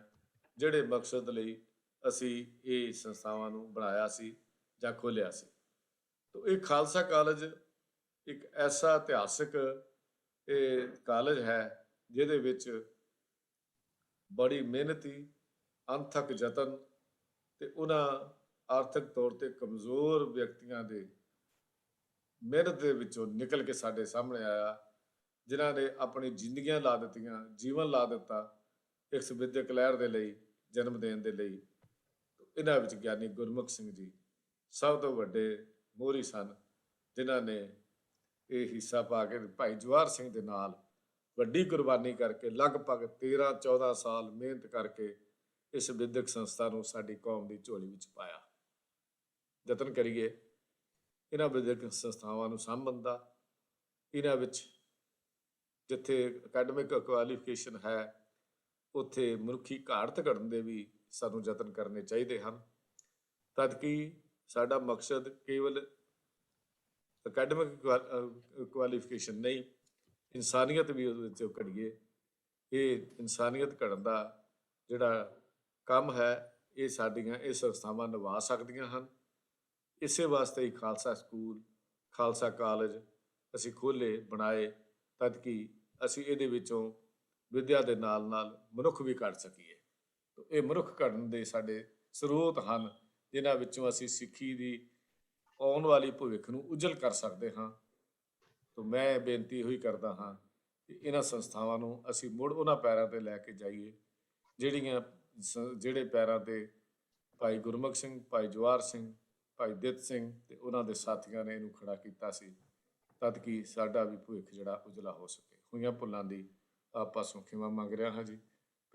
ਜਿਹੜੇ ਮਕਸਦ ਲਈ ਅਸੀਂ ਇਹ ਸੰਸਥਾਵਾਂ ਨੂੰ ਬਣਾਇਆ ਸੀ ਜਾਂ ਖੋਲ੍ਹਿਆ ਸੀ। ਤਾਂ ਇਹ ਖਾਲਸਾ ਕਾਲਜ ਇੱਕ ਐਸਾ ਇਤਿਹਾਸਕ ਕਾਲਜ ਹੈ, ਜਿਹਦੇ ਵਿੱਚ ਬੜੀ ਮਿਹਨਤੀ, ਅਣਥੱਕ ਯਤਨ ਤੇ ਉਹਨਾਂ ਆਰਥਿਕ ਤੌਰ ਤੇ ਕਮਜ਼ੋਰ ਵਿਅਕਤੀਆਂ ਦੇ ਮਿਹਨਤ ਦੇ ਵਿੱਚੋਂ ਨਿਕਲ ਕੇ ਸਾਡੇ ਸਾਹਮਣੇ ਆਇਆ, ਜਿਨ੍ਹਾਂ ਨੇ ਆਪਣੀ ਜ਼ਿੰਦਗੀਆਂ ਲਾ ਦਿੱਤੀਆਂ, ਜੀਵਨ ਲਾ ਦਿੱਤਾ ਇਸ ਵਿਦਿਅਕ ਲਹਿਰ ਦੇ ਲਈ, ਜਨਮ ਦੇਣ ਦੇ ਲਈ। ਇਹਨਾਂ ਵਿੱਚ ਗਿਆਨੀ ਗੁਰਮੁਖ ਸਿੰਘ ਜੀ ਸਭ ਤੋਂ ਵੱਡੇ ਮੋਹਰੀ ਸਨ, ਜਿਨ੍ਹਾਂ ਨੇ ਇਹ ਹਿੱਸਾ ਪਾ ਕੇ ਭਾਈ ਜਵਾਹਰ ਸਿੰਘ ਦੇ ਨਾਲ ਵੱਡੀ ਕੁਰਬਾਨੀ ਕਰਕੇ ਲਗਭਗ 13-14 ਸਾਲ ਮਿਹਨਤ ਕਰਕੇ ਇਸ ਵਿਦਿਅਕ ਸੰਸਥਾ ਨੂੰ ਸਾਡੀ ਕੌਮ ਦੀ ਝੋਲੀ ਵਿੱਚ ਪਾਇਆ। ਯਤਨ ਕਰੀਏ ਇਹਨਾਂ ਵਿਦਿਅਕ ਸੰਸਥਾਵਾਂ ਨੂੰ ਸਾਂਭਣ ਦਾ। ਇਹਨਾਂ ਵਿੱਚ ਜਿੱਥੇ ਅਕੈਡਮਿਕ ਕੁਆਲੀਫਿਕੇਸ਼ਨ ਹੈ, ਉੱਥੇ ਮਨੁੱਖੀ ਘਾਟ ਘੜਨ ਦੇ ਵੀ ਸਾਨੂੰ ਯਤਨ ਕਰਨੇ ਚਾਹੀਦੇ ਹਨ, ਤਦ ਕਿ ਸਾਡਾ ਮਕਸਦ ਕੇਵਲ ਅਕੈਡਮਿਕ ਕੁਆਲੀਫਿਕੇਸ਼ਨ ਨਹੀਂ, ਇਨਸਾਨੀਅਤ ਵੀ ਉਹਦੇ ਵਿੱਚੋਂ ਘੜੀਏ। ਇਹ ਇਨਸਾਨੀਅਤ ਘੜਨ ਦਾ ਜਿਹੜਾ ਕੰਮ ਹੈ, ਇਹ ਸਾਡੀਆਂ ਇਹ ਸੰਸਥਾਵਾਂ ਨਿਭਾ ਸਕਦੀਆਂ ਹਨ। ਇਸੇ ਵਾਸਤੇ ਹੀ ਖਾਲਸਾ ਸਕੂਲ, ਖਾਲਸਾ ਕਾਲਜ ਅਸੀਂ ਖੋਲ੍ਹੇ, ਬਣਾਏ, ਤਦ ਕਿ ਅਸੀਂ ਇਹਦੇ ਵਿੱਚੋਂ ਵਿੱਦਿਆ ਦੇ ਨਾਲ ਨਾਲ ਮਨੁੱਖ ਵੀ ਕੱਢ ਸਕੀਏ। ਇਹ ਮਨੁੱਖ ਘੜਨ ਦੇ ਸਾਡੇ ਸਰੋਤ ਹਨ, ਜਿਨ੍ਹਾਂ ਵਿੱਚੋਂ ਅਸੀਂ ਸਿੱਖੀ ਦੀ ਆਉਣ ਵਾਲੀ ਭਵਿੱਖ ਨੂੰ ਉਜਲ ਕਰ ਸਕਦੇ ਹਾਂ। ਤਾਂ ਮੈਂ ਬੇਨਤੀ ਇਹੋ ਹੀ ਕਰਦਾ ਹਾਂ ਕਿ ਇਹਨਾਂ ਸੰਸਥਾਵਾਂ ਨੂੰ ਅਸੀਂ ਮੁੜ ਉਹਨਾਂ ਪੈਰਾਂ 'ਤੇ ਲੈ ਕੇ ਜਾਈਏ, ਜਿਹੜੇ ਪੈਰਾਂ 'ਤੇ ਭਾਈ ਗੁਰਮੁਖ ਸਿੰਘ, ਭਾਈ ਜਵਾਹਰ ਸਿੰਘ, ਭਾਈ ਦਿੱਤ ਸਿੰਘ ਤੇ ਉਹਨਾਂ ਦੇ ਸਾਥੀਆਂ ਨੇ ਇਹਨੂੰ ਖੜਾ ਕੀਤਾ ਸੀ, ਤਦ ਕਿ ਸਾਡਾ ਵੀ ਭਵਿੱਖ ਜਿਹੜਾ ਉਜਲਾ ਹੋ ਸਕੇ। ਹੋਈਆਂ ਭੁੱਲਾਂ ਦੀ ਆਪ ਪਾਸੋਂ ਖਿਮਾ ਮੰਗ ਰਿਹਾ ਹਾਂ ਜੀ।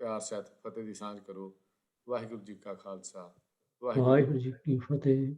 ਪਿਆਰ ਸਹਿਤ ਫਤਿਹ ਦੀ ਸਾਂਝ ਕਰੋ। ਵਾਹਿਗੁਰੂ ਜੀ ਕਾ ਖਾਲਸਾ, ਵਾਹਿਗੁਰੂ ਜੀ ਕੀ ਫਤਿਹ।